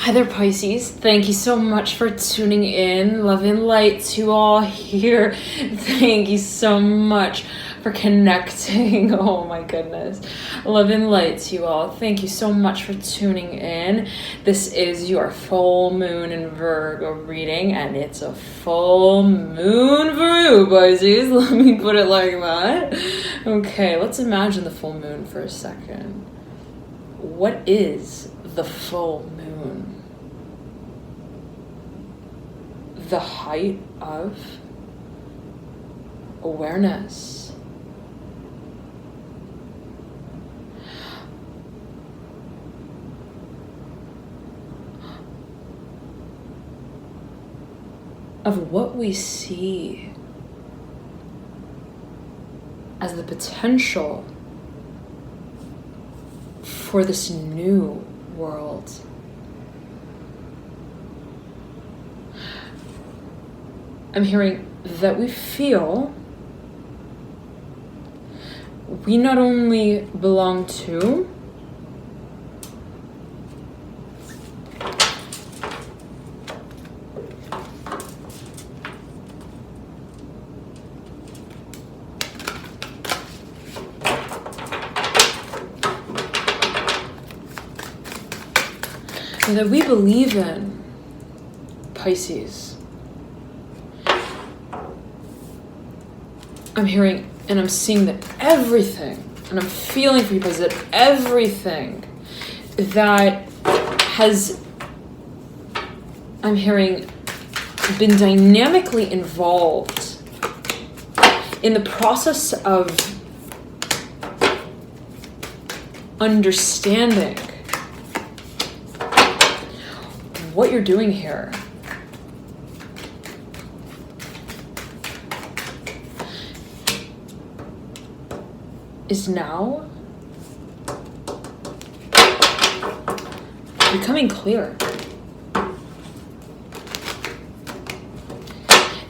Hi there, Pisces. Thank you so much for tuning in. Love and light to you all here. Thank you so much for connecting. Oh my goodness. Love and light to you all. Thank you so much for tuning in. This is your full moon in Virgo reading, and it's a full moon for you, Pisces. Let me put it like that. Okay, let's imagine the full moon for a second. What is the full moon? The height of awareness. Of what we see as the potential for this new world. I'm hearing that we feel we not only belong to, that we believe in, Pisces. I'm hearing and I'm seeing that everything, and I'm feeling for you, Pisces, that everything that has, I'm hearing, been dynamically involved in the process of understanding what you're doing here is now becoming clear.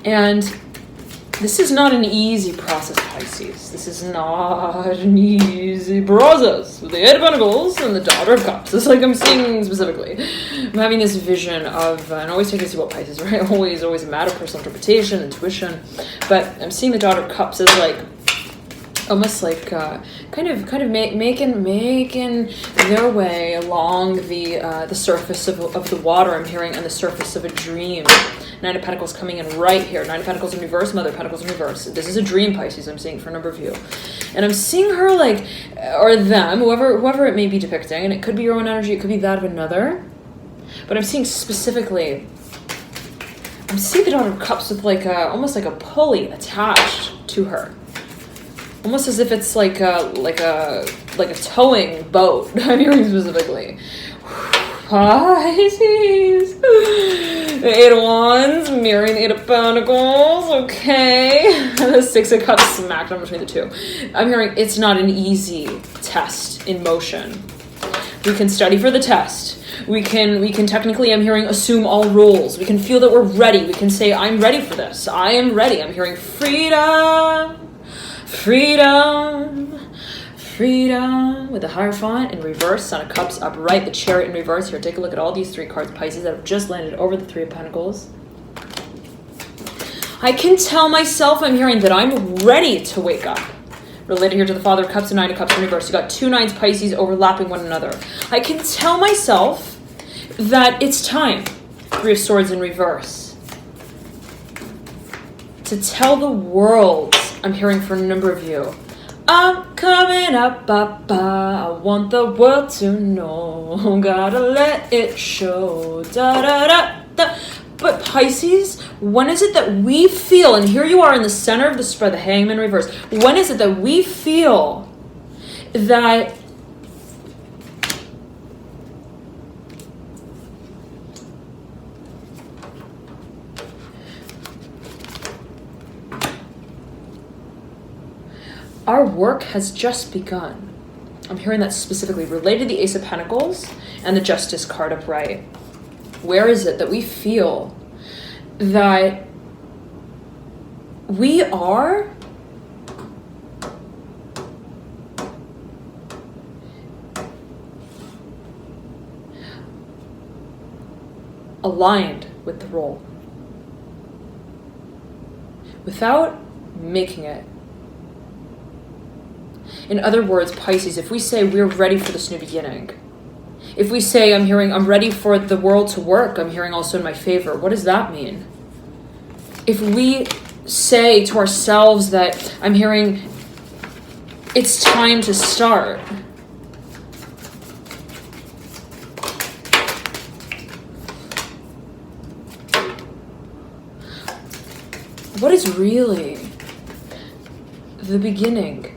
And this is not an easy process, Pisces. This is not an easy process. With the Eight of Pentacles and the Daughter of Cups. It's like I'm seeing specifically. I'm having this vision of, and always take this about Pisces, right? Always a matter of personal interpretation, intuition. But I'm seeing the Daughter of Cups as like, almost like kind of making their way along the surface of the water. I'm hearing on the surface of a dream. Nine of Pentacles coming in right here. Nine of Pentacles in reverse, Mother of Pentacles in reverse. This is a dream, Pisces, I'm seeing for a number of you. And I'm seeing her like, or them, whoever it may be depicting, and it could be your own energy, it could be that of another. But I'm seeing specifically, I'm seeing the Daughter of Cups with like almost like a pulley attached to her. Almost as if it's like a towing boat. I'm hearing specifically. Pisces. The Eight of Wands, mirroring the Eight of Pentacles. Okay. The Six of Cups smacked on between the two. I'm hearing it's not an easy test in motion. We can study for the test. We can technically, I'm hearing, assume all roles. We can feel that we're ready. We can say, I'm ready for this. I am ready. I'm hearing freedom. Freedom with the Hierophant in reverse, Son of Cups upright, the Chariot in reverse. Here, take a look at all these three cards, Pisces, that have just landed over the Three of Pentacles. I can tell myself, I'm hearing, that I'm ready to wake up. Related here to the Father of Cups and Nine of Cups in reverse. You got two nines, Pisces, overlapping one another. I can tell myself that it's time. Three of Swords in reverse. To tell the world, I'm hearing for a number of you, I'm coming up, I want the world to know, gotta let it show, da da da da. But Pisces, when is it that we feel, and here you are in the center of the spread, the Hangman reverse, when is it that we feel that our work has just begun? I'm hearing that specifically related to the Ace of Pentacles and the Justice card upright. Where is it that we feel that we are aligned with the role. Without making it. In other words, Pisces, if we say we're ready for this new beginning, if we say I'm ready for the world to work, I'm hearing also in my favor, what does that mean? If we say to ourselves that I'm hearing it's time to start, what is really the beginning?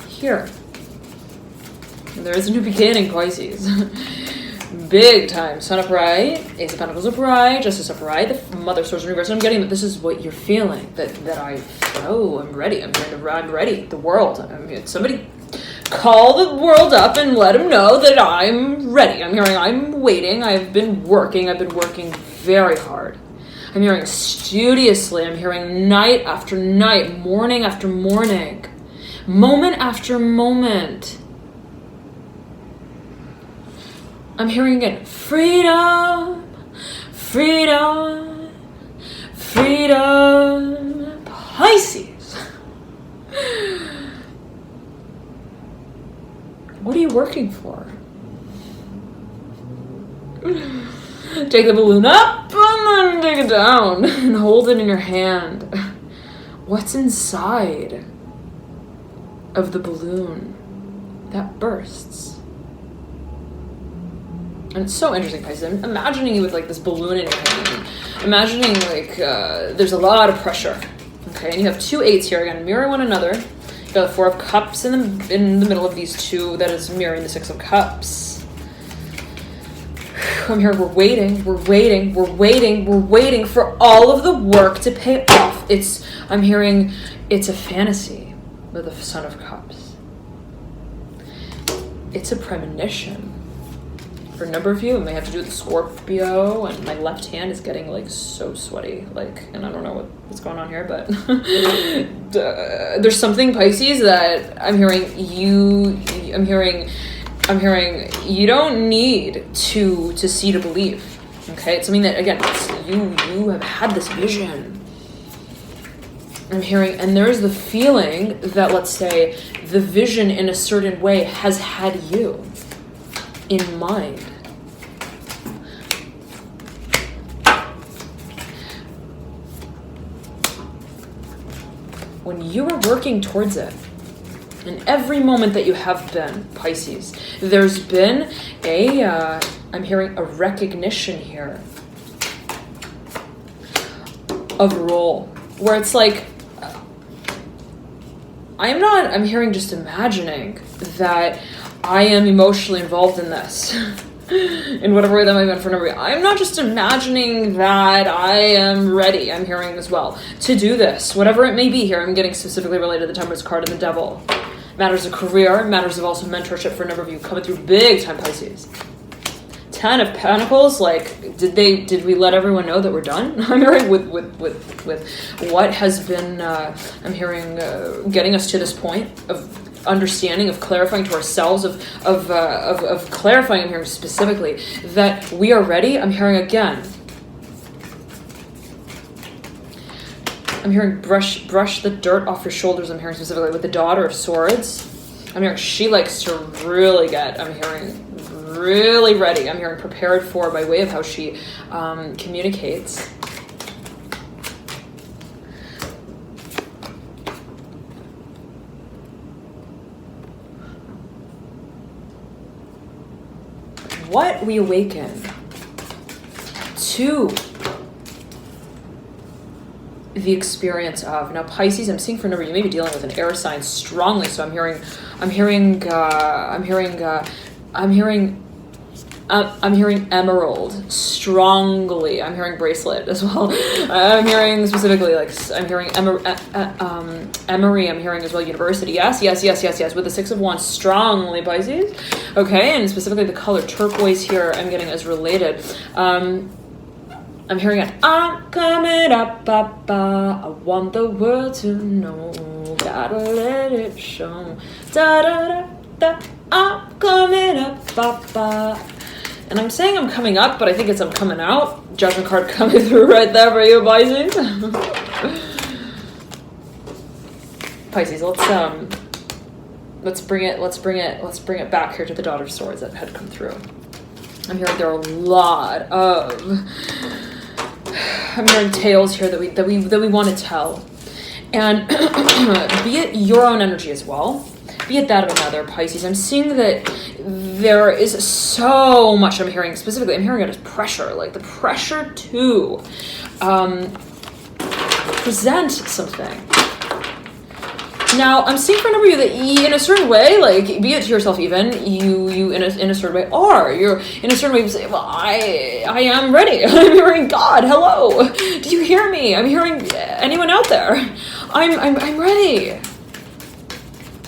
Here. There is a new beginning, Pisces. Big time. Sun upright, Ace of Pentacles upright, Justice upright, the Mother Swords in reverse. I'm getting that this is what you're feeling. I'm ready. I'm ready. The world. Somebody call the world up and let them know that I'm ready. I'm hearing I'm waiting. I've been working very hard. I'm hearing studiously. I'm hearing night after night, morning after morning, moment after moment. I'm hearing again, freedom, freedom, freedom, Pisces. What are you working for? Take the balloon up and then take it down and hold it in your hand. What's inside of the balloon that bursts? And it's so interesting, Pisces. I'm imagining you with like this balloon in your hand. Imagining like there's a lot of pressure. Okay, and you have two eights here again, mirror one another. You got the Four of Cups in the middle of these two that is mirroring the Six of Cups. I'm here, we're waiting for all of the work to pay off. I'm hearing it's a fantasy with the Son of Cups. It's a premonition. For a number of you, it may have to do with the Scorpio, and my left hand is getting like so sweaty, and I don't know what's going on here, but there's something, Pisces, that I'm hearing you don't need to see to believe. Okay, it's something that again, you have had this vision. I'm hearing, and there's the feeling that, let's say, the vision in a certain way has had you in mind. When you are working towards it, in every moment that you have been, Pisces, there's been I'm hearing a recognition here of role, where it's like, I'm hearing just imagining that I am emotionally involved in this, in whatever way that might be for number. I'm not just imagining that I am ready, I'm hearing as well, to do this, whatever it may be here. I'm getting specifically related to the Temperance card and the Devil. Matters of career, matters of also mentorship for a number of you coming through big time, Pisces. 10 of Pentacles, did we let everyone know that we're done? I'm hearing with what has been, I'm hearing getting us to this point of understanding, of clarifying to ourselves, of clarifying, I'm hearing specifically that we are ready. I'm hearing again. I'm hearing brush the dirt off your shoulders. I'm hearing specifically with the Daughter of Swords. I'm hearing she likes to really get, I'm hearing really ready. I'm hearing prepared for by way of how she communicates. What we awaken to the experience of. Now, Pisces, I'm seeing for a number, you may be dealing with an air sign strongly, so I'm hearing emerald strongly. I'm hearing bracelet as well. I'm hearing specifically, I'm hearing emery. I'm hearing as well university. Yes. With the Six of Wands strongly, Pisces. Okay, and specifically the color turquoise here, I'm getting as related. I'm hearing it. I'm coming up. I want the world to know. Gotta let it show. Da da da that I'm coming up, ba. And I'm saying I'm coming up, but I think it's I'm coming out. Judgment card coming through right there for you, Pisces. Pisces, let's bring it back here to the Daughter of Swords that had come through. I'm hearing there are a lot of, I'm hearing tales here that we want to tell. And be it your own energy as well, be it that of another, Pisces. I'm seeing that there is so much, I'm hearing it as pressure, like the pressure to present something. Now, I'm seeing for a number of you that in a certain way, like, be it to yourself even, you in a certain way you're in a certain way you say, well, I am ready. I'm hearing God, hello. Do you hear me? I'm hearing anyone out there. I'm ready.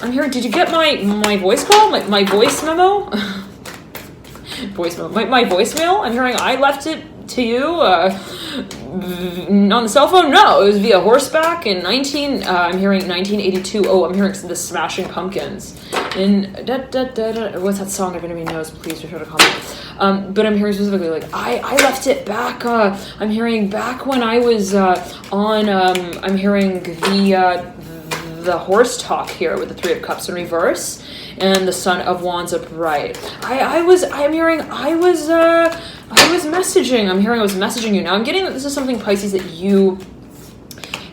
I'm hearing, did you get my voice call? My voice memo? My voicemail? I'm hearing I left it to you on the cell phone. No, it was via horseback in I'm hearing 1982. Oh, I'm hearing the Smashing Pumpkins in what's that song? If anybody knows, please be sure to comment. But I'm hearing specifically like I left it back. I'm hearing back when I was on I'm hearing the horse talk here with the Three of Cups in reverse and the Son of Wands upright. I was messaging. I'm hearing I was messaging you. Now I'm getting that this is something, Pisces, that you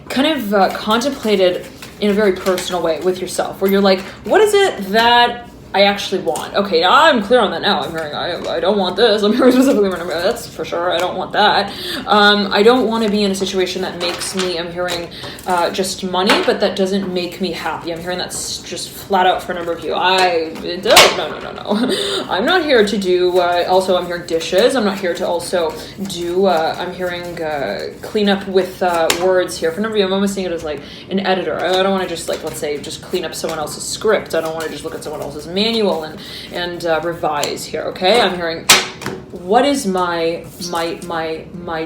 kind of contemplated in a very personal way with yourself, where you're like, what is it that I actually want? Okay, now I'm clear on that now. I'm hearing, I don't want this. I'm hearing specifically, that's for sure. I don't want that. I don't want to be in a situation that makes me, I'm hearing just money, but that doesn't make me happy. I'm hearing that's just flat out for a number of you. No. I'm not here to do, also I'm hearing dishes. I'm not here to also do, I'm hearing clean up with words here. For a number of you, I'm almost seeing it as like an editor. I don't want to just like, let's say, just clean up someone else's script. I don't want to just look at someone else's manual and revise here. Okay, I'm hearing what is my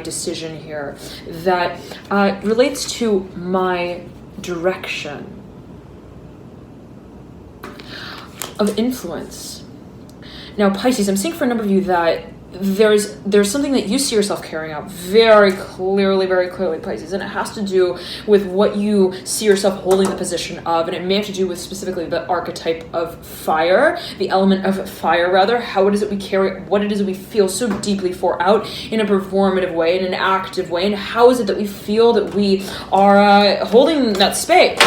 decision here that relates to my direction of influence. Now, Pisces, I'm seeing for a number of you that there's something that you see yourself carrying out very clearly, Pisces, and it has to do with what you see yourself holding the position of, and it may have to do with specifically the archetype of fire, the element of fire rather, how it is that we carry, what it is that we feel so deeply for out in a performative way, in an active way, and how is it that we feel that we are holding that space.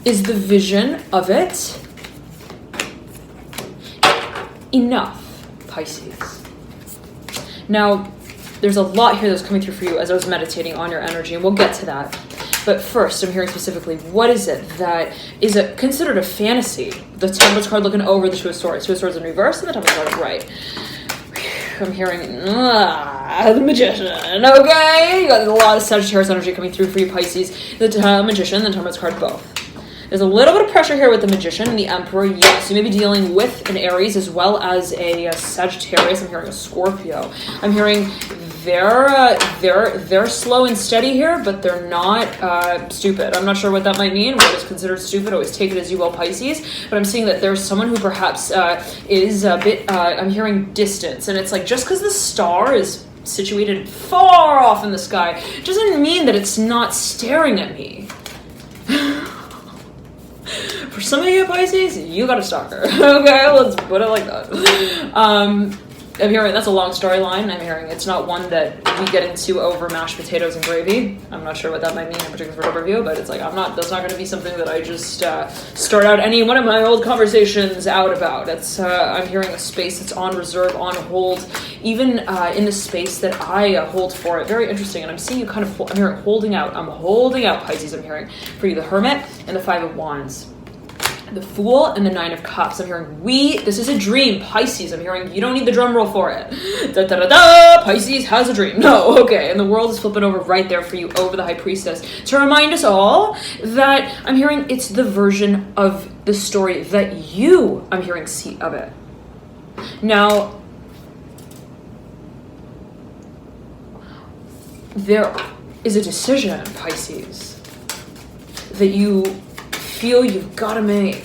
Is the vision of it enough, Pisces? Now, there's a lot here that's coming through for you as I was meditating on your energy, and we'll get to that. But first, I'm hearing specifically, what is it that is considered a fantasy? The Temperance card looking over the Two of Swords in reverse, and the Temperance card upright. I'm hearing the Magician. Okay, you got a lot of Sagittarius energy coming through for you, Pisces. The Magician, the Temperance card, both. There's a little bit of pressure here with the Magician and the Emperor. Yes, you may be dealing with an Aries as well as a Sagittarius. I'm hearing a Scorpio. I'm hearing they're slow and steady here, but they're not stupid. I'm not sure what that might mean. What is considered stupid? Always take it as you will, Pisces. But I'm seeing that there's someone who perhaps is a bit. I'm hearing distance, and it's like just because the star is situated far off in the sky doesn't mean that it's not staring at me. For some of you, Pisces, you got a stalker. Okay, let's put it like that. I'm hearing that's a long storyline. I'm hearing it's not one that we get into over mashed potatoes and gravy. I'm not sure what that might mean in particular for overview, but it's like that's not going to be something that I just start out any one of my old conversations out about. It's I'm hearing a space that's on reserve, on hold, even in the space that I hold for it. Very interesting, and I'm seeing you kind of. I'm hearing holding out. I'm holding out, Pisces. I'm hearing for you the Hermit and the Five of Wands. The Fool and the Nine of Cups. I'm hearing this is a dream, Pisces. I'm hearing you don't need the drum roll for it. Da, da, da, da, Pisces has a dream. No, okay. And the world is flipping over right there for you over the High Priestess to remind us all that I'm hearing it's the version of the story that you, I'm hearing, see of it. Now, there is a decision, Pisces, that you feel you've got to make.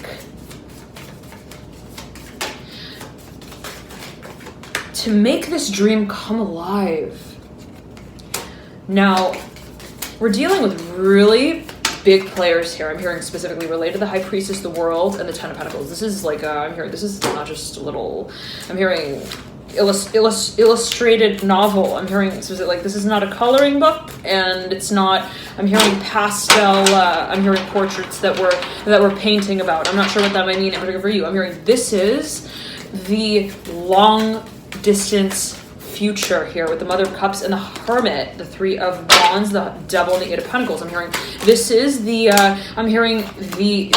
to make this dream come alive. Now, we're dealing with really big players here. I'm hearing specifically related to the High Priestess, the World, and the Ten of Pentacles. This is like, I'm hearing, this is not just a little, I'm hearing illustrated novel. I'm hearing specific, like, this is not a coloring book, and it's not, I'm hearing pastel, I'm hearing portraits that we're painting about. I'm not sure what that might mean in particular for you. I'm hearing this is the long distance future here with the Mother of Cups and the Hermit, the Three of Wands, the Devil, and the Eight of Pentacles. I'm hearing this is the I'm hearing the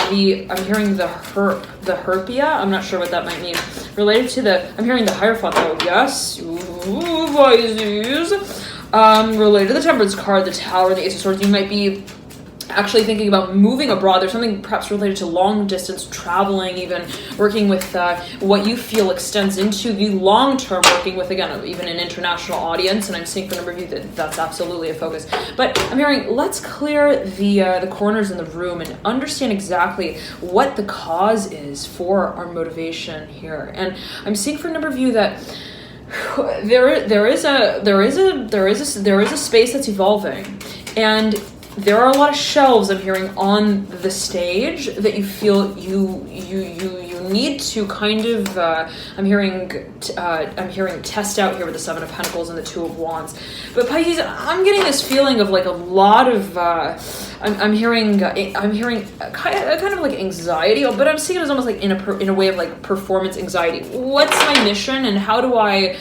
Herpia. I'm not sure what that might mean. Related to the, I'm hearing the Hierophant though. Yes. Ooh, Pisces. Related to the Temperance card, the Tower, and the Ace of Swords. You might be actually thinking about moving abroad. There's something perhaps related to long distance traveling, even working with what you feel extends into the long term, working with, again, even an international audience. And I'm seeing for a number of you that that's absolutely a focus. But I'm hearing, let's clear the corners in the room and understand exactly what the cause is for our motivation here. And I'm seeing for a number of you that there is a space that's evolving, and there are a lot of shelves, I'm hearing, on the stage that you feel you need to kind of I'm hearing test out here with the Seven of Pentacles and the Two of Wands. But Pisces, I'm getting this feeling of like a lot of I'm hearing kind of like anxiety, but I'm seeing it as almost like in a way of like performance anxiety. What's my mission, and how do I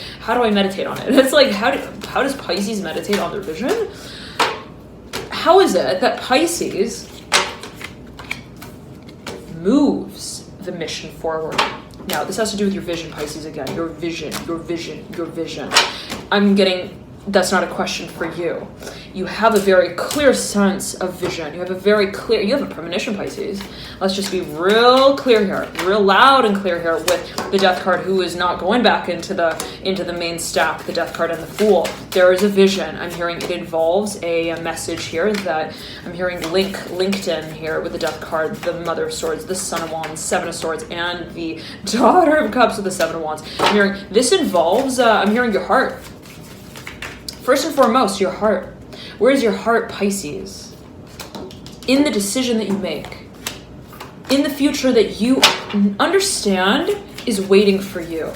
meditate on it? It's like, how does Pisces meditate on their vision? How is it that Pisces moves the mission forward? Now, this has to do with your vision, Pisces, again. Your vision. I'm getting, that's not a question for you. You have a very clear sense of vision. You have a premonition, Pisces. Let's just be real clear here, real loud and clear here with the Death card, who is not going back into the main stack, the Death card and the Fool. There is a vision. I'm hearing it involves a message here that I'm hearing linked in here with the Death card, the Mother of Swords, the Son of Wands, Seven of Swords, and the Daughter of Cups with the Seven of Wands. I'm hearing this involves, I'm hearing your heart. First and foremost, your heart. Where is your heart, Pisces? In the decision that you make. In the future that you understand is waiting for you.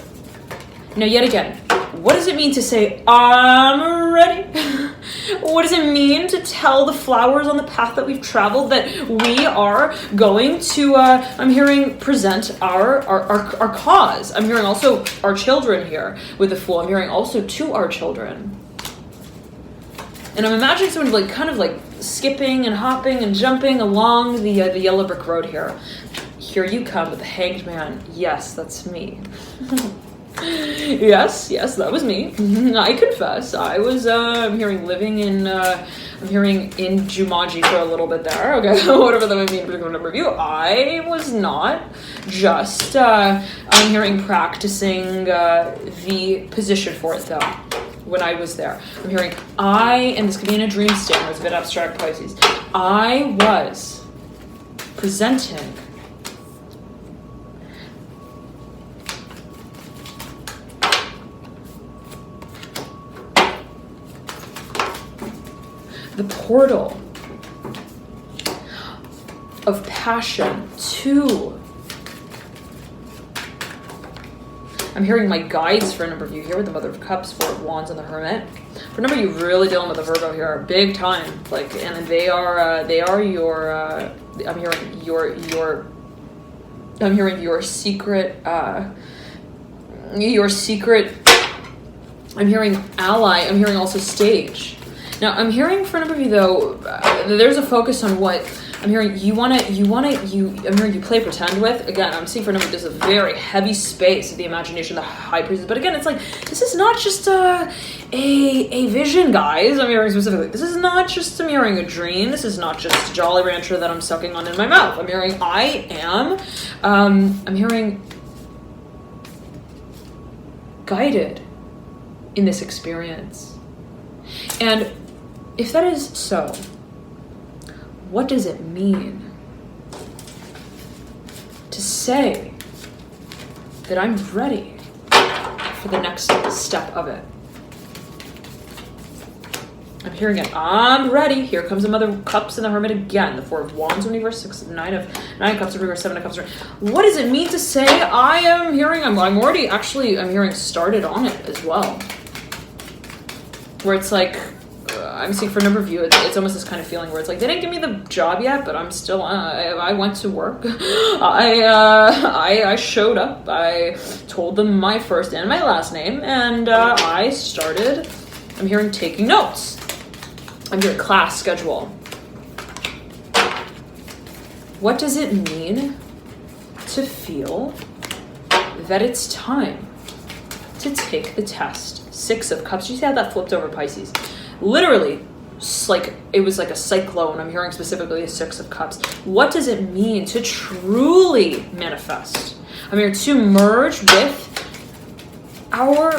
Now, yet again, what does it mean to say, I'm ready? What does it mean to tell the flowers on the path that we've traveled that we are going to, I'm hearing, present our cause. I'm hearing also our children here with the Fool. I'm hearing also to our children. And I'm imagining someone like kind of like skipping and hopping and jumping along the yellow brick road here. Here you come with the Hanged Man. Yes, that's me. yes, that was me. I confess. I was I'm hearing living in Jumanji for a little bit there. Okay, whatever that might mean, particular number of you. I was not just I'm hearing practicing the position for it though. When I was there, I'm hearing and this could be in a dream state, it's a bit abstract, Pisces. I was presenting the portal of passion to, I'm hearing my guides for a number of you here with the Mother of Cups, Four of Wands, and the Hermit. For a number of you really dealing with the Virgo here, big time. Like, and they are your, I'm hearing your secret, I'm hearing ally, I'm hearing also stage. Now, I'm hearing for a number of you though, there's a focus on what, I'm hearing I'm hearing you play pretend with. Again, I'm seeing for a number, there's a very heavy space of the imagination, the High Priestess. But again, it's like, this is not just a vision, guys. I'm hearing specifically. This is not just, I'm hearing a dream. This is not just a Jolly Rancher that I'm sucking on in my mouth. I'm hearing I'm hearing guided in this experience. And if that is so, what does it mean to say that I'm ready for the next step of it. I'm hearing it. I'm ready. Here comes the Mother of Cups and the Hermit again. The Four of Wands in reverse, Nine Cups in reverse, Seven of Cups in reverse. What does it mean to say I am hearing? I'm hearing started on it as well. Where it's like, I'm seeing for a number of you, it's almost this kind of feeling where it's like, they didn't give me the job yet, but I'm still, I went to work. I showed up. I told them my first and my last name, and I started, I'm hearing taking notes. I'm hearing class schedule. What does it mean to feel that it's time to take the test? Six of Cups. You see how that flipped over, Pisces? Literally, it was like a cyclone. I'm hearing specifically a Six of Cups. What does it mean to truly manifest? I'm here to merge with our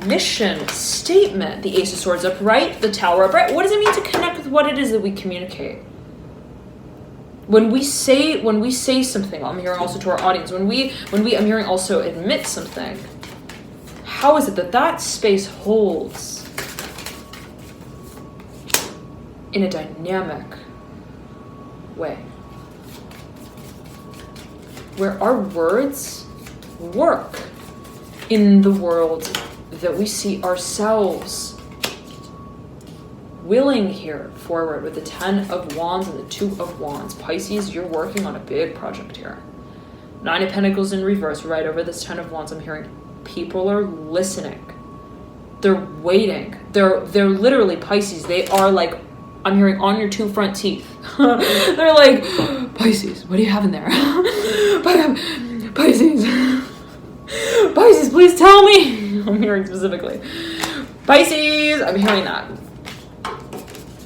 mission statement. The Ace of Swords upright, the Tower upright. What does it mean to connect with what it is that we communicate? When we say something, I'm hearing also to our audience, when we I'm hearing also admit something, how is it that space holds in a dynamic way? Where our words work in the world that we see ourselves willing here forward with the Ten of Wands and the Two of Wands. Pisces, you're working on a big project here. Nine of Pentacles in reverse, right over this Ten of Wands. I'm hearing people are listening. They're waiting. They're literally, Pisces, they are like, I'm hearing on your two front teeth. They're like, Pisces, what do you have in there? Pisces. Pisces, please tell me. I'm hearing specifically. Pisces, I'm hearing that.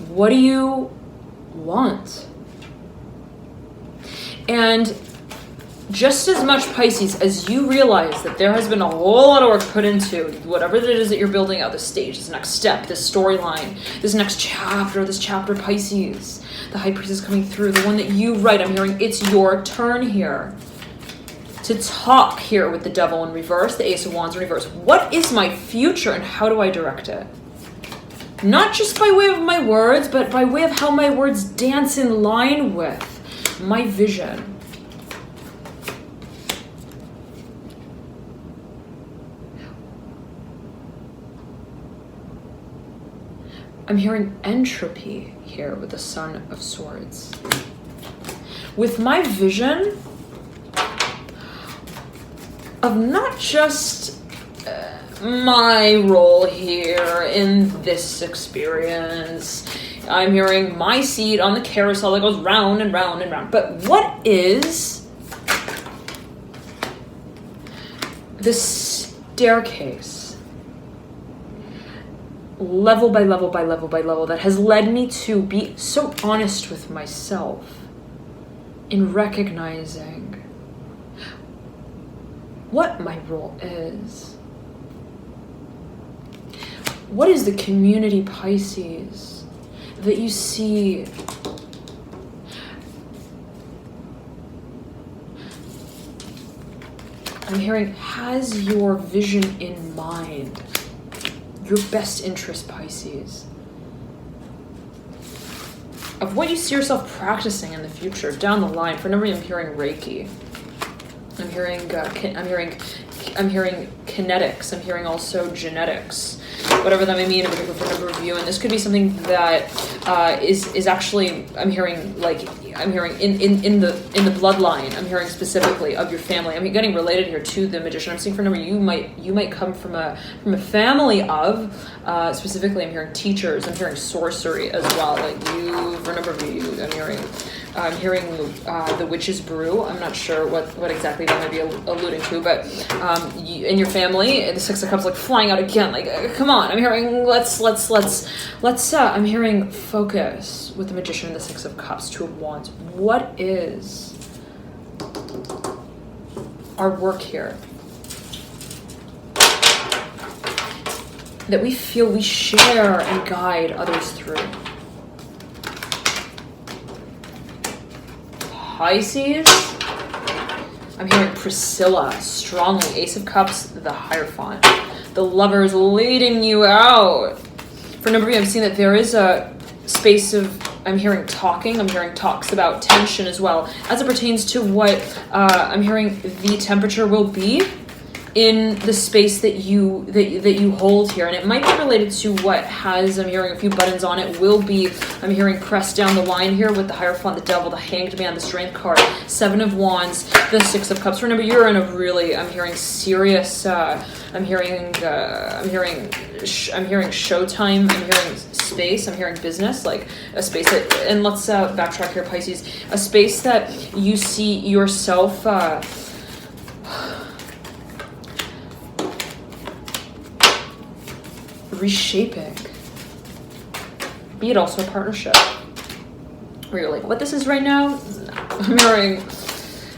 What do you want? And just as much, Pisces, as you realize that there has been a whole lot of work put into whatever it is that you're building out, this stage, this next step, this storyline, this next chapter, Pisces, the High Priestess coming through, the one that you write, I'm hearing it's your turn here to talk here with the Devil in reverse, the Ace of Wands in reverse. What is my future and how do I direct it? Not just by way of my words, but by way of how my words dance in line with my vision. I'm hearing entropy here with the Sun of Swords. With my vision of not just my role here in this experience. I'm hearing my seat on the carousel that goes round and round and round. But what is the staircase, level by level by level by level, that has led me to be so honest with myself in recognizing what my role is? What is the community, Pisces, that you see? I'm hearing has your vision in mind, your best interest, Pisces, of what you see yourself practicing in the future, down the line. For a number of you, I'm hearing Reiki. I'm hearing kinetics. I'm hearing also genetics, whatever that may mean for a number of you. And this could be something that is actually, I'm hearing in the bloodline. I'm hearing specifically of your family. I'm getting related here to the Magician. I'm seeing for a number, you might come from a family of specifically. I'm hearing teachers. I'm hearing sorcery as well. Like you, for a number of you, I'm hearing the Witch's Brew. I'm not sure what exactly that might be alluding to, but in your family, the Six of Cups like flying out again. Like, come on! I'm hearing let's. I'm hearing focus with the Magician and the Six of Cups, Two of Wands. What is our work here that we feel we share and guide others through? Pisces, I'm hearing Priscilla strongly. Ace of Cups, the Hierophant. The Lovers leading you out. For a number of you, I'm seeing that there is a space of, I'm hearing talking. I'm hearing talks about tension as well. As it pertains to what I'm hearing the temperature will be in the space that you hold here, and it might be related to what has, I'm hearing a few buttons on it, will be, I'm hearing pressed down the line here with the Hierophant, the Devil, the Hanged Man, the Strength card, Seven of Wands, the Six of Cups. Remember, you're in a really, I'm hearing serious, I'm hearing showtime, I'm hearing space, I'm hearing business, like a space that, and let's backtrack here, Pisces, a space that you see yourself reshaping. Be it also a partnership where you're like, what this is right now? No. I'm hearing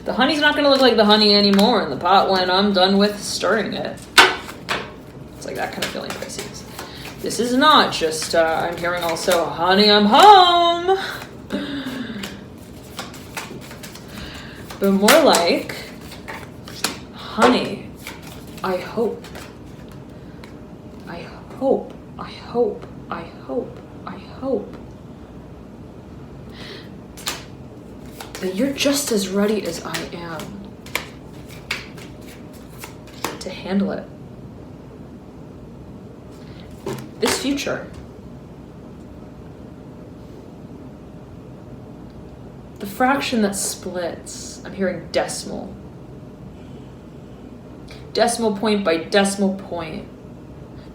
the honey's not going to look like the honey anymore in the pot when I'm done with stirring it. It's like that kind of feeling, Pisces. This is not just, I'm hearing also, honey, I'm home. But more like, honey, I hope. I hope that you're just as ready as I am to handle it. This future, the fraction that splits, I'm hearing decimal point by decimal point,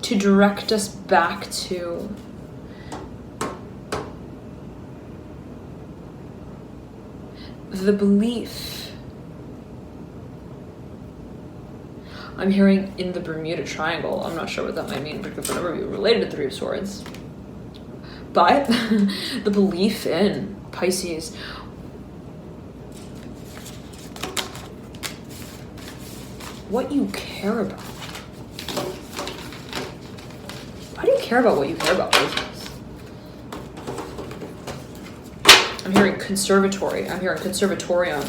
to direct us back to the belief. I'm hearing in the Bermuda Triangle. I'm not sure what that might mean, because for a number of you related to the Three of Swords. But the belief in Pisces. What you care about. Why do you care about what you care about, Pisces? I'm hearing conservatory. I'm hearing conservatorium.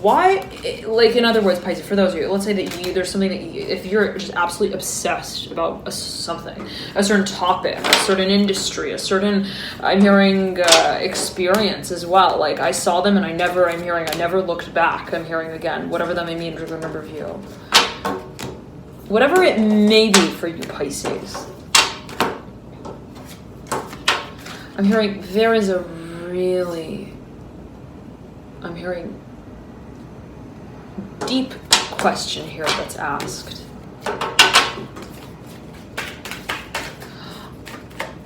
Why, like, in other words, Pisces, for those of you, let's say that there's something that if you're just absolutely obsessed about something, a certain topic, a certain industry, a certain, I'm hearing experience as well. Like, I saw them and I never looked back. I'm hearing again, whatever that may mean for a number of you. Whatever it may be for you, Pisces. I'm hearing there is a really, I'm hearing deep question here that's asked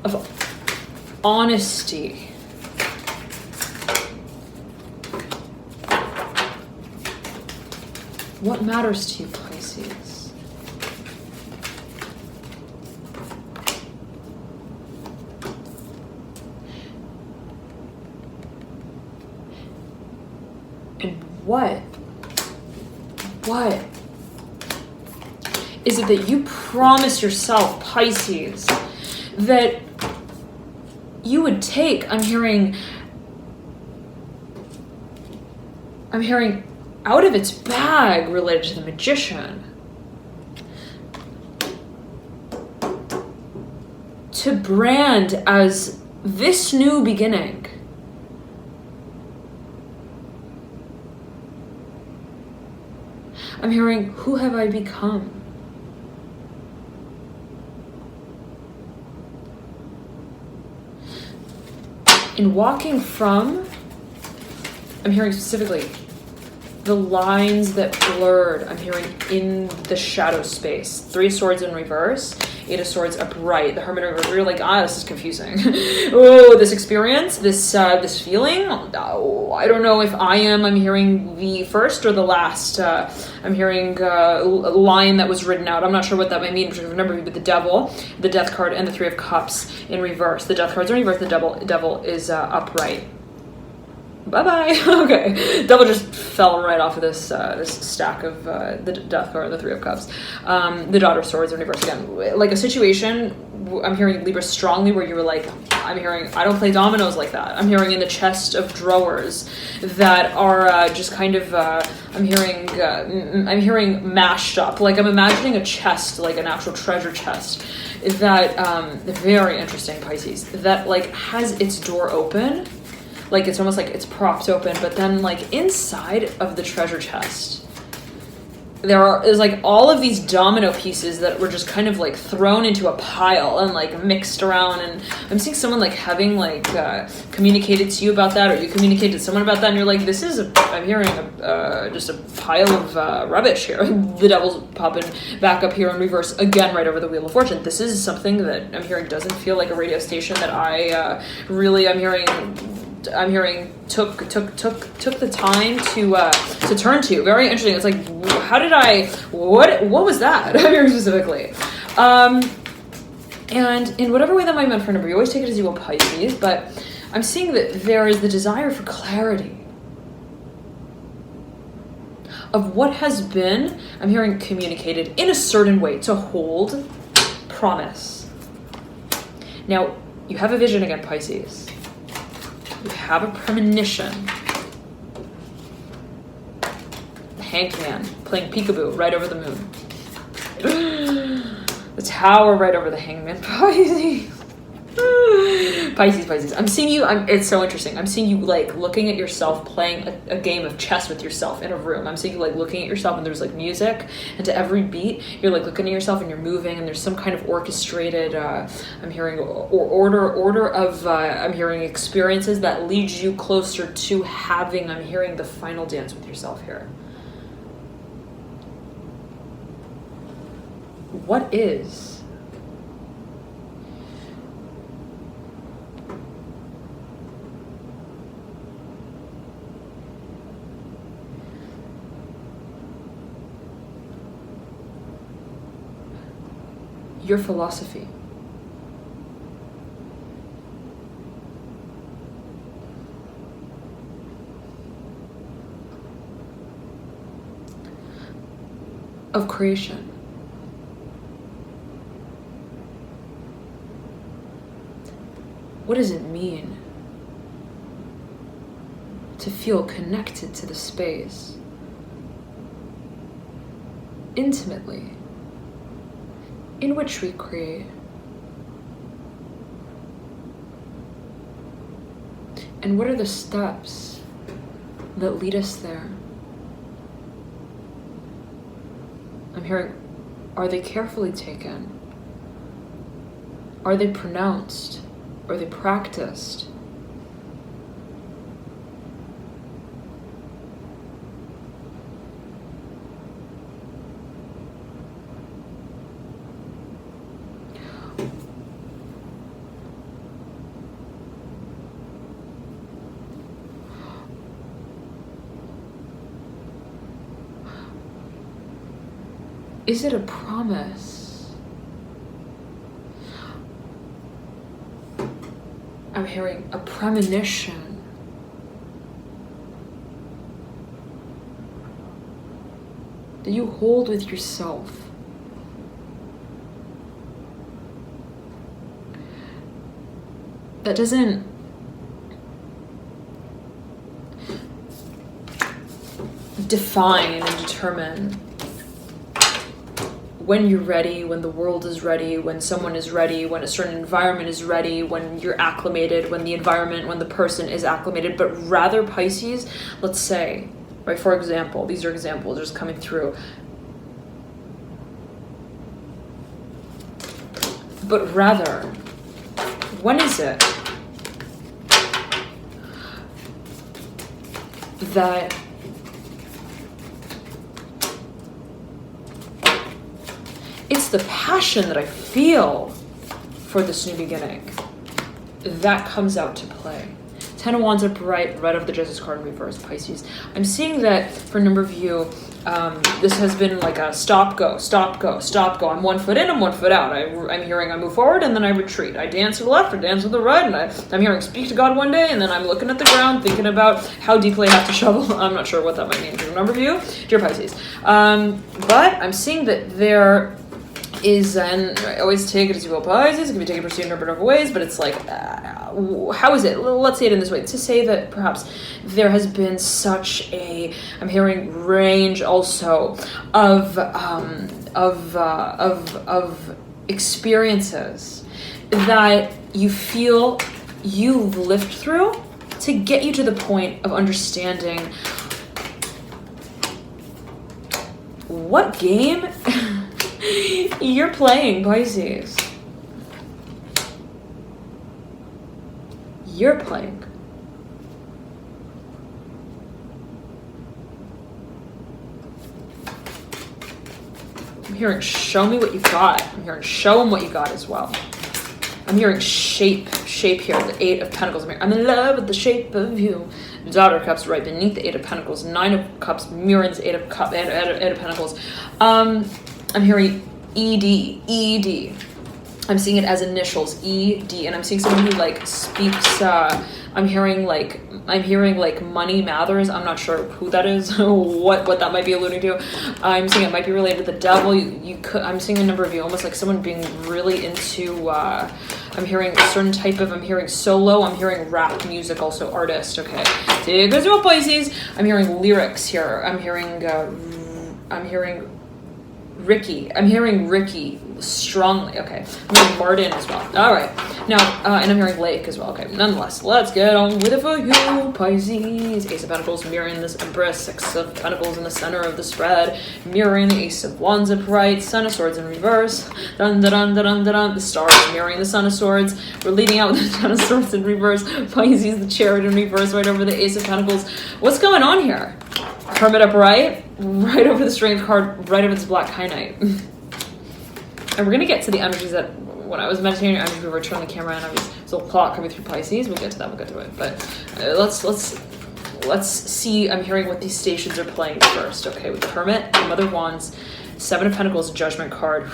of honesty. What matters to you, Pisces? And what is it that you promise yourself, Pisces, that you would take? I'm hearing out of its bag related to the Magician. To brand as this new beginning. I'm hearing, who have I become? In walking from, I'm hearing specifically, the lines that blurred, I'm hearing in the shadow space. Three of Swords in reverse, Eight of Swords upright. The Hermit in reverse, you're like, this is confusing. Oh, this experience, this feeling, oh, I don't know if I am, I'm hearing the first or the last. I'm hearing a line that was written out. I'm not sure what that might mean, but remember, with the Devil, the Death card, and the Three of Cups in reverse. The Death card's in reverse, the Devil is upright. Bye-bye. Okay. Devil just fell right off of this this stack of the Death card, the Three of Cups. The Daughter of Swords in reverse again. Like a situation, I'm hearing Libra strongly where you were like, I'm hearing, I don't play dominoes like that. I'm hearing in the chest of drawers that are just kind of, I'm hearing mashed up. Like I'm imagining a chest, like an actual treasure chest that, very interesting, Pisces, that like has its door open. Like it's almost like it's propped open, but then like inside of the treasure chest, there's like all of these domino pieces that were just kind of like thrown into a pile and like mixed around. And I'm seeing someone like having like communicated to you about that, or you communicated to someone about that, and you're like, this is I'm hearing just a pile of rubbish here. The Devil's popping back up here in reverse again, right over the Wheel of Fortune. This is something that I'm hearing doesn't feel like a radio station that I really I'm hearing took the time to turn to. Very interesting. It's like, how did what was that? I'm hearing specifically. And in whatever way that might be meant for a number, you always take it as you will, Pisces, but I'm seeing that there is the desire for clarity of what has been, I'm hearing communicated in a certain way to hold promise. Now, you have a vision again, Pisces. You have a premonition. The Hanged Man playing peekaboo right over the moon. The Tower right over the Hangman. Pisces. Pisces. I'm seeing you. It's so interesting. I'm seeing you like looking at yourself playing a game of chess with yourself in a room. I'm seeing you like looking at yourself, and there's like music, and to every beat, you're like looking at yourself and you're moving, and there's some kind of orchestrated. I'm hearing order of. I'm hearing experiences that lead you closer to having. I'm hearing the final dance with yourself here. What is? Your philosophy. Of creation. What does it mean to feel connected to the space intimately in which we create? And what are the steps that lead us there? I'm hearing, are they carefully taken? Are they pronounced? Are they practiced? Is it a promise? I'm hearing a premonition. That you hold with yourself. That doesn't define and determine when you're ready, when the world is ready, when someone is ready, when a certain environment is ready, when you're acclimated, when the environment, when the person is acclimated, but rather, Pisces, let's say, right, for example, these are examples just coming through, but rather, when is it that it's the passion that I feel for this new beginning that comes out to play? Ten of Wands upright, right over the Justice card in reverse, Pisces. I'm seeing that for a number of you, This has been like a stop, go, stop, go, stop, go. I'm 1 foot in, I'm 1 foot out. I'm hearing I move forward and then I retreat. I dance to the left or dance to the right, and I'm hearing speak to God one day, and then I'm looking at the ground thinking about how deeply I have to shovel. I'm not sure what that might mean. Number of you, dear Pisces. But I'm seeing that there is, and I always take it as you will, Pisces. It can be taken perceived in a number of ways, but it's like, how is it? Let's say it in this way, to say that perhaps there has been such a, I'm hearing range also of experiences that you feel you've lived through to get you to the point of understanding what game you're playing, Pisces. You're playing. I'm hearing show me what you got. I'm hearing show them what you got as well. I'm hearing shape here, the 8 of Pentacles. I'm in love with the shape of you. The Daughter of Cups right beneath the 8 of Pentacles. 9 of Cups mirroring the 8 of Pentacles. I'm hearing ED. I'm seeing it as initials, ED, and I'm seeing someone who like speaks. I'm hearing like Money Mathers. I'm not sure who that is, what that might be alluding to. I'm seeing it might be related to the devil. You could. I'm seeing a number of you, almost like someone being really into. I'm hearing a certain type of. I'm hearing solo. I'm hearing rap music, also artist. Okay, take us to Pisces. I'm hearing lyrics here. I'm hearing Ricky. I'm hearing Ricky strongly. Okay. I'm hearing Martin as well. All right. Now, and I'm hearing Lake as well. Okay. Nonetheless, let's get on with it for you, Pisces. Ace of Pentacles mirroring this Empress. 6 of Pentacles in the center of the spread. Mirroring the Ace of Wands upright. Son of Swords in reverse. Dun dun dun dun dun dun. The Stars mirroring the Son of Swords. We're leading out with the Ten of Swords in reverse. Pisces, the Chariot in reverse, right over the Ace of Pentacles. What's going on here? Hermit upright. Right over the Strength card. Right over this Black High Knight. And we're going to get to the energies that, when I was meditating, I would turn the camera on, there's a little clock coming through Pisces. We'll get to that, we'll get to it. But let's see, I'm hearing what these stations are playing first. Okay, with the Hermit, the Mother of Wands, 7 of Pentacles, Judgment card.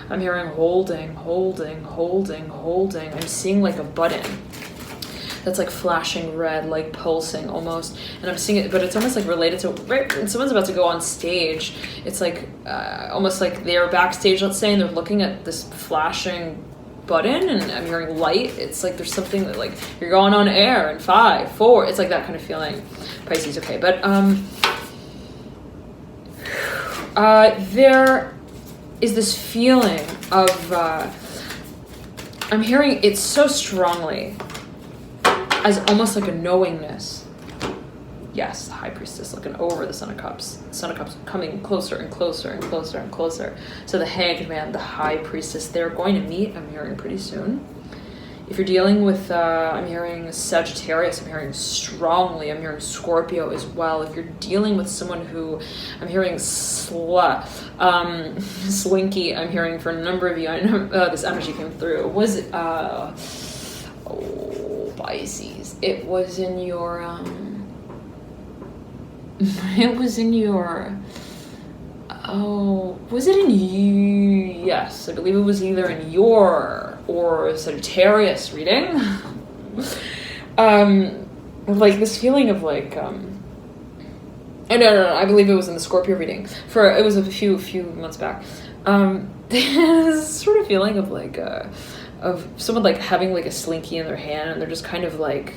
I'm hearing holding. I'm seeing like a button that's like flashing red, like pulsing almost, and I'm seeing it, but it's almost like related to right when someone's about to go on stage. It's like almost like they're backstage, let's say, and they're looking at this flashing button, and I'm hearing light. It's like there's something that like you're going on air in 5, 4. It's like that kind of feeling, Pisces. Okay, but there is this feeling of I'm hearing it so strongly as almost like a knowingness. Yes, the High Priestess looking over the Son of Cups. Son of Cups coming closer and closer and closer and closer. So the Hanged Man, the High Priestess, they're going to meet, I'm hearing, pretty soon. If you're dealing with, I'm hearing Sagittarius, I'm hearing strongly. I'm hearing Scorpio as well. If you're dealing with someone who, I'm hearing Slinky, I'm hearing for a number of you, I know this energy came through. Was it, Pisces. It was in your, was it in you? Yes, I believe it was either in your or Sagittarius reading. Like this feeling of like, no, I believe it was in the Scorpio reading. It was a few months back. This sort of feeling of like, of someone like having like a slinky in their hand, and they're just kind of like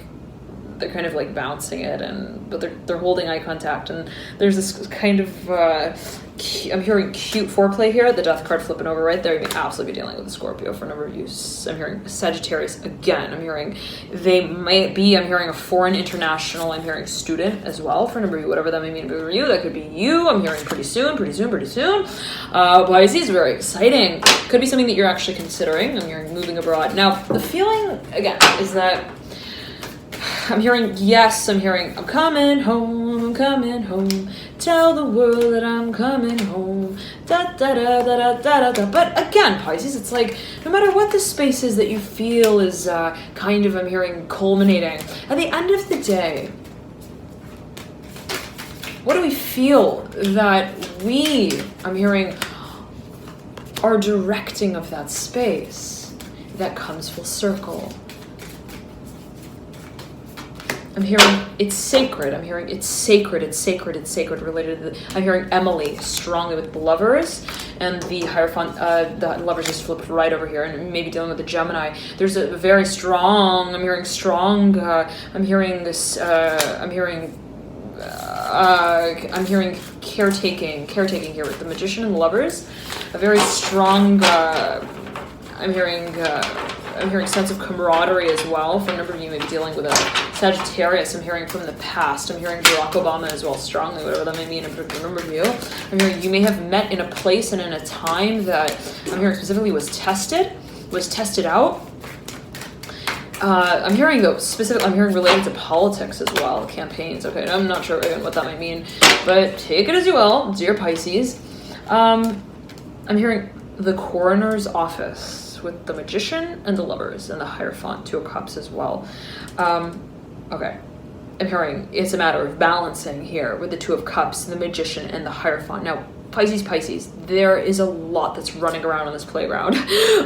bouncing it, but they're holding eye contact, and there's this kind of I'm hearing cute foreplay here. The Death card flipping over right there. You may absolutely be dealing with a Scorpio for a number of you. I'm hearing Sagittarius again. I'm hearing they might be. I'm hearing a foreign international. I'm hearing student as well for a number of you. Whatever that may mean for you, that could be you. I'm hearing pretty soon. Pisces, very exciting. Could be something that you're actually considering. I'm hearing moving abroad. Now the feeling again is that I'm hearing yes. I'm hearing I'm coming home. Tell the world that I'm coming home. Da da da da da da da. But again, Pisces, it's like no matter what the space is that you feel is kind of, I'm hearing, culminating. At the end of the day, What do we feel that I'm hearing, are directing of that space that comes full circle? I'm hearing it's sacred. I'm hearing it's sacred. It's sacred. It's sacred. Related to I'm hearing Emily strongly with the Lovers, and the Hierophant. The Lovers just flipped right over here, and maybe dealing with the Gemini. There's a very strong. I'm hearing strong. I'm hearing this. I'm hearing caretaking here with the Magician and the Lovers. A very strong. I'm hearing sense of camaraderie as well. For a number of you, maybe dealing with a Sagittarius. I'm hearing from the past. I'm hearing Barack Obama as well, strongly, whatever that may mean. For a number of you, I'm hearing you may have met in a place and in a time that I'm hearing specifically was tested out. I'm hearing though specific. I'm hearing related to politics as well, campaigns. Okay, I'm not sure again what that might mean, but take it as you will, dear Pisces. I'm hearing the coroner's office with the Magician and the Lovers and the Hierophant, Two of Cups as well. Okay, I'm hearing it's a matter of balancing here with the Two of Cups, the Magician, and the Hierophant. Now, Pisces, there is a lot that's running around on this playground.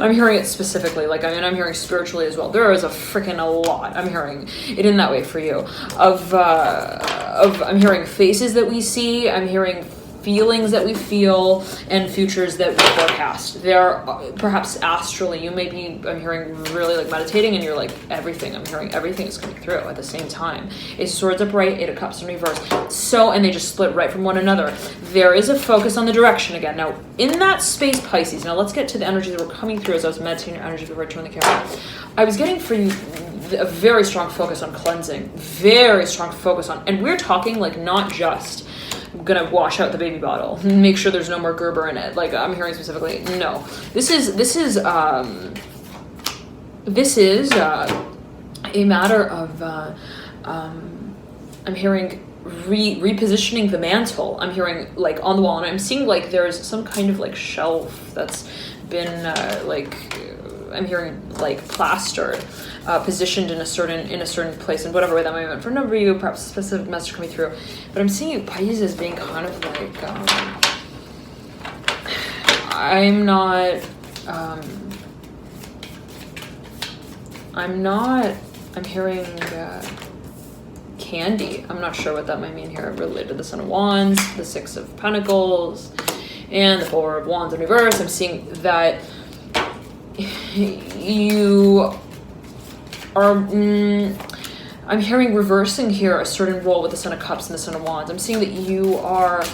I'm hearing it specifically, I'm hearing spiritually as well. There is a freaking lot. I'm hearing it in that way for you. I'm hearing faces that we see. I'm hearing feelings that we feel and futures that we forecast. They're perhaps astrally. You may be, I'm hearing, really meditating, and you're everything. I'm hearing everything is coming through at the same time. Ace of Swords upright, Eight of Cups in reverse. And they just split right from one another. There is a focus on the direction again. Now, in that space, Pisces, now let's get to the energies that were coming through as I was meditating your energy before I turned the camera. I was getting for you a very strong focus on cleansing. Very strong focus on, and we're talking not just gonna wash out the baby bottle, make sure there's no more Gerber in it. I'm hearing specifically, no. This is a matter of I'm hearing repositioning the mantle. I'm hearing on the wall, and I'm seeing there's some kind of shelf that's been I'm hearing plastered, positioned in a certain place, in whatever way that might mean. For a number of you, perhaps a specific message coming through. But I'm seeing you, Pisces, as being kind of I'm hearing candy. I'm not sure what that might mean here, related to the Son of Wands, the Six of Pentacles, and the Four of Wands in reverse. I'm seeing that you are, I'm hearing reversing here a certain role with the Son of Cups and the Son of Wands. I'm seeing that you are,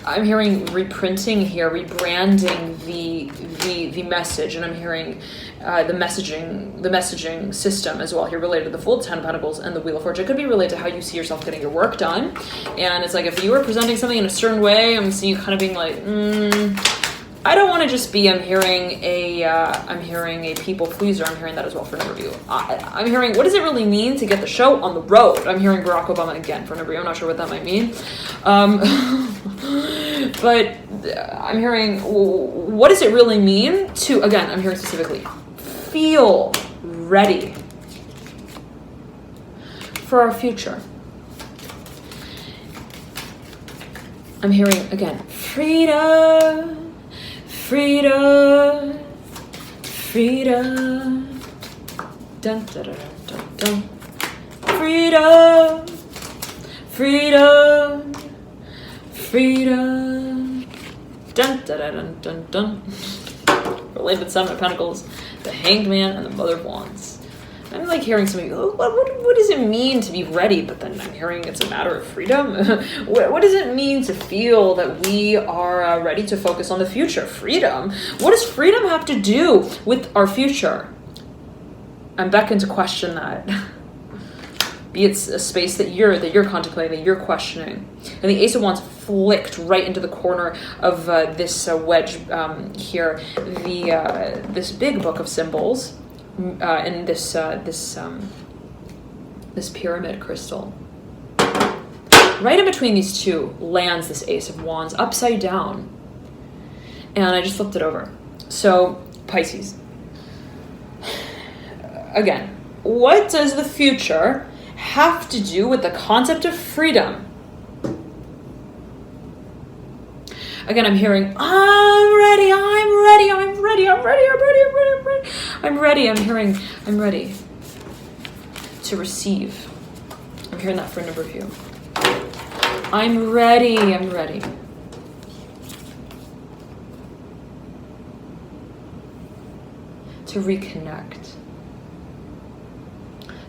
I'm hearing reprinting here, rebranding the message, and I'm hearing the messaging system as well here, related to the full Ten of Pentacles and the Wheel of Fortune. It could be related to how you see yourself getting your work done. And it's if you were presenting something in a certain way, I'm seeing you kind of being I don't want to just be, I'm hearing a people pleaser. I'm hearing that as well for a number of you. I'm hearing, what does it really mean to get the show on the road? I'm hearing Barack Obama again for a number of you. I'm not sure what that might mean. But I'm hearing, what does it really mean to, again, I'm hearing specifically, feel ready for our future. I'm hearing, again, freedom. Freedom, freedom, dun, dun, dun, dun, dun. Freedom, freedom, freedom, dun, dun, dun, dun, dun. Related Seven of Pentacles, the Hanged Man, and the Mother of Wands. I'm hearing something, what does it mean to be ready? But then I'm hearing it's a matter of freedom. What does it mean to feel that we are ready to focus on the future? Freedom? What does freedom have to do with our future? I'm beckoned to question that. Be it a space that you're contemplating, that you're questioning. And the Ace of Wands flicked right into the corner of this wedge here. This big book of symbols. In this pyramid crystal. Right in between these two lands this Ace of Wands, upside down. And I just flipped it over. So, Pisces. Again, what does the future have to do with the concept of freedom? Again, I'm hearing, I'm ready, I'm ready, I'm ready, I'm ready, I'm ready, I'm ready, I'm ready. I'm ready, I'm hearing, I'm ready to receive. I'm hearing that for a number of you. I'm ready, I'm ready. To reconnect.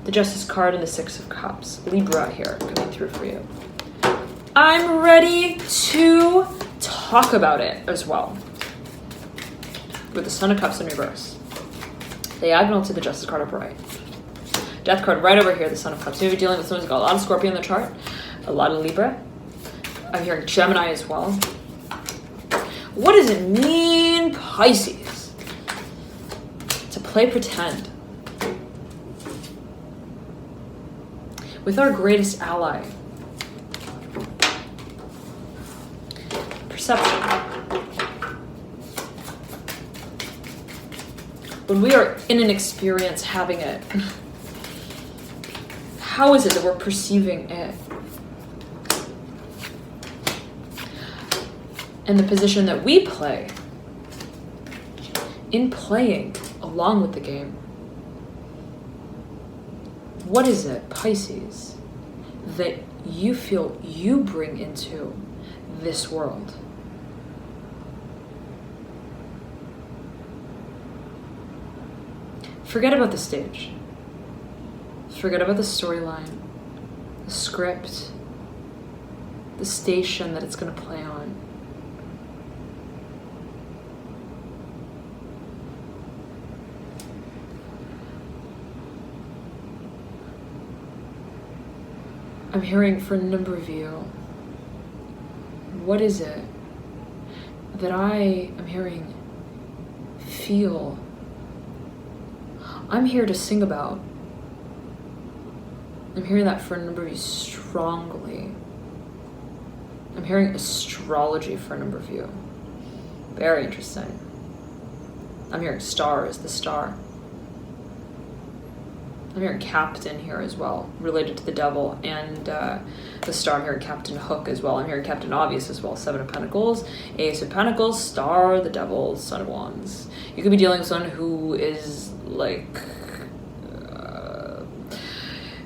The Justice card and the Six of Cups. Libra here coming through for you. I'm ready to talk about it as well. With the Son of Cups in reverse. Diagonal to the Justice card upright. Death card right over here, the Son of Cups. Maybe dealing with someone who's got a lot of Scorpio in the chart, a lot of Libra. I'm hearing Gemini as well. What does it mean, Pisces, to play pretend with our greatest ally? Perception. When we are in an experience having it, how is it that we're perceiving it? And the position that we play in playing along with the game. What is it, Pisces, that you feel you bring into this world? Forget about the stage. Forget about the storyline, the script, the station that it's going to play on. I'm hearing for a number of you, what is it that I am hearing, feel, I'm here to sing about? I'm hearing that for a number of you strongly. I'm hearing astrology for a number of you. Very interesting. I'm hearing stars, the star. I'm hearing Captain here as well, related to the devil, and the star. I'm hearing Captain Hook as well. I'm hearing Captain Obvious as well. Seven of Pentacles, Ace of Pentacles, Star, the Devil, Son of Wands. You could be dealing with someone who is like,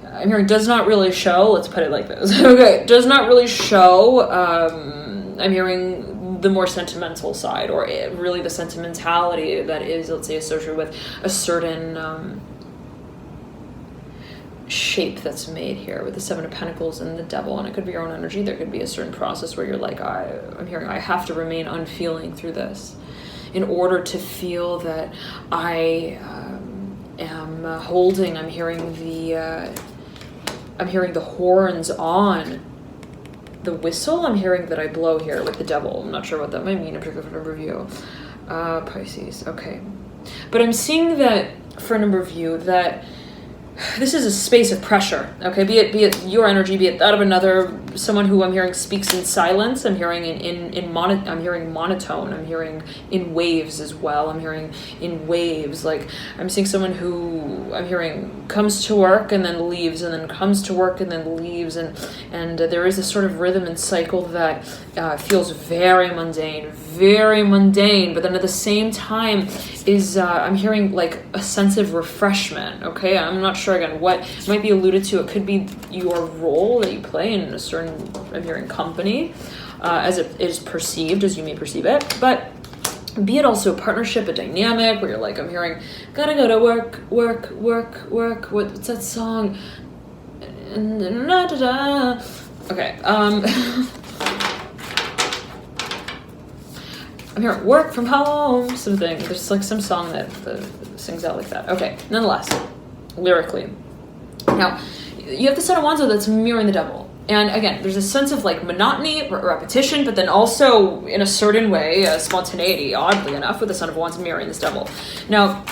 I'm hearing does not really show. Let's put it like this. Okay, does not really show. I'm hearing the more sentimental side, or really the sentimentality that is, let's say, associated with a certain shape that's made here with the Seven of Pentacles and the Devil. And it could be your own energy. There could be a certain process where you're like, I'm hearing I have to remain unfeeling through this in order to feel that I am holding. I'm hearing the horns on the whistle. I'm hearing that I blow here with the Devil. I'm not sure what that might mean in particular for a number of you. Pisces, okay. But I'm seeing that for a number of you that this is a space of pressure, okay? Be it your energy, be it that of another, someone who I'm hearing speaks in silence. I'm hearing I'm hearing monotone. I'm hearing in waves as well. I'm hearing in waves. Like I'm seeing someone who I'm hearing comes to work and then leaves, and then comes to work and then leaves, and there is this sort of rhythm and cycle that feels very mundane, but then at the same time is I'm hearing like a sense of refreshment, okay? I'm not sure again what might be alluded to. It could be your role that you play in a certain, I'm hearing, company, as it is perceived, as you may perceive it, but be it also a partnership, a dynamic where you're like, I'm hearing, gotta go to work. What's that song? Okay, I'm hearing work from home, something. There's like some song that sings out like that. Okay, nonetheless, lyrically. Now, you have the Son of Wands that's mirroring the Devil. And again, there's a sense of like monotony, repetition, but then also in a certain way, spontaneity, oddly enough, with the Son of Wands mirroring this Devil. Now,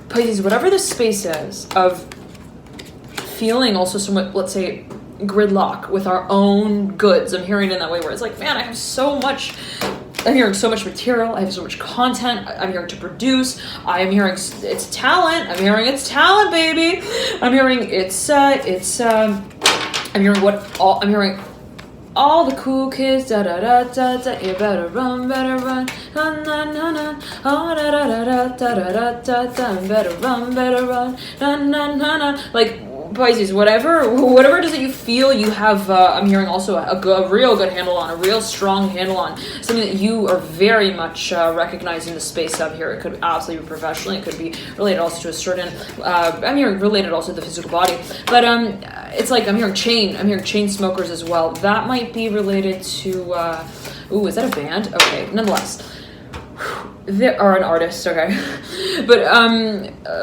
Pisces, whatever the space is of feeling also somewhat, let's say, gridlock with our own goods. I'm hearing it in that way where it's like, man, I have so much... I'm hearing so much material. I have so much content. I'm hearing to produce. I am hearing it's talent. I'm hearing it's talent, baby. I'm hearing I'm hearing all the cool kids, da da da da da, you better run, na na na na, oh da da da da da da da, better run, na na na na. Like, Pisces, whatever it is that you feel you have, I'm hearing also a real good handle on, a real strong handle on, something that you are very much recognizing the space of here. It could absolutely be professionally, it could be related also to a certain, I'm hearing related also to the physical body, but it's like I'm hearing chain smokers as well. That might be related to, is that a band? Okay, nonetheless. There are an artist, okay. But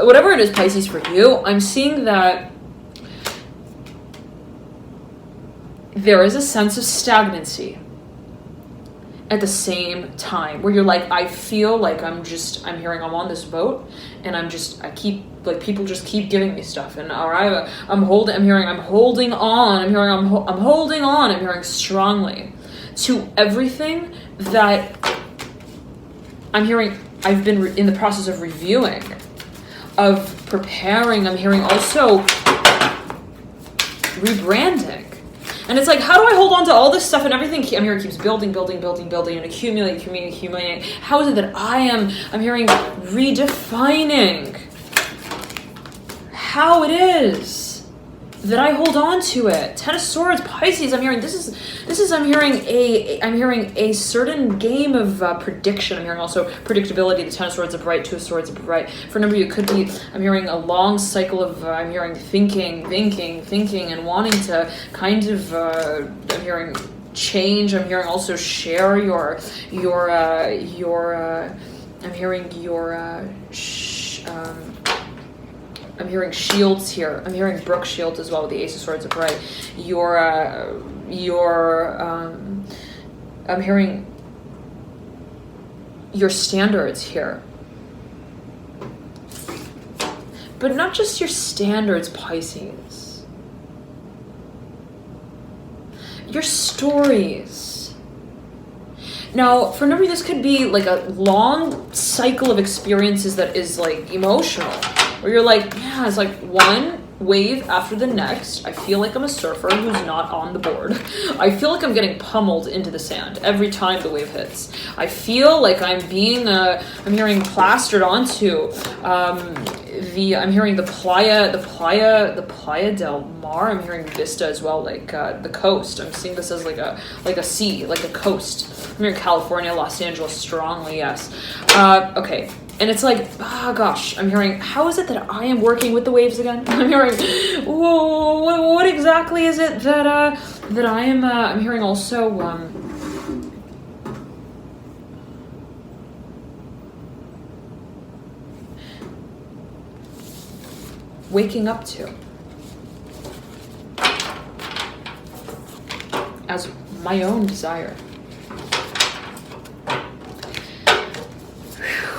whatever it is, Pisces, for you, I'm seeing that there is a sense of stagnancy at the same time where you're like, I feel like I'm hearing I'm on this boat and people just keep giving me stuff, and I'm holding on, I'm hearing strongly to everything that I'm hearing. I've been in the process of reviewing, of preparing. I'm hearing also rebranding. And it's like, how do I hold on to all this stuff and everything? I'm hearing keeps building, and accumulating. How is it that I'm hearing redefining how it is that I hold on to it? Ten of Swords, Pisces. I'm hearing I'm hearing a certain game of prediction. I'm hearing also predictability. The Ten of Swords upright, Two of Swords upright. For a number of you, it could be, I'm hearing a long cycle of I'm hearing thinking, and wanting to kind of I'm hearing change. I'm hearing also share your I'm hearing your I'm hearing shields here. I'm hearing Brooke shields as well with the Ace of Swords upright. I'm hearing your standards here. But not just your standards, Pisces. Your stories. Now, for a number of you, this could be like a long cycle of experiences that is like emotional. Where you're like, yeah, it's like one wave after the next. I feel like I'm a surfer who's not on the board. I feel like I'm getting pummeled into the sand every time the wave hits. I feel like I'm being, I'm hearing plastered onto. I'm hearing the Playa del Mar. I'm hearing Vista as well, like the coast. I'm seeing this as like a sea, like a coast. I'm hearing California, Los Angeles strongly, yes. Okay. And it's like, gosh, I'm hearing, how is it that I am working with the waves again? I'm hearing, whoa, what exactly is it that I am, I'm hearing also, waking up to as my own desire.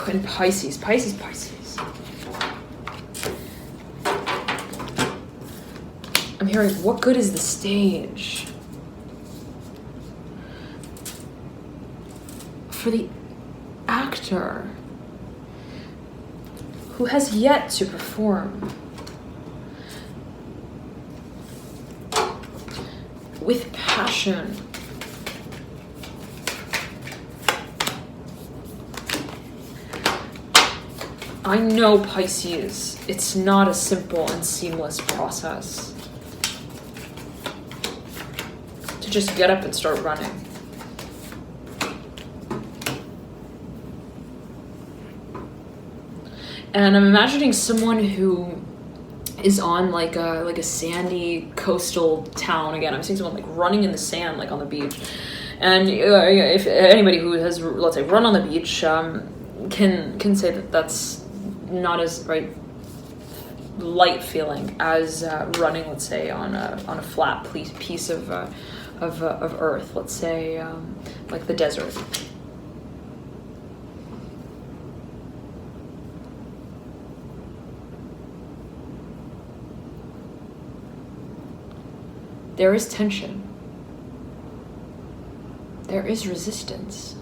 And Pisces. I'm hearing, what good is the stage for the actor who has yet to perform with passion? I know, Pisces, it's not a simple and seamless process to just get up and start running. And I'm imagining someone who is on like a sandy coastal town. Again, I'm seeing someone like running in the sand, like on the beach. And if anybody who has, let's say, run on the beach can say that that's not as light feeling as running, let's say, on a flat piece of earth, let's say, like the desert. There is tension. There is resistance.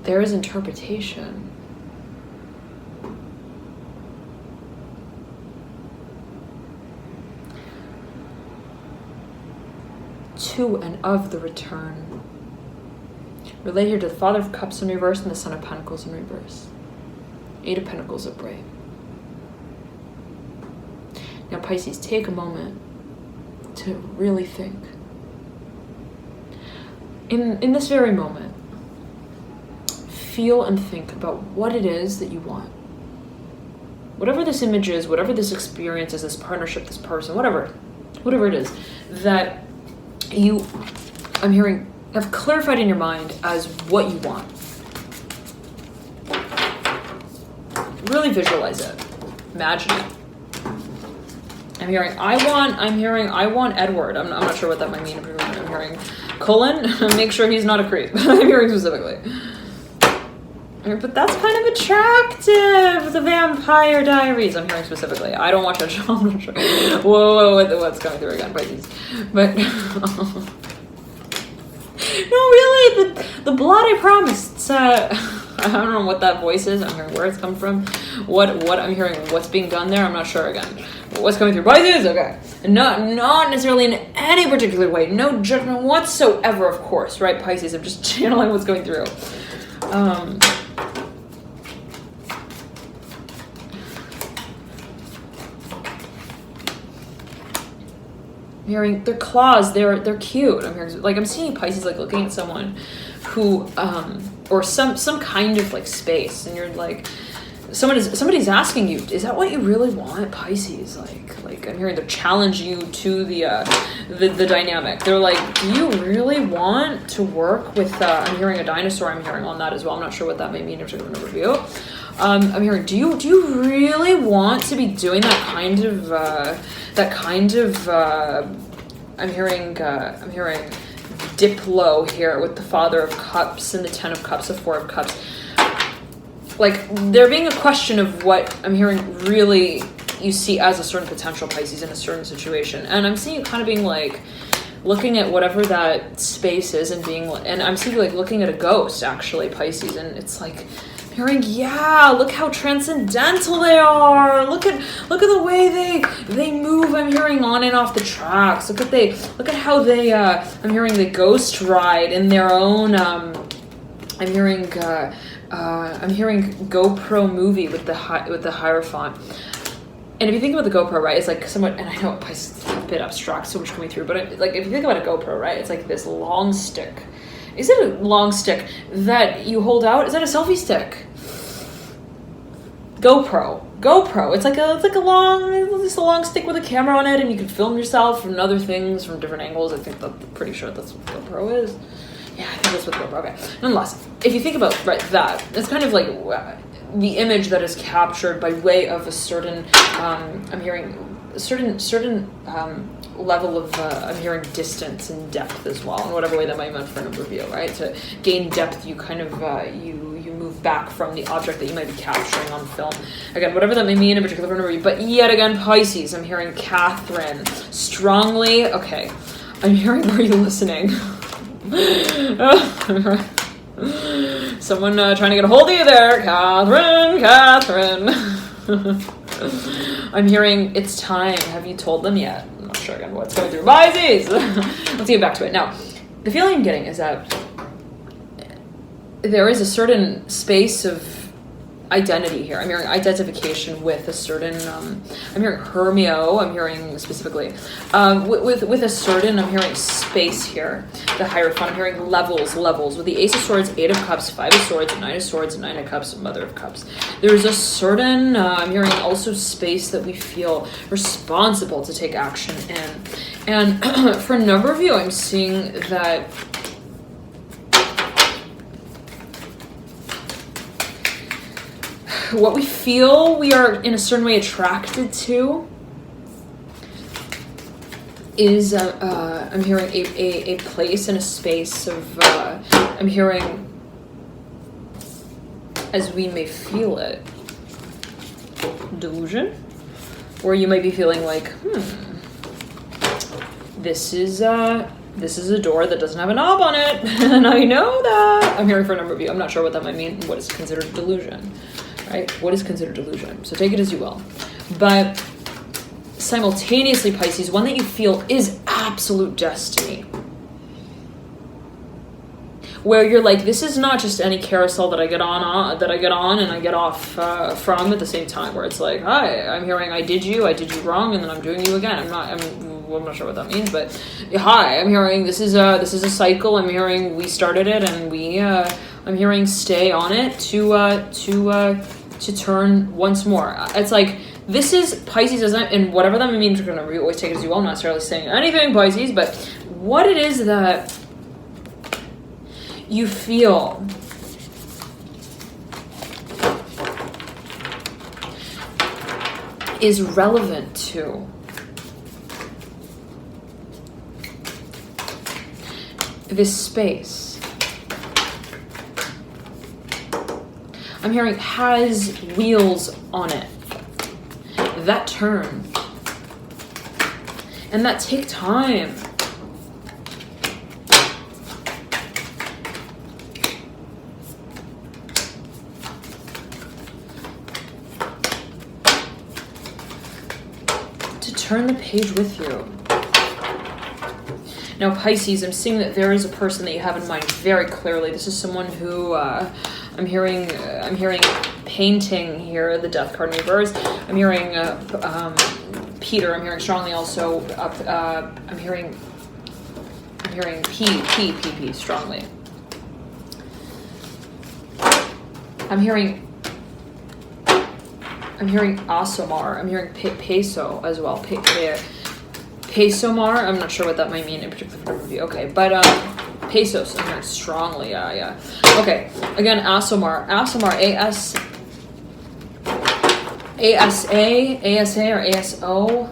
there is interpretation. To and of the return. Relate here to the Father of Cups in reverse and the Son of Pentacles in reverse. Eight of Pentacles upright. Now Pisces, take a moment to really think. In this very moment, feel and think about what it is that you want. Whatever this image is, whatever this experience is, this partnership, this person, whatever it is, that you, I'm hearing, have clarified in your mind as what you want. Really visualize it. Imagine it. I'm hearing I want Edward. I'm not sure what that might mean. I'm hearing Cullen. Make sure he's not a creep. I'm hearing specifically. But that's kind of attractive. The Vampire Diaries. I'm hearing specifically. I don't watch that show. I'm not sure. Whoa, what's coming through again, Pisces? But no, really, the blood. I promise. It's I don't know what that voice is. I'm hearing where it's come from. What I'm hearing. What's being done there. I'm not sure again. What's coming through? Pisces. Okay. Not necessarily in any particular way. No judgment whatsoever. Of course, right? Pisces. I'm just channeling what's going through. Hearing their claws, they're cute. I'm hearing, like, I'm seeing Pisces like looking at someone who or some kind of like space, and you're like, somebody's asking you, is that what you really want, Pisces? Like I'm hearing they're challenging you to the dynamic. They're like, do you really want to work with I'm hearing a dinosaur. I'm hearing on that as well. I'm not sure what that may mean in terms of an overview. I'm hearing, do you really want to be doing that kind of I'm hearing Diplo here with the Father of Cups and the Ten of Cups, the Four of Cups. Like, there being a question of what I'm hearing really you see as a certain potential, Pisces, in a certain situation. And I'm seeing it kind of being like looking at whatever that space is and I'm seeing like looking at a ghost, actually, Pisces, and it's like hearing, yeah, look how transcendental they are. Look at the way they move. I'm hearing on and off the tracks. Look at how they I'm hearing the ghost ride in their own I'm hearing GoPro movie with the Hierophant. And if you think about the GoPro, right, it's like somewhat, and I know it's a bit abstract, so much coming through, but like if you think about a GoPro, right, it's like this long stick. Is it a long stick that you hold out? Is that a selfie stick? GoPro. It's like a long stick with a camera on it, and you can film yourself from other things from different angles. I'm pretty sure that's what GoPro is. Yeah, I think that's what GoPro. Okay. Nonetheless, if you think about that, it's kind of like the image that is captured by way of a certain. I'm hearing a certain level of I'm hearing distance and depth as well, in whatever way that might meant for an overview, right? To gain depth, you kind of you move back from the object that you might be capturing on film. Again, whatever that may mean in particular for an overview. But yet again, Pisces, I'm hearing Catherine strongly. Okay, I'm hearing. Were you listening? Someone trying to get a hold of you there, Catherine. I'm hearing it's time. Have you told them yet? I'm not sure again what's going through Pisces. Let's get back to it. Now, the feeling I'm getting is that there is a certain space of identity here. I'm hearing identification with a certain, I'm hearing Hermio, I'm hearing specifically, with a certain, I'm hearing space here, the Hierophant, I'm hearing levels, with the Ace of Swords, Eight of Cups, Five of Swords, Nine of Swords, Nine of Cups, Mother of Cups. There's a certain, I'm hearing also space that we feel responsible to take action in. And for a number of you, I'm seeing that what we feel we are in a certain way attracted to is I'm hearing a place and a space of I'm hearing, as we may feel it, delusion, where you might be feeling like this is This is a door that doesn't have a knob on it, and I know that. I'm hearing for a number of you. I'm not sure what that might mean. What is considered a delusion, right? What is considered delusion? So take it as you will. But simultaneously, Pisces, one that you feel is absolute destiny. Where you're like, this is not just any carousel that I get on and I get off from at the same time. Where it's like, hi, I'm hearing I did you wrong, and then I'm doing you again. I'm not sure what that means, but hi, I'm hearing this is a cycle. I'm hearing we started it, and I'm hearing stay on it to turn once more. It's like, this is Pisces, and whatever that means, we're gonna always take it as you will. I'm not necessarily saying anything Pisces, but what it is that you feel is relevant to this space. I'm hearing has wheels on it that turn and that take time. Turn the page with you. Now, Pisces, I'm seeing that there is a person that you have in mind very clearly. This is someone who I'm hearing painting here, the Death card in reverse. I'm hearing Peter. I'm hearing strongly also. I'm hearing P strongly. I'm hearing Asomar. I'm hearing Peso as well. Pesomar. I'm not sure what that might mean in particular for you. Okay, but Pesos. I'm hearing strongly. Yeah. Okay. Again, Asomar. ASA or ASO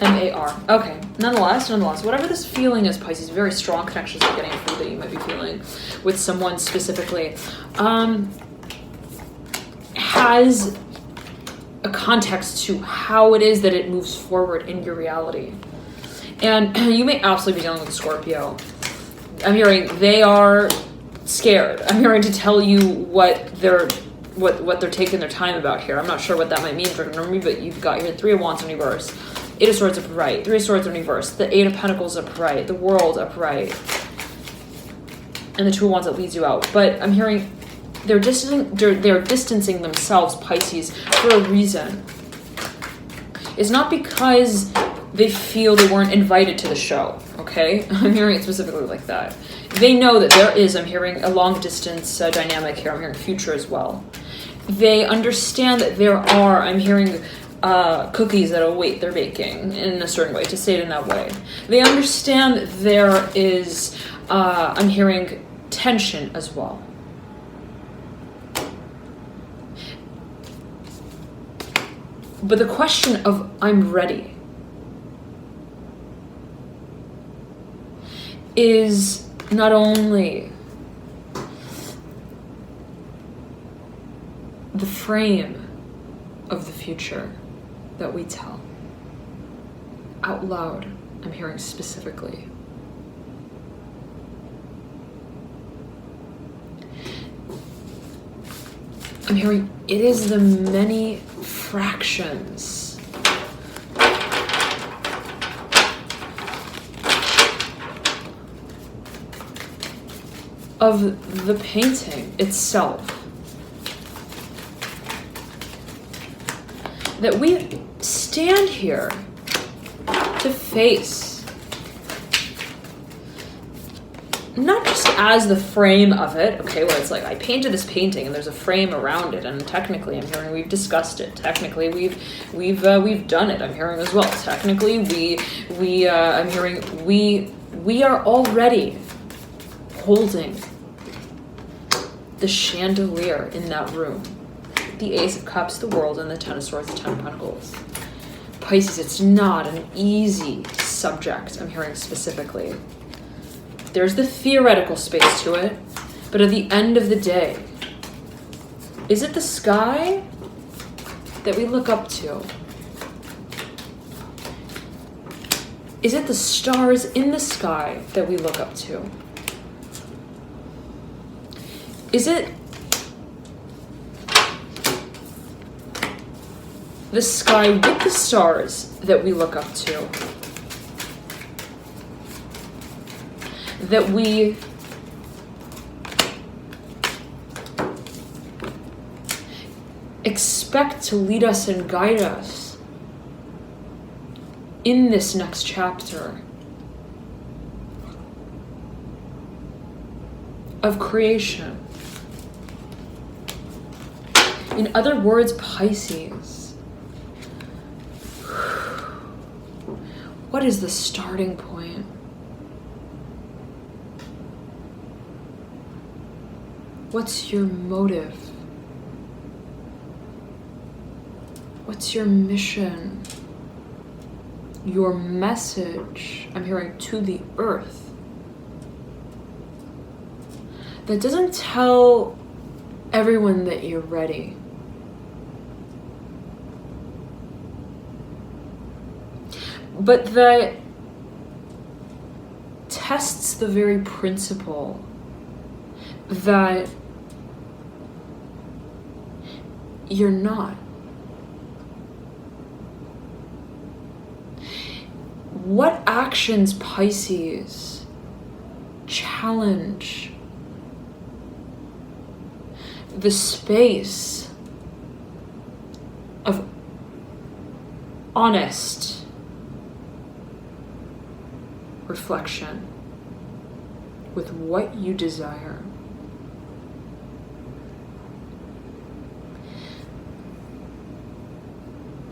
MAR. Okay. Nonetheless, whatever this feeling is, Pisces, very strong connections you're getting through that you might be feeling with someone specifically, has a context to how it is that it moves forward in your reality. And you may absolutely be dealing with a Scorpio. I'm hearing they are scared. I'm hearing to tell you what they're taking their time about here. I'm not sure what that might mean for me, but you've got your 3 of Wands in reverse, 8 of Swords upright, 3 of Swords in reverse, the 8 of Pentacles upright, the World upright, and the 2 of Wands that leads you out. But I'm hearing they're distancing themselves, Pisces, for a reason. It's not because they feel they weren't invited to the show, okay? I'm hearing it specifically like that. They know that there is, I'm hearing a long distance dynamic here. I'm hearing future as well. They understand that there are, I'm hearing cookies that await their baking in a certain way, to say it in that way. They understand that there is, I'm hearing tension as well. But the question of I'm ready is not only the frame of the future that we tell out loud, I'm hearing specifically. I'm hearing it is the many fractions of the painting itself that we stand here to face, not just as the frame of it, okay, where it's like I painted this painting and there's a frame around it, and technically I'm hearing we've discussed it. Technically we've done it. I'm hearing as well. Technically I'm hearing we are already holding the chandelier in that room. The Ace of Cups, the World, and the Ten of Swords, the Ten of Pentacles. Pisces, it's not an easy subject, I'm hearing specifically. There's the theoretical space to it, but at the end of the day, is it the sky that we look up to? Is it the stars in the sky that we look up to? Is it the sky with the stars that we look up to? That we expect to lead us and guide us in this next chapter of creation. In other words, Pisces, what is the starting point? What's your motive? What's your mission? Your message, I'm hearing, to the earth, that doesn't tell everyone that you're ready. But that tests the very principle that you're not. What actions, Pisces, challenge the space of honest reflection with what you desire?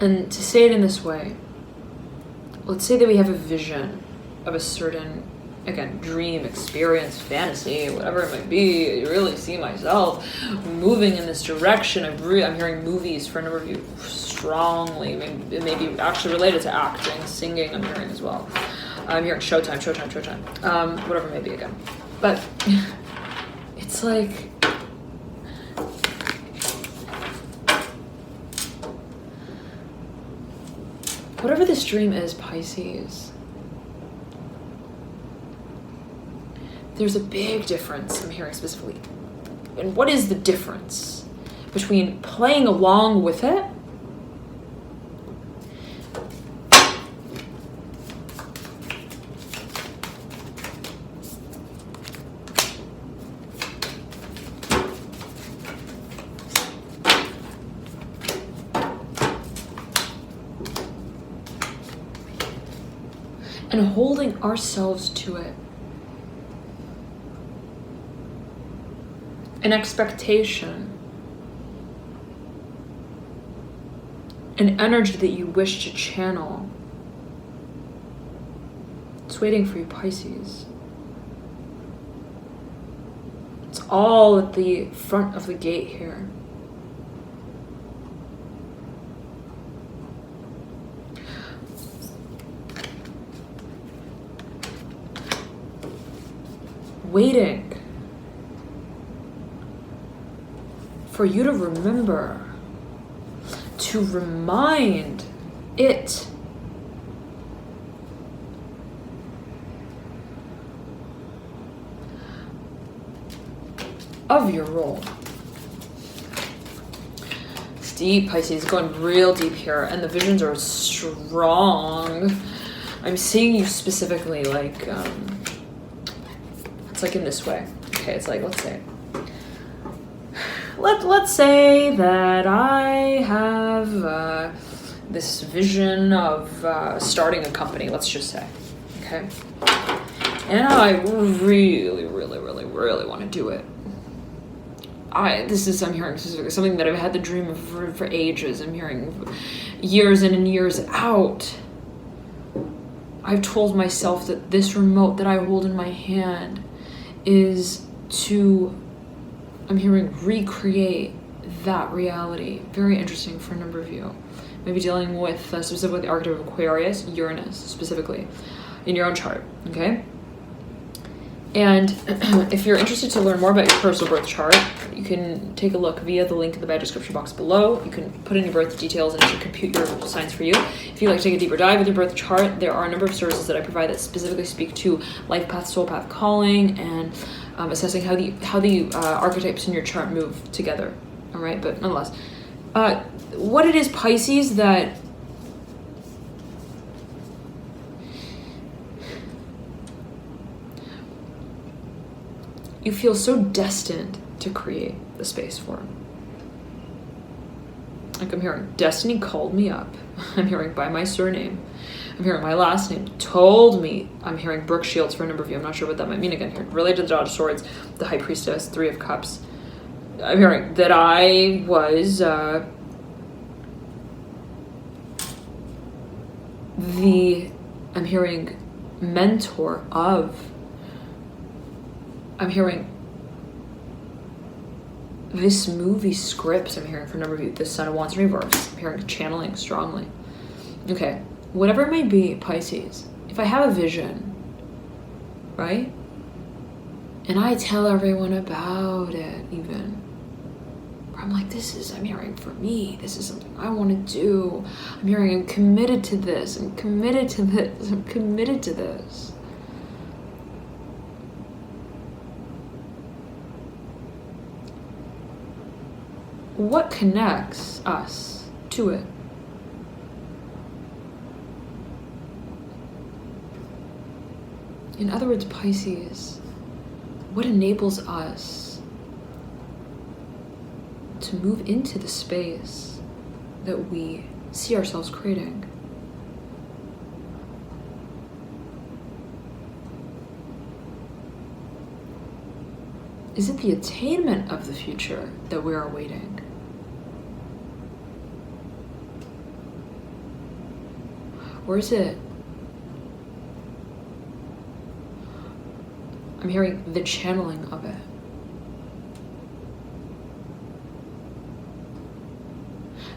And to say it in this way, let's say that we have a vision of a certain, again, dream, experience, fantasy, whatever it might be. You really see myself moving in this direction. I'm hearing movies for a number of you strongly, maybe actually related to acting, singing, I'm hearing as well. I'm hearing Showtime, whatever it may be again. But it's like, whatever this dream is, Pisces, there's a big difference, I'm hearing specifically. And what is the difference between playing along with it and holding ourselves to it? An expectation, an energy that you wish to channel. It's waiting for you, Pisces. It's all at the front of the gate here. Waiting for you to remember, to remind it of your role. It's deep, Pisces, going real deep here, and the visions are strong. I'm seeing you specifically like, it's like in this way. Okay, it's like, let's say that I have this vision of starting a company, let's just say, okay? And I really want to do it. I'm hearing specifically something that I've had the dream of for ages. I'm hearing years in and years out. I've told myself that this remote that I hold in my hand is to, I'm hearing, recreate that reality. Very interesting for a number of you. Maybe dealing with specifically the archetype of Aquarius, Uranus specifically, in your own chart, okay? And if you're interested to learn more about your personal birth chart, you can take a look via the link in the bio description box below. You can put in your birth details and it should compute your signs for you. If you'd like to take a deeper dive with your birth chart, there are a number of services that I provide that specifically speak to life path, soul path, calling, and assessing how the archetypes in your chart move together. All right, but nonetheless, what it is, Pisces, that you feel so destined to create the space for. Like I'm hearing, destiny called me up. I'm hearing by my surname. I'm hearing my last name told me. I'm hearing Brooke Shields for a number of you. I'm not sure what that might mean again here. Related to the Dot of Swords, the High Priestess, Three of Cups. I'm hearing that I was I'm hearing mentor of. I'm hearing this movie script. I'm hearing for a number of you, the Son of Wands in reverse. I'm hearing channeling strongly. Okay, whatever it may be, Pisces, if I have a vision, right? And I tell everyone about it even. I'm like, I'm hearing for me. This is something I want to do. I'm hearing I'm committed to this. I'm committed to this. I'm committed to this. What connects us to it? In other words, Pisces, what enables us to move into the space that we see ourselves creating? Is it the attainment of the future that we are awaiting? Or is it, I'm hearing the channeling of it.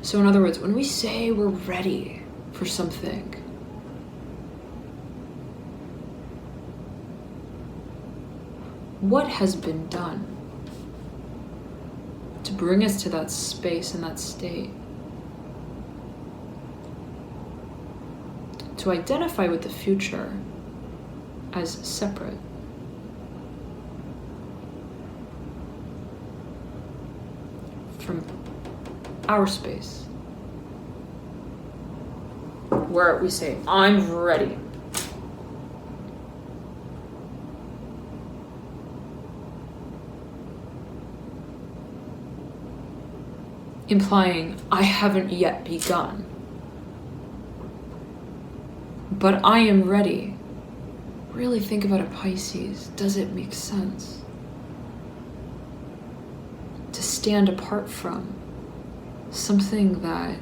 So in other words, when we say we're ready for something, what has been done to bring us to that space and that state? To identify with the future as separate. From our space. Where we say, I'm ready. Implying, I haven't yet begun. But I am ready. Really think about it, Pisces. Does it make sense? To stand apart from something that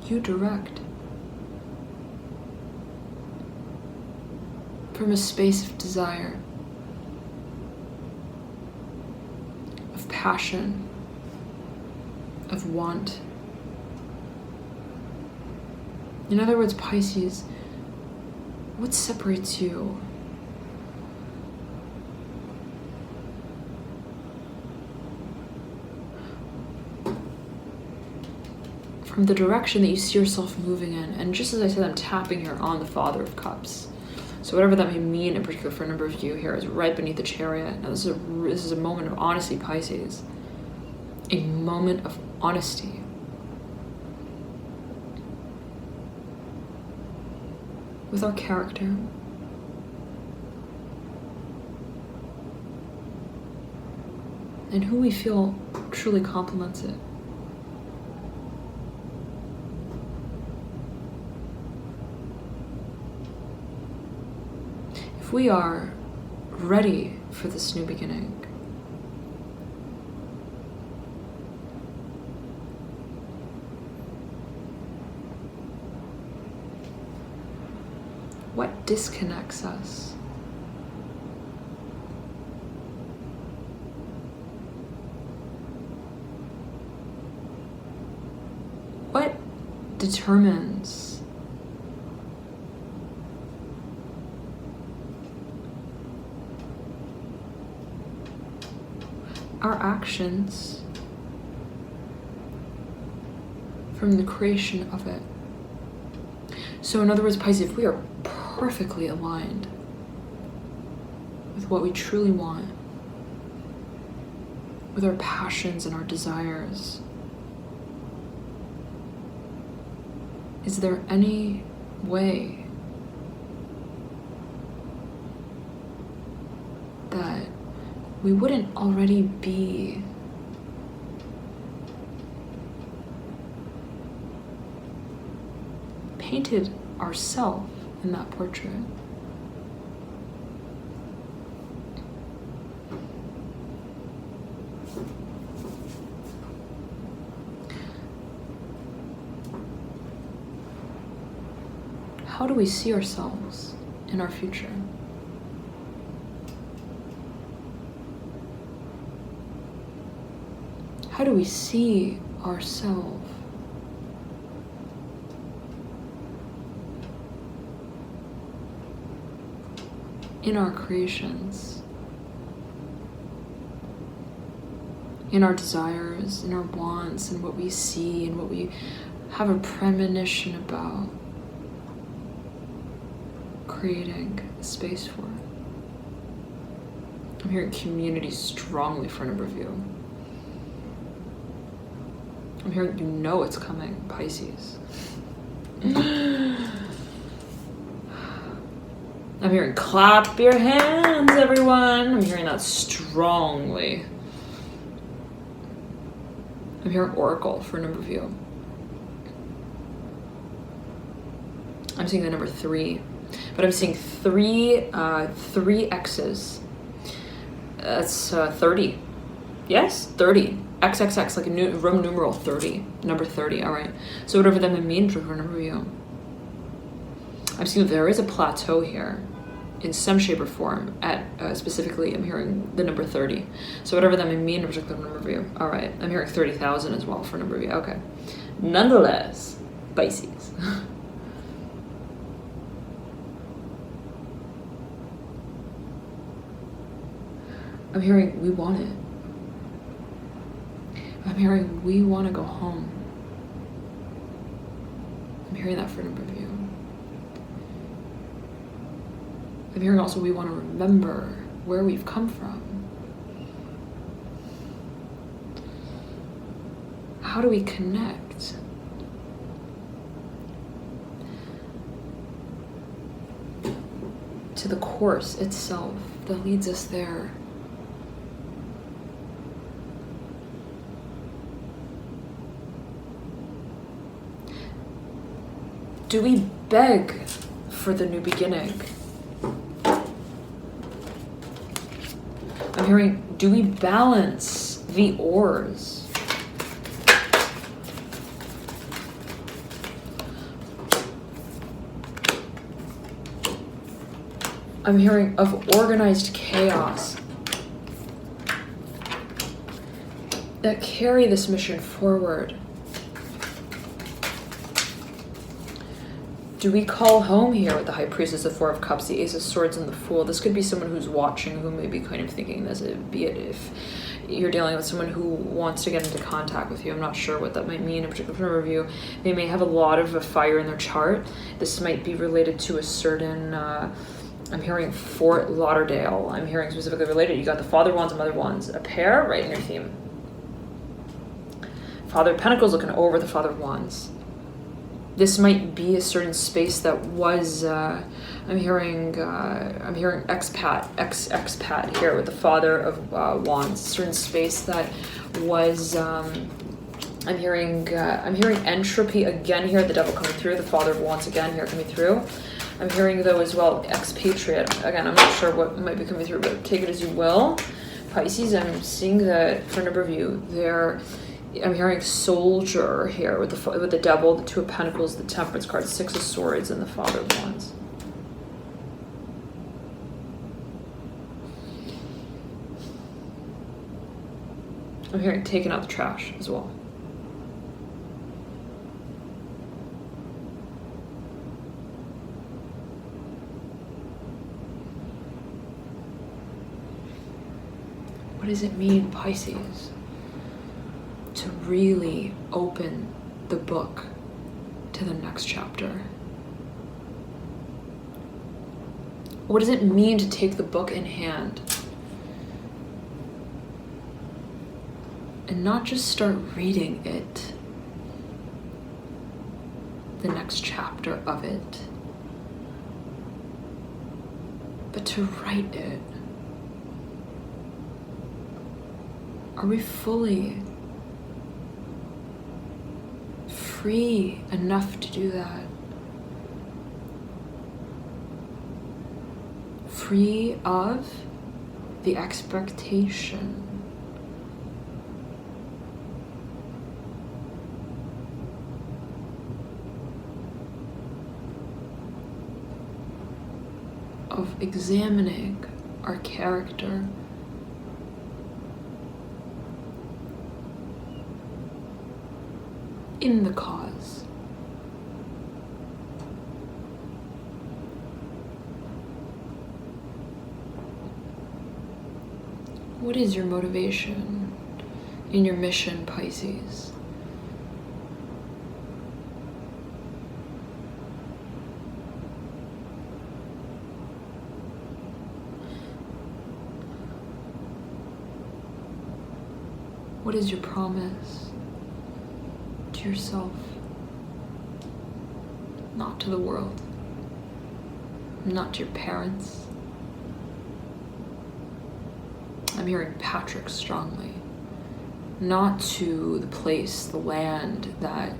you direct. From a space of desire, of passion, of want. In other words, Pisces, what separates you from the direction that you see yourself moving in? And just as I said, I'm tapping here on the Father of Cups. So whatever that may mean in particular for a number of you here is right beneath the Chariot. Now this is a moment of honesty, Pisces. A moment of honesty. With our character. And who we feel truly complements it. If we are ready for this new beginning, what disconnects us? determines our actions from the creation of it. So in other words, Pisces, if we are perfectly aligned with what we truly want, with our passions and our desires, is there any way that we wouldn't already be painted ourselves in that portrait? How do we see ourselves in our future? How do we see ourselves in our creations, in our desires, in our wants, and what we see and what we have a premonition about creating space for? I'm hearing community strongly for a number of you. I'm hearing, you know it's coming, Pisces. I'm hearing clap your hands, everyone. I'm hearing that strongly. I'm hearing Oracle for a number of you. I'm seeing the number 3, but I'm seeing three X's. That's 30. Yes, 30. XXX, like a new Roman numeral 30, number 30. All right. So whatever that may mean for a number of you. I'm seeing there is a plateau here in some shape or form at specifically I'm hearing the number 30. So whatever that may mean for a particular number of you. All right. I'm hearing 30,000 as well for a number of you. Okay. Nonetheless, Pisces. I'm hearing we want it. I'm hearing we want to go home. I'm hearing that for a number of you. I'm hearing also we want to remember where we've come from. How do we connect? To the course itself that leads us there. Do we beg for the new beginning? I'm hearing, do we balance the oars? I'm hearing of organized chaos that carry this mission forward. Do we call home here with the High Priestess, the Four of Cups, the Ace of Swords, and the Fool? This could be someone who's watching who may be kind of thinking this, be it if you're dealing with someone who wants to get into contact with you. I'm not sure what that might mean in particular for review. They may have a lot of a fire in their chart. This might be related to a certain, I'm hearing Fort Lauderdale. I'm hearing specifically related. You got the Father Wands and Mother Wands, a pair right in your theme. Father of Pentacles looking over the Father of Wands. This might be a certain space that was, I'm hearing expat here with the Father of Wands. Certain space that was, I'm hearing entropy again here. The Devil coming through. The Father of Wands again here coming through. I'm hearing though as well expatriate. Again, I'm not sure what might be coming through, but take it as you will. Pisces, I'm seeing that for a number of you there. I'm hearing soldier here with the Devil, the Two of Pentacles, the Temperance card, the Six of Swords, and the Father of Wands. I'm hearing taking out the trash as well. What does it mean, Pisces, to really open the book to the next chapter? What does it mean to take the book in hand and not just start reading it, the next chapter of it, but to write it? Are we fully free enough to do that? Free of the expectation of examining our character in the cause. What is your motivation in your mission, Pisces? What is your promise to yourself? Not to the world, not to your parents. I'm hearing Patrick strongly. Not to the place, the land that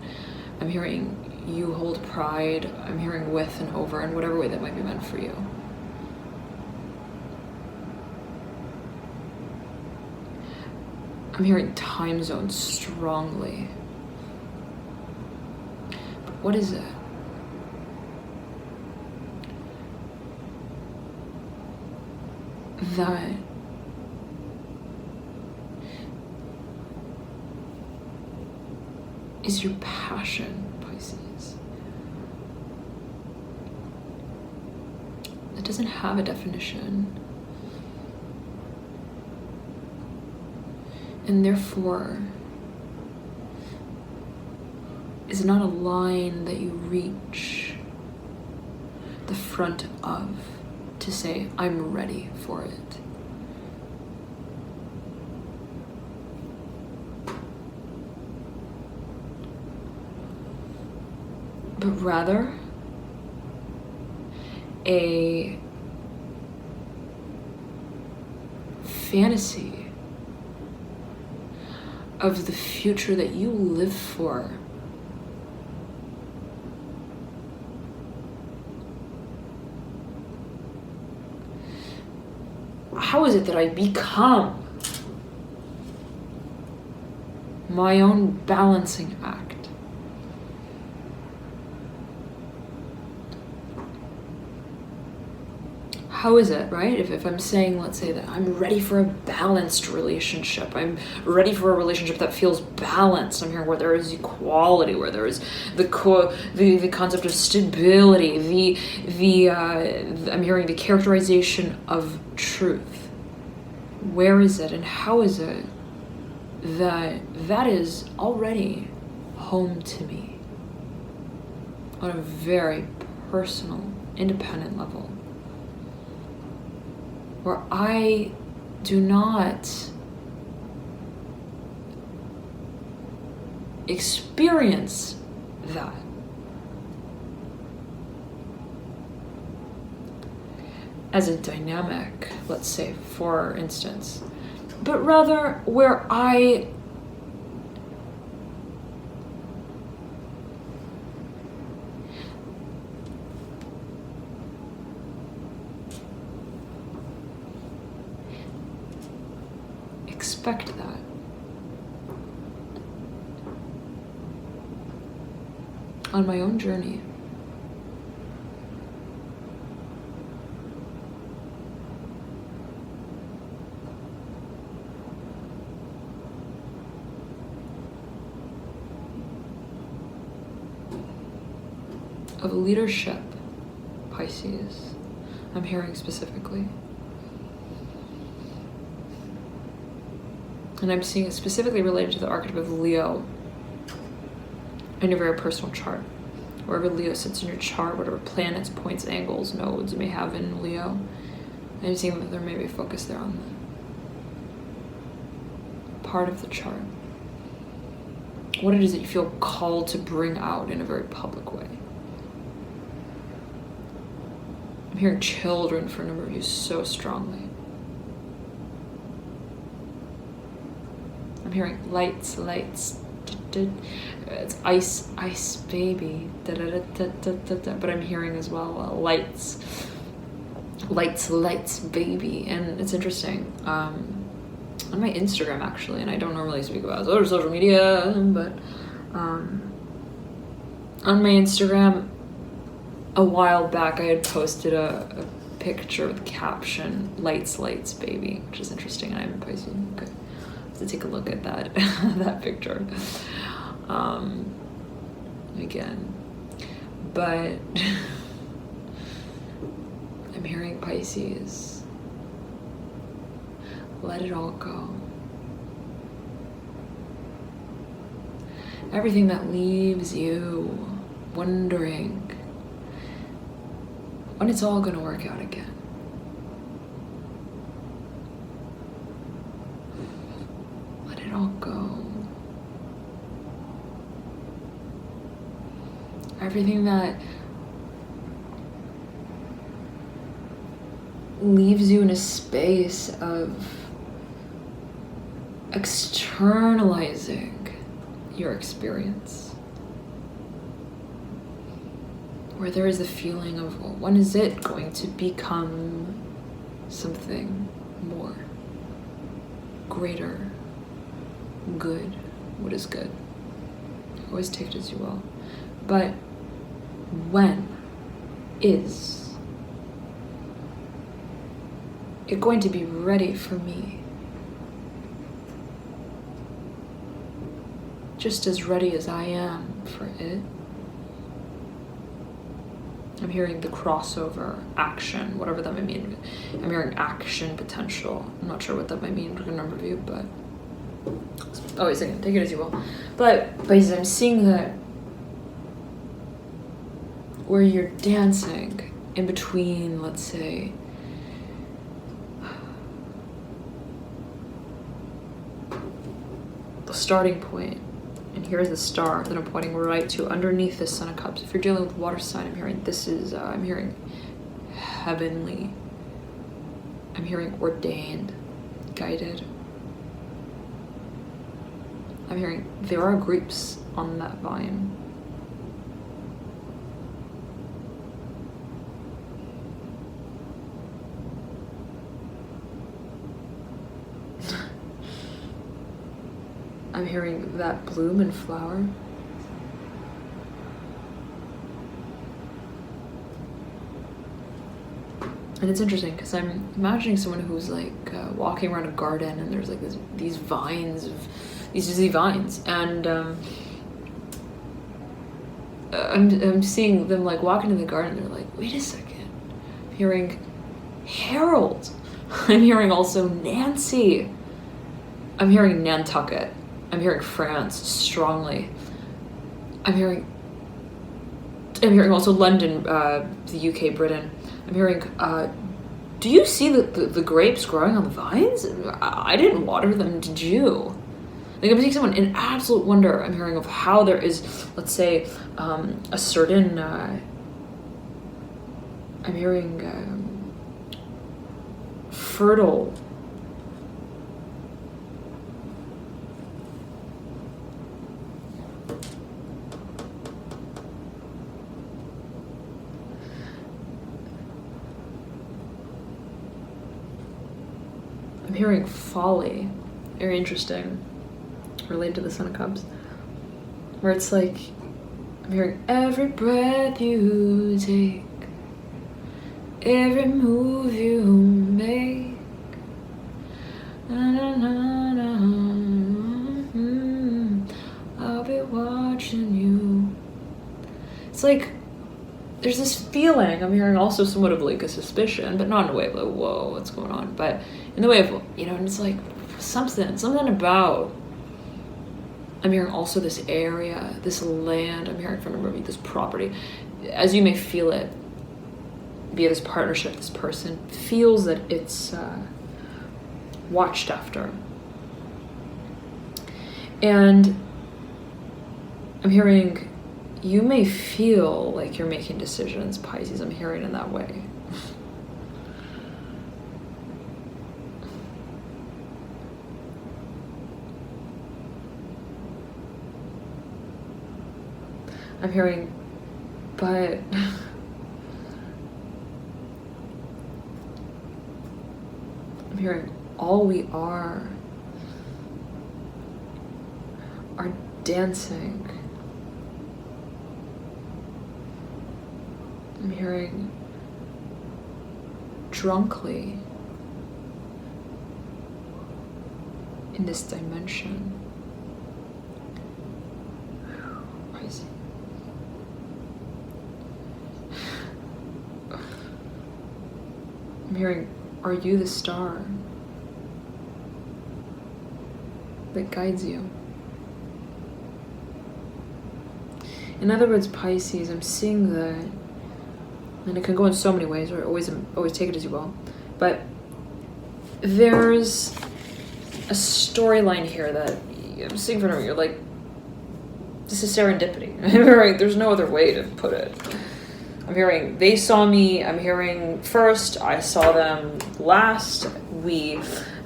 I'm hearing you hold pride. I'm hearing with and over in whatever way that might be meant for you. I'm hearing time zone strongly. But what is it? That is your passion, Pisces. It doesn't have a definition. And therefore is not a line that you reach the front of to say, I'm ready for it. But rather a fantasy of the future that you live for. How is it that I become my own balancing act? How is it, right? If I'm saying, let's say that I'm ready for a balanced relationship, I'm ready for a relationship that feels balanced. I'm here where there is equality, where there is the concept of stability, I'm hearing the characterization of truth. Where is it and how is it that is already home to me on a very personal, independent level? Where I do not experience that. As a dynamic, let's say, for instance, but rather where I expect that. On my own journey. Of leadership, Pisces, I'm hearing specifically. And I'm seeing it specifically related to the archetype of Leo in your very personal chart. Wherever Leo sits in your chart, whatever planets, points, angles, nodes you may have in Leo, I'm seeing that there may be a focus there on the part of the chart. What it is that you feel called to bring out in a very public way. I'm hearing children for a number of you so strongly. I'm hearing lights. It's ice baby. But I'm hearing as well lights baby. And it's interesting. On my Instagram actually, and I don't normally speak about other social media, but on my Instagram a while back I had posted a picture with the caption lights baby, which is interesting, and I'm in Pisces. Okay, so take a look at that that picture again. But I'm hearing Pisces, let it all go. Everything that leaves you wondering when it's all gonna work out again. Let it all go. Everything that leaves you in a space of externalizing your experience, where there is a feeling of, well, when is it going to become something more greater, good? What is good? Always take it as you will. But when is it going to be ready for me? Just as ready as I am for it. I'm hearing the crossover, action, whatever that might mean. I'm hearing action potential. I'm not sure what that might mean for a number of you, but always take it as you will. But basically I'm seeing that where you're dancing in between, let's say, the starting point, and here's the star that I'm pointing right to underneath this Son of Cups. If you're dealing with water sign, I'm hearing this is, I'm hearing heavenly. I'm hearing ordained, guided. I'm hearing there are grapes on that vine. I'm hearing that bloom and flower. And it's interesting because I'm imagining someone who's like walking around a garden, and there's like these vines, and I'm seeing them like walk into the garden. And they're like, wait a second. I'm hearing Harold. I'm hearing also Nancy. I'm hearing Nantucket. I'm hearing France strongly. I'm hearing also London, the UK, Britain. I'm hearing, do you see the grapes growing on the vines? I didn't water them, did you? Like, I'm seeing someone in absolute wonder. I'm hearing of how there is, let's say, a certain, I'm hearing fertile, I'm hearing folly, very interesting, related to the Son of Cups, where it's like, I'm hearing every breath you take, every move you make, I'll be watching you. It's like, there's this feeling, I'm hearing also somewhat of like a suspicion, but not in a way of like, whoa, what's going on? But in the way of, and it's like, something about, I'm hearing also this area, this land, I'm hearing from a movie, this property, as you may feel it, via this partnership, this person feels that it's watched after. And I'm hearing you may feel like you're making decisions, Pisces. I'm hearing in that way. I'm hearing, but I'm hearing all we are dancing. I'm hearing drunkly in this dimension. Crazy. I'm hearing, are you the star that guides you? In other words, Pisces, I'm seeing that, and it can go in so many ways, or always take it as you will, but there's a storyline here that I'm seeing from you're like, this is serendipity. Right? There's no other way to put it. I'm hearing they saw me, I'm hearing first, I saw them last,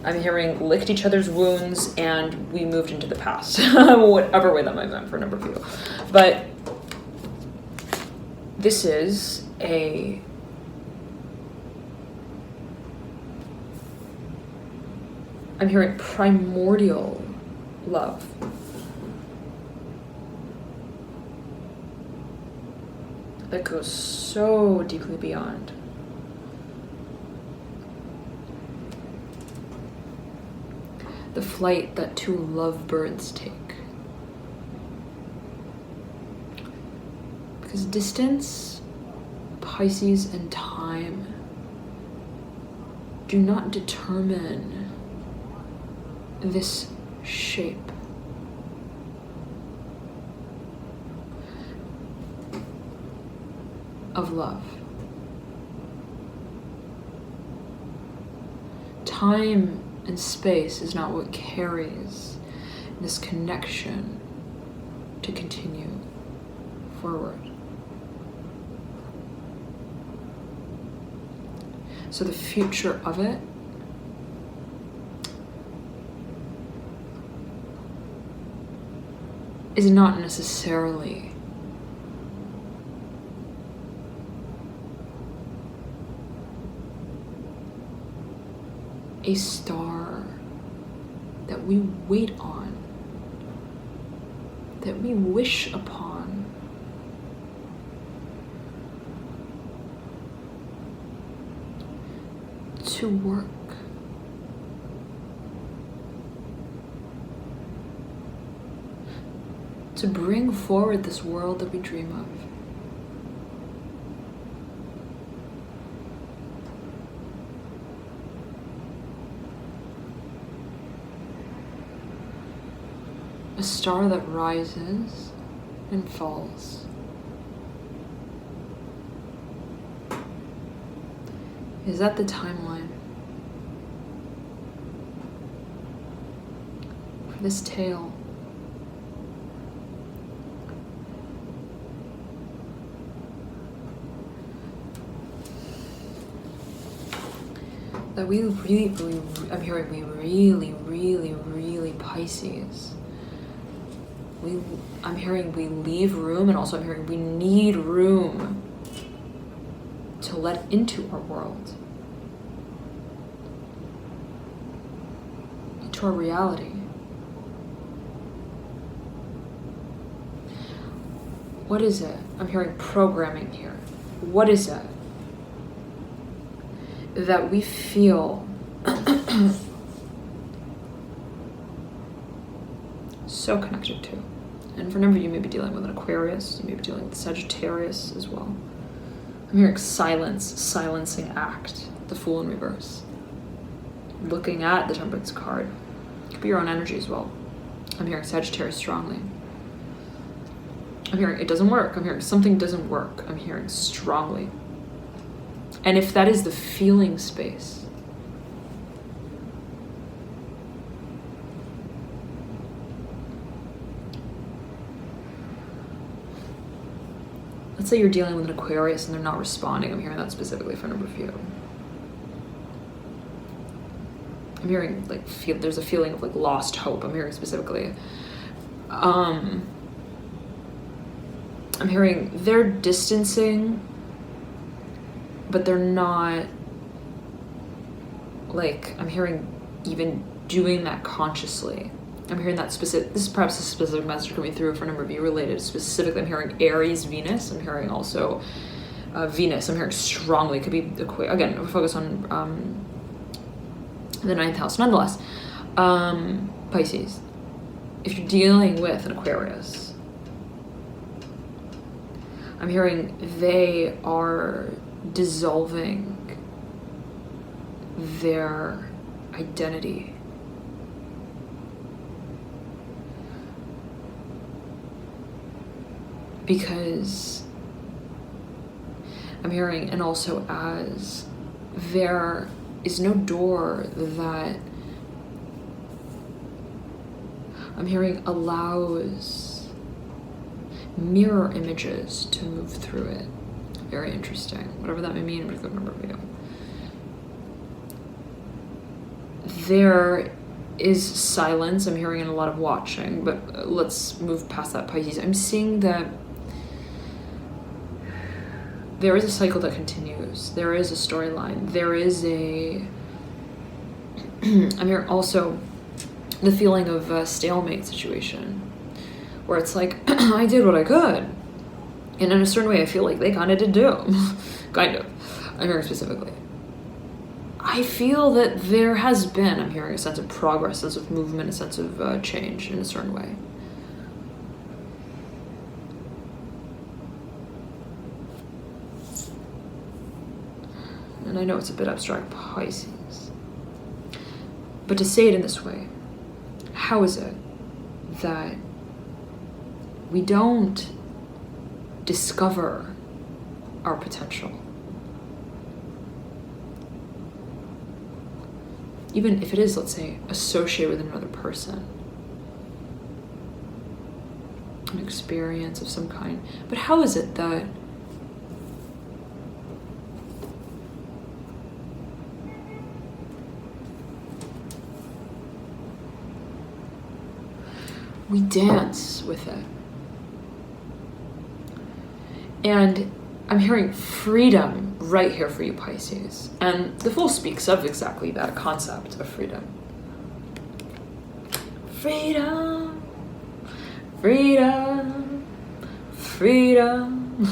I'm hearing licked each other's wounds, and we moved into the past. Whatever way that might mean for a number of people. But this is I'm hearing primordial love. That goes so deeply beyond. The flight that two lovebirds take. Because distance, Pisces, and time do not determine this shape. Of love. Time and space is not what carries this connection to continue forward. So the future of it is not necessarily a star that we wait on, that we wish upon. To work. To bring forward this world that we dream of. A star that rises and falls. Is that the timeline for this tale? That we really, I'm hearing we really Pisces. I'm hearing we leave room, and also I'm hearing we need room to let into our world, into our reality. What is it? I'm hearing programming here. What is it that we feel so connected to? And for a number of you, may be dealing with an Aquarius, you may be dealing with Sagittarius as well. I'm hearing silence, silencing act, the Fool in reverse. Looking at the Temperance card. Could be your own energy as well. I'm hearing Sagittarius strongly. I'm hearing it doesn't work. I'm hearing something doesn't work. I'm hearing strongly. And if that is the feeling space, let's say you're dealing with an Aquarius and they're not responding. I'm hearing that specifically for a number of you. I'm hearing like there's a feeling of like lost hope. I'm hearing specifically. I'm hearing they're distancing, but they're not like, I'm hearing even doing that consciously. I'm hearing that specific, this is perhaps a specific message coming through for a number of you related. Specifically, I'm hearing Aries, Venus. I'm hearing also Venus. I'm hearing strongly. It could be, again, we focus on the 9th house. Nonetheless, Pisces, if you're dealing with an Aquarius, I'm hearing they are dissolving their identity. Because I'm hearing, and also as there is no door that I'm hearing allows mirror images to move through it. Very interesting. Whatever that may mean, but a good number of you. There is silence. I'm hearing a lot of watching, but let's move past that, Pisces. I'm seeing that there is a cycle that continues. There is a storyline. There is a... I'm hearing also the feeling of a stalemate situation, where it's like, I did what I could. And in a certain way, I feel like they kind of did too. Kind of. I'm hearing specifically. I feel that there has been, I'm hearing a sense of progress, a sense of movement, a sense of change in a certain way. And I know it's a bit abstract, Pisces. But to say it in this way, how is it that we don't discover our potential? Even if it is, let's say, associated with another person, an experience of some kind. But how is it that we dance with it? And I'm hearing freedom right here for you, Pisces. And the Fool speaks of exactly that concept of freedom. Freedom, freedom, freedom.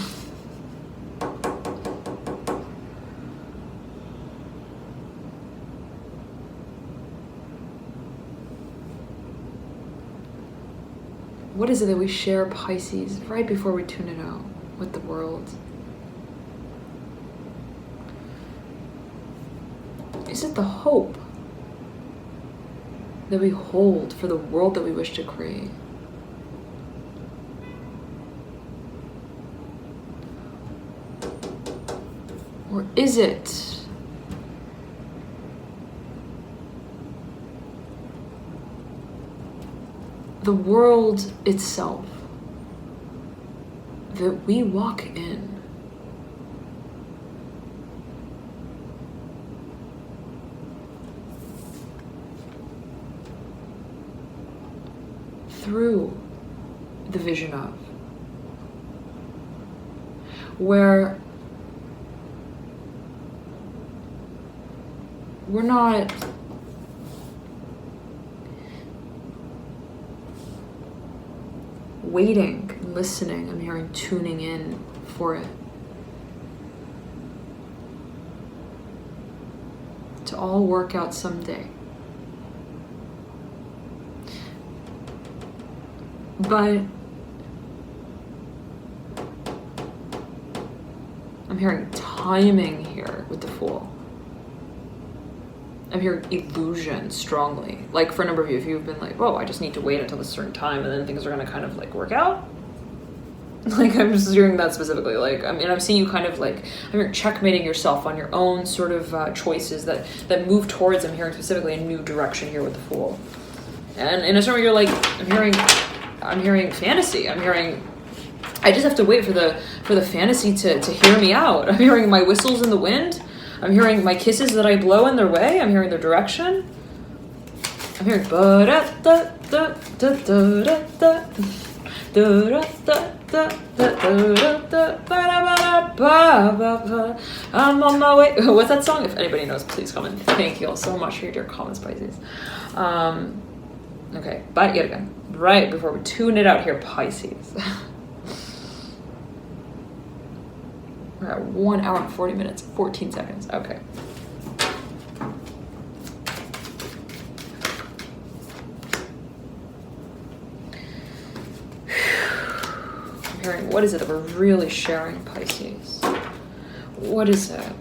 What is it that we share, Pisces, right before we tune it out with the world? Is it the hope that we hold for the world that we wish to create? Or is it the world itself that we walk in? Through the vision of, where we're not waiting, listening, I'm hearing tuning in for it. To all work out someday. But I'm hearing timing here with the Fool. I'm hearing illusion strongly. Like for a number of you, if you've been like, oh, I just need to wait until a certain time and then things are going to kind of like work out. Like I'm just hearing that specifically. Like, I mean, I'm seeing you kind of like, I'm hearing checkmating yourself on your own sort of choices that move towards, I'm hearing specifically a new direction here with the Fool. And in a certain way you're like, I'm hearing fantasy. I'm hearing, I just have to wait for the fantasy to hear me out. I'm hearing my whistles in the wind. I'm hearing my kisses that I blow in their way. I'm hearing their direction. I'm hearing I'm on my way. What's that song? If anybody knows, please comment. Thank you all so much for your dear comments, Pisces. Okay, but yet again, right before we tune it out here, Pisces. We're at 1 hour and 40 minutes, 14 seconds. Okay. I'm hearing, what is it that we're really sharing, Pisces? What is it?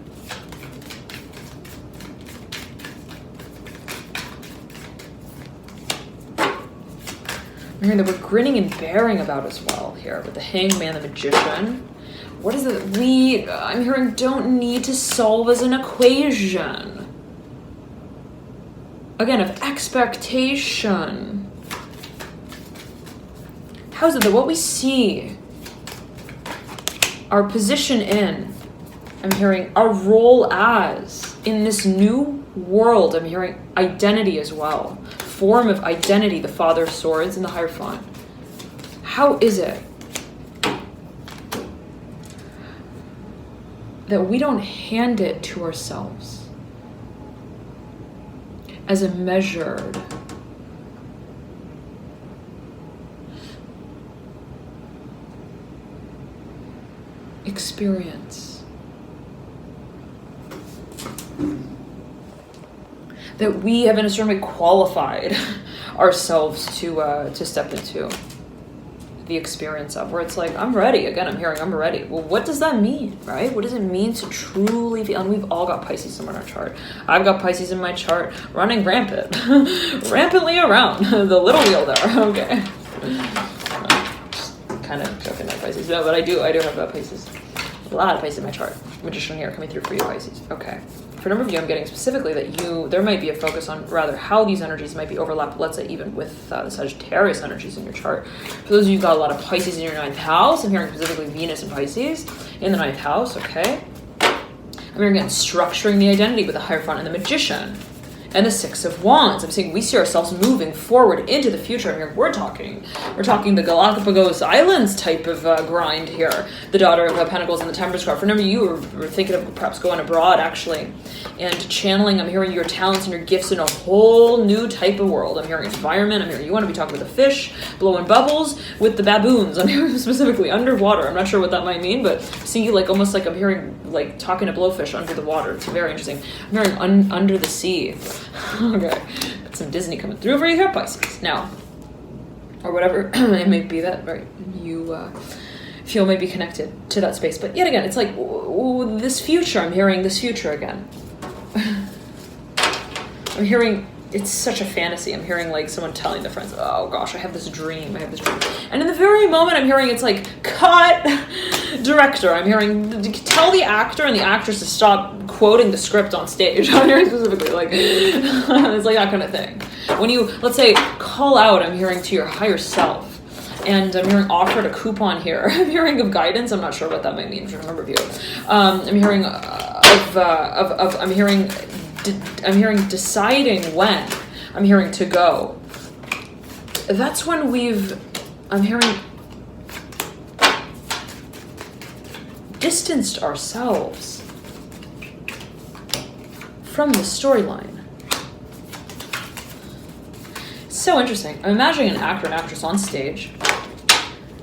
I'm hearing that we're grinning and bearing about as well here with the Hangman, the Magician. What is it we, I'm hearing, don't need to solve as an equation? Again, of expectation. How is it that what we see, our position in, I'm hearing our role as, in this new world, I'm hearing identity as well. Form of identity, the Father of Swords and the Hierophant. How is it that we don't hand it to ourselves as a measured experience? That we have in a certain way qualified ourselves to step into the experience of, where it's like, I'm ready. Again, I'm hearing I'm ready. Well, what does that mean, right? What does it mean to truly feel? And we've all got Pisces somewhere in our chart. I've got Pisces in my chart running rampant, rampantly around the little wheel there. Okay. Just kind of joking at Pisces. No, but I do have that Pisces. A lot of Pisces in my chart. Magician here coming through for you, Pisces. Okay. For a number of you, I'm getting specifically that there might be a focus on rather how these energies might be overlapped, let's say even with the Sagittarius energies in your chart. For those of you who've got a lot of Pisces in your 9th house, I'm hearing specifically Venus and Pisces in the 9th house, okay? I'm hearing again structuring the identity with the Hierophant and the Magician. And the Six of Wands. I'm saying we see ourselves moving forward into the future. Here we're talking the Galapagos Islands type of grind here. The Daughter of Pentacles and the Temperance card. For a number of you were thinking of perhaps going abroad actually and channeling. I'm hearing your talents and your gifts in a whole new type of world. I'm hearing environment. I'm hearing you want to be talking with the fish, blowing bubbles with the baboons. I'm hearing specifically underwater. I'm not sure what that might mean, but see, like almost like I'm hearing like talking to blowfish under the water. It's very interesting. I'm hearing under the sea. Okay, got some Disney coming through for you here, Pisces. Now, or whatever it may be that right you feel may be connected to that space. But yet again, it's like this future. I'm hearing this future again. I'm hearing it's such a fantasy. I'm hearing like someone telling their friends, oh gosh, I have this dream. And in the very moment I'm hearing it's like, cut, director. I'm hearing, tell the actor and the actress to stop quoting the script on stage. I'm hearing specifically like, it's like that kind of thing. When you, let's say, call out, I'm hearing to your higher self. And I'm hearing offered a coupon here. I'm hearing of guidance. I'm not sure what that might mean for a number of you. I'm hearing I'm hearing deciding when. I'm hearing to go. That's when I'm hearing distanced ourselves from the storyline. So interesting. I'm imagining an actor and actress on stage,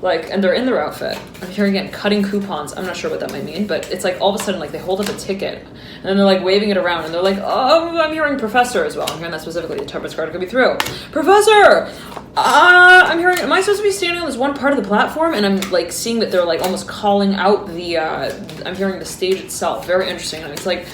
like, and they're in their outfit. I'm hearing again cutting coupons. I'm not sure what that might mean, but it's like all of a sudden, like they hold up a ticket and then they're like waving it around and they're like, oh, I'm hearing professor as well. I'm hearing that specifically. The Temperance card could be through. Professor! I'm hearing, am I supposed to be standing on this one part of the platform? And I'm like seeing that they're like almost calling out I'm hearing the stage itself. Very interesting. And it's like,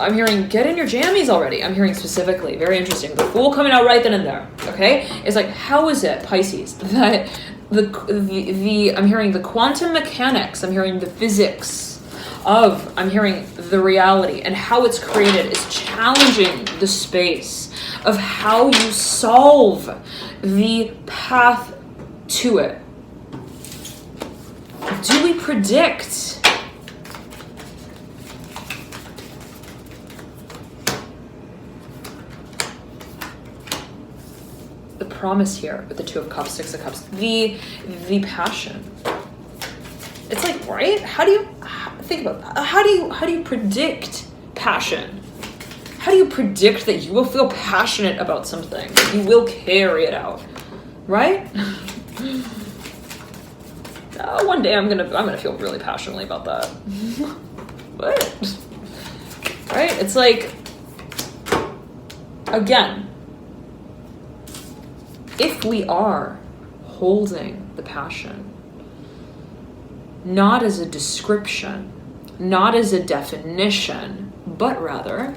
I'm hearing get in your jammies already. I'm hearing specifically, very interesting. The Fool coming out right then and there. Okay, it's like, how is it, Pisces, that the I'm hearing the quantum mechanics. I'm hearing the physics of. I'm hearing the reality and how it's created is challenging the space of how you solve the path to it. Do we predict? The promise here with the Two of Cups, Six of Cups, the passion. It's like, right? How do you think about that? How do you predict passion? How do you predict that you will feel passionate about something? That you will carry it out, right? One day I'm gonna feel really passionately about that. What? Right? It's like, again, if we are holding the passion, not as a description, not as a definition, but rather,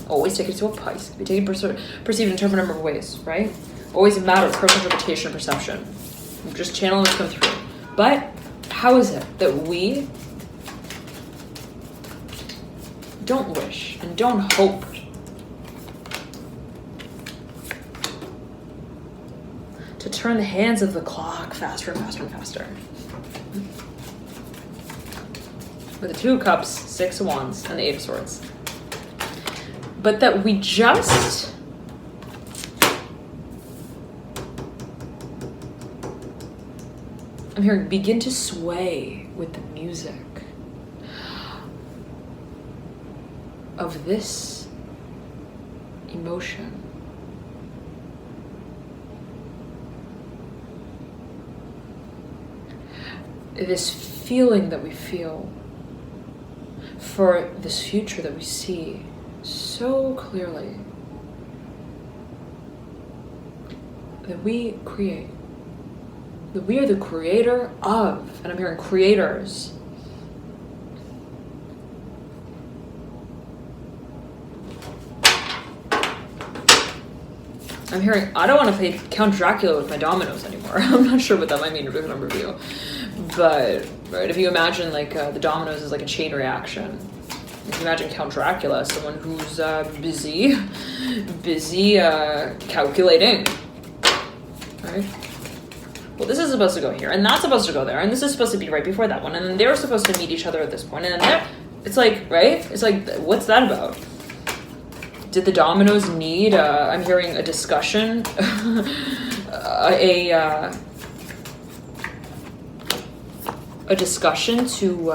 always take it to a Pisces. We take it perceived in a number of ways, right? Always a matter of personal interpretation and perception. I'm just channeling what's coming through. But how is it that we don't wish and don't hope to turn the hands of the clock faster and faster and faster? With the Two of Cups, Six of Wands, and the Eight of Swords. But that we just I'm hearing begin to sway with the music of this emotion. This feeling that we feel for this future that we see so clearly, that we create, that we are the creator of, and I'm hearing creators. I'm hearing, I don't want to play Count Dracula with my dominoes anymore. I'm not sure what that might mean to a number of you. But, right, if you imagine like the dominoes is like a chain reaction. If you imagine Count Dracula as someone who's busy calculating, right? Well, this is supposed to go here, and that's supposed to go there, and this is supposed to be right before that one, and then they're supposed to meet each other at this point, and then it's like, right? It's like, what's that about? Did the dominoes need, I'm hearing a discussion, a discussion to,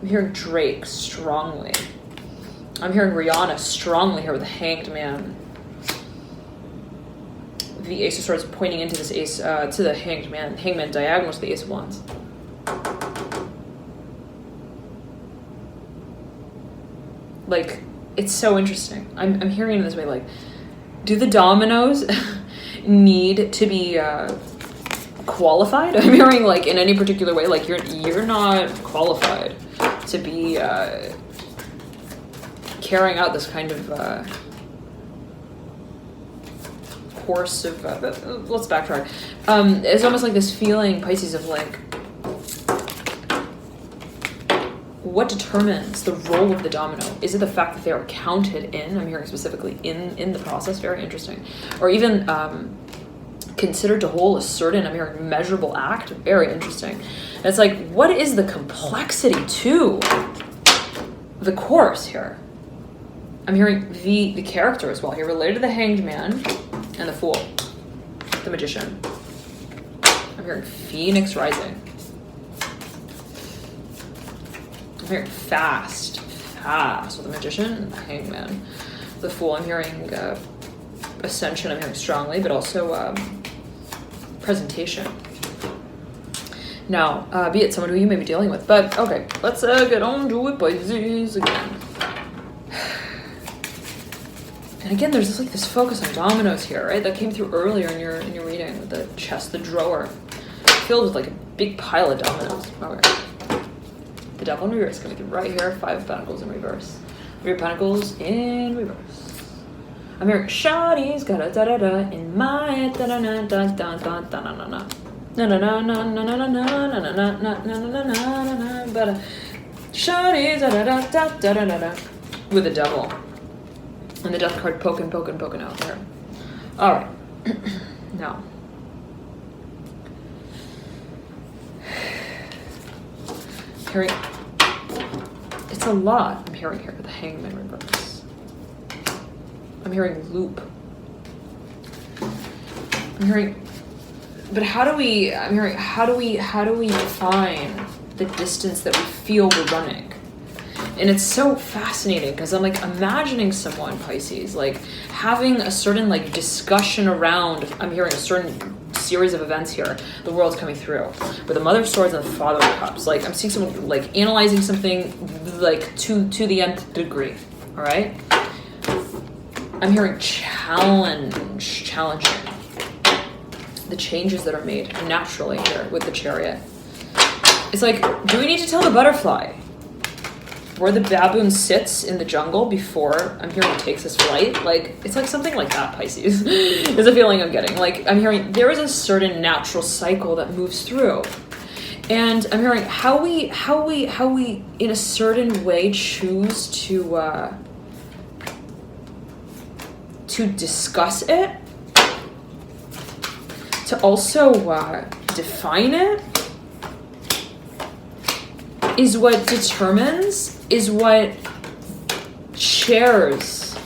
I'm hearing Drake strongly. I'm hearing Rihanna strongly here with the Hanged Man. The Ace of Swords pointing into this Ace, to the Hanged Man. Hangman diagonal to the Ace of Wands. Like, it's so interesting. I'm hearing it this way, like, do the dominoes need to be qualified? I'm hearing, like, in any particular way, like, you're not qualified to be carrying out this kind of course of let's backtrack. It's almost like this feeling, Pisces, of like, what determines the role of the domino? Is it the fact that they are counted in? I'm hearing specifically in the process. Very interesting. Or even considered to hold a certain, I'm hearing, measurable act. Very interesting. And it's like, what is the complexity to the course here? I'm hearing the character as well here, related to the Hanged Man and the Fool, the Magician. I'm hearing Phoenix rising. I'm hearing fast with the Magician and the Hanged Man. The Fool, I'm hearing ascension, I'm hearing strongly, but also presentation. Now, be it someone who you may be dealing with, but okay, let's get on to it, Pisces, again. And again, there's this focus on dominoes here, right? That came through earlier in your reading with the chest, the drawer. filled with like a big pile of dominoes. Okay. The Devil in reverse coming through right here. 5 of Pentacles in reverse. 3 of Pentacles in reverse. I'm hearing shawty's got a da-da-da in my head. Da-da-da-da-da-da-da-da-da-da. But shawty's da-da-da-da-da-da-da with the Devil. And the Death card poking out there. Alright. Now. Hearing, it's a lot I'm hearing here with the Hangman reverse. I'm hearing loop. I'm hearing, but how do we define the distance that we feel we're running? And it's so fascinating because I'm like imagining someone, Pisces, like having a certain like discussion around, I'm hearing a certain series of events here, the world's coming through with the Mother of Swords and the Father of Cups. Like I'm seeing someone like analyzing something like to the nth degree. All right. I'm hearing challenging the changes that are made naturally here with the Chariot. It's like, do we need to tell the butterfly where the baboon sits in the jungle before I'm hearing it takes his flight? Like, it's like something like that, Pisces, is a feeling I'm getting. Like, I'm hearing there is a certain natural cycle that moves through. And I'm hearing how we in a certain way choose to discuss it, to also define it, is what determines, is what shares.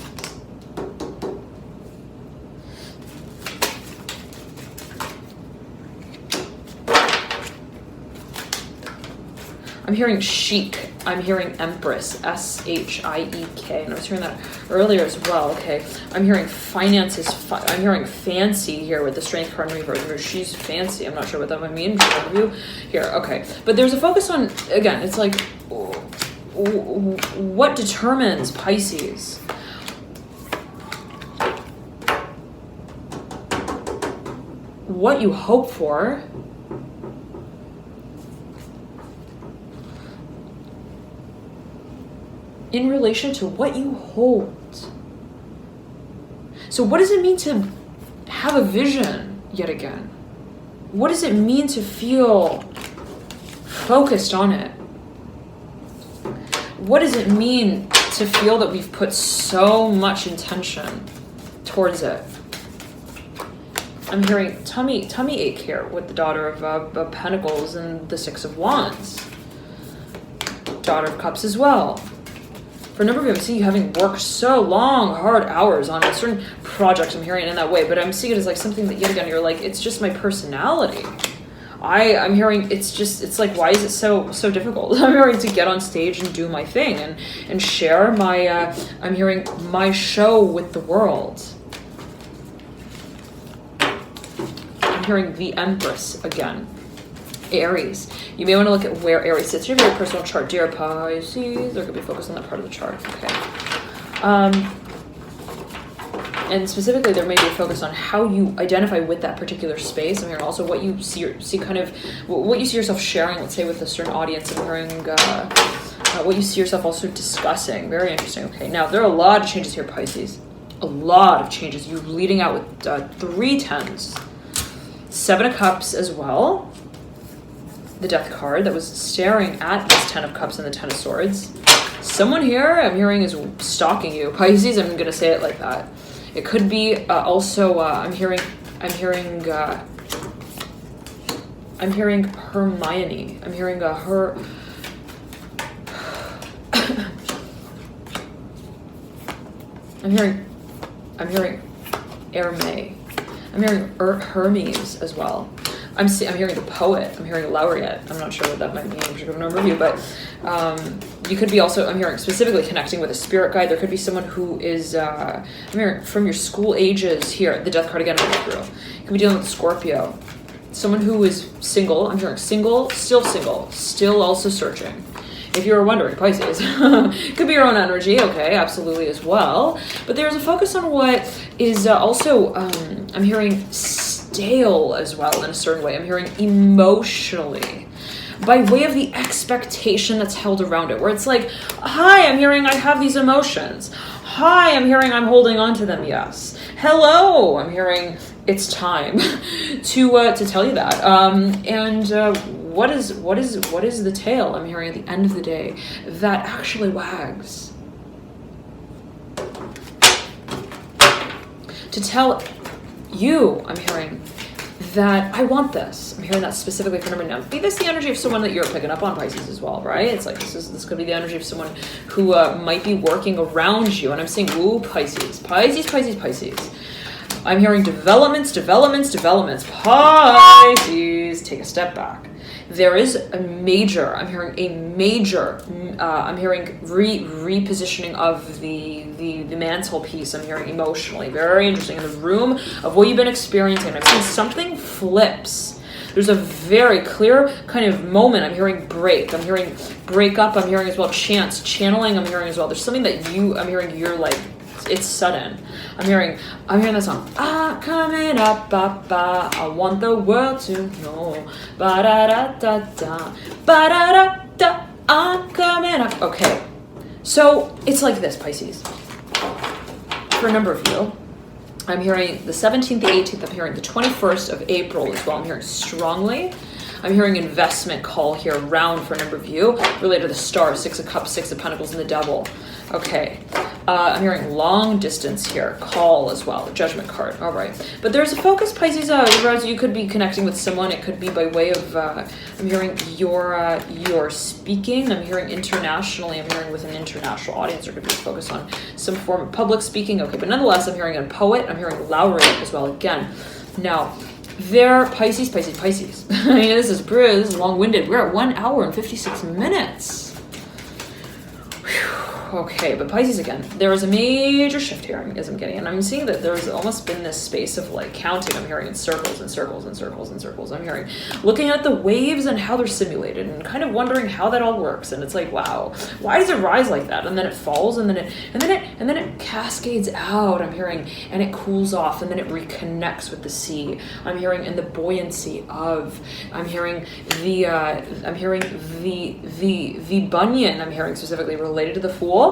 I'm hearing chic. I'm hearing Empress, S-H-I-E-K, and I was hearing that earlier as well. Okay, I'm hearing finances. I'm hearing fancy here with the Strength card in reverse. She's fancy. I'm not sure what that might mean for you here. Okay, but there's a focus on, again, it's like what determines Pisces. What you hope for. In relation to what you hold. So what does it mean to have a vision yet again? What does it mean to feel focused on it? What does it mean to feel that we've put so much intention towards it? I'm hearing tummy ache here with the Daughter of Pentacles and the 6 of Wands. Daughter of Cups as well. For a number of you, I'm seeing you having worked so long, hard hours on a certain project. I'm hearing it in that way, but I'm seeing it as like something that, yet again, you're like, it's just my personality. I'm hearing it's like, why is it so difficult? I'm hearing to get on stage and do my thing and share my, I'm hearing my show with the world. I'm hearing the Empress again. Aries. You may want to look at where Aries sits in your very personal chart, dear Pisces. They're going to be focused on that part of the chart. Okay. And specifically, there may be a focus on how you identify with that particular space. I'm hearing also what you see kind of what you see yourself sharing, let's say, with a certain audience. I'm hearing what you see yourself also discussing. Very interesting. Okay. Now, there are a lot of changes here, Pisces. A lot of changes. You're leading out with 3 tens. 7 of Cups as well. The Death card that was staring at this 10 of Cups and the 10 of Swords. Someone here I'm hearing is stalking you, Pisces. I'm gonna say it like that. It could be also I'm hearing Hermione. I'm hearing her. I'm hearing Hermé. I'm hearing Hermes as well. I'm hearing the poet. I'm hearing a laureate. I'm not sure what that might mean. I'm sure I have a number of you, but you could be also, I'm hearing specifically connecting with a spirit guide. There could be someone who is, I'm hearing from your school ages here, the Death card again, through. You could be dealing with Scorpio. Someone who is single. I'm hearing single, still also searching. If you were wondering, Pisces, could be your own energy, okay, absolutely as well. But there's a focus on what is also, I'm hearing stale as well in a certain way. I'm hearing emotionally, by way of the expectation that's held around it, where it's like, hi, I'm hearing I have these emotions. Hi, I'm hearing I'm holding on to them, yes. Hello, I'm hearing it's time to tell you that. What is the tale I'm hearing at the end of the day that actually wags? To tell you, I'm hearing that I want this. I'm hearing that specifically for number 9. Be this the energy of someone that you're picking up on, Pisces, as well, right? It's like this could be the energy of someone who might be working around you. And I'm saying, ooh, Pisces. I'm hearing developments. Pisces, take a step back. There is I'm hearing repositioning of the mantle piece. I'm hearing emotionally, very interesting, in the room of what you've been experiencing. I'm seeing something flips. There's a very clear kind of moment. I'm hearing break. I'm hearing break up. I'm hearing as well channeling. I'm hearing as well. There's something that I'm hearing you're like, it's sudden. I'm hearing that song. I'm coming up, I want the world to know. Ba da da da da, ba da da da. I'm coming up. Okay, so it's like this, Pisces. For a number of you, I'm hearing the 17th, the 18th. I'm hearing the 21st of April as well. I'm hearing strongly. I'm hearing investment call here round for a number of you related to the star, 6 of Cups, 6 of Pentacles, and the Devil. Okay. I'm hearing long distance here, call as well, the Judgment card. All right. But there's a focus, Pisces, whereas you could be connecting with someone. It could be by way of, I'm hearing your speaking. I'm hearing internationally. I'm hearing with an international audience. There could be a focus on some form of public speaking. Okay. But nonetheless, I'm hearing a poet. I'm hearing laureate as well. Again, now, they're Pisces. I mean, this is long-winded. We're at 1 hour and 56 minutes. Whew. Okay, but Pisces again, there is a major shift here as I'm getting, and I'm seeing that there's almost been this space of like counting. I'm hearing in circles and circles and circles and circles. I'm hearing looking at the waves and how they're simulated and kind of wondering how that all works. And it's like, wow, why does it rise like that? And then it falls and then it cascades out. I'm hearing, and it cools off and then it reconnects with the sea. I'm hearing in the buoyancy of, I'm hearing the Bunyan. I'm hearing specifically related to the Fool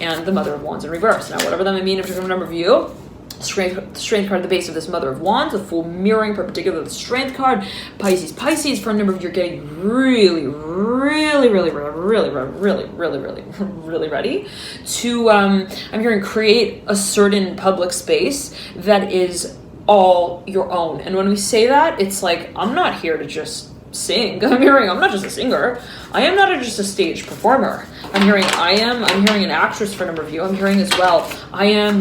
and the Mother of Wands in reverse. Now, whatever that may mean, if you're from a number of you, strength card at the base of this Mother of Wands, the Fool mirroring perpendicular to the Strength card. Pisces, for a number of you, are getting really ready to, I'm hearing, create a certain public space that is all your own. And when we say that, it's like, I'm not here to just sing. I'm hearing, I'm not just a singer. I am not just a stage performer. I'm hearing an actress for a number of you. I'm hearing as well, I'm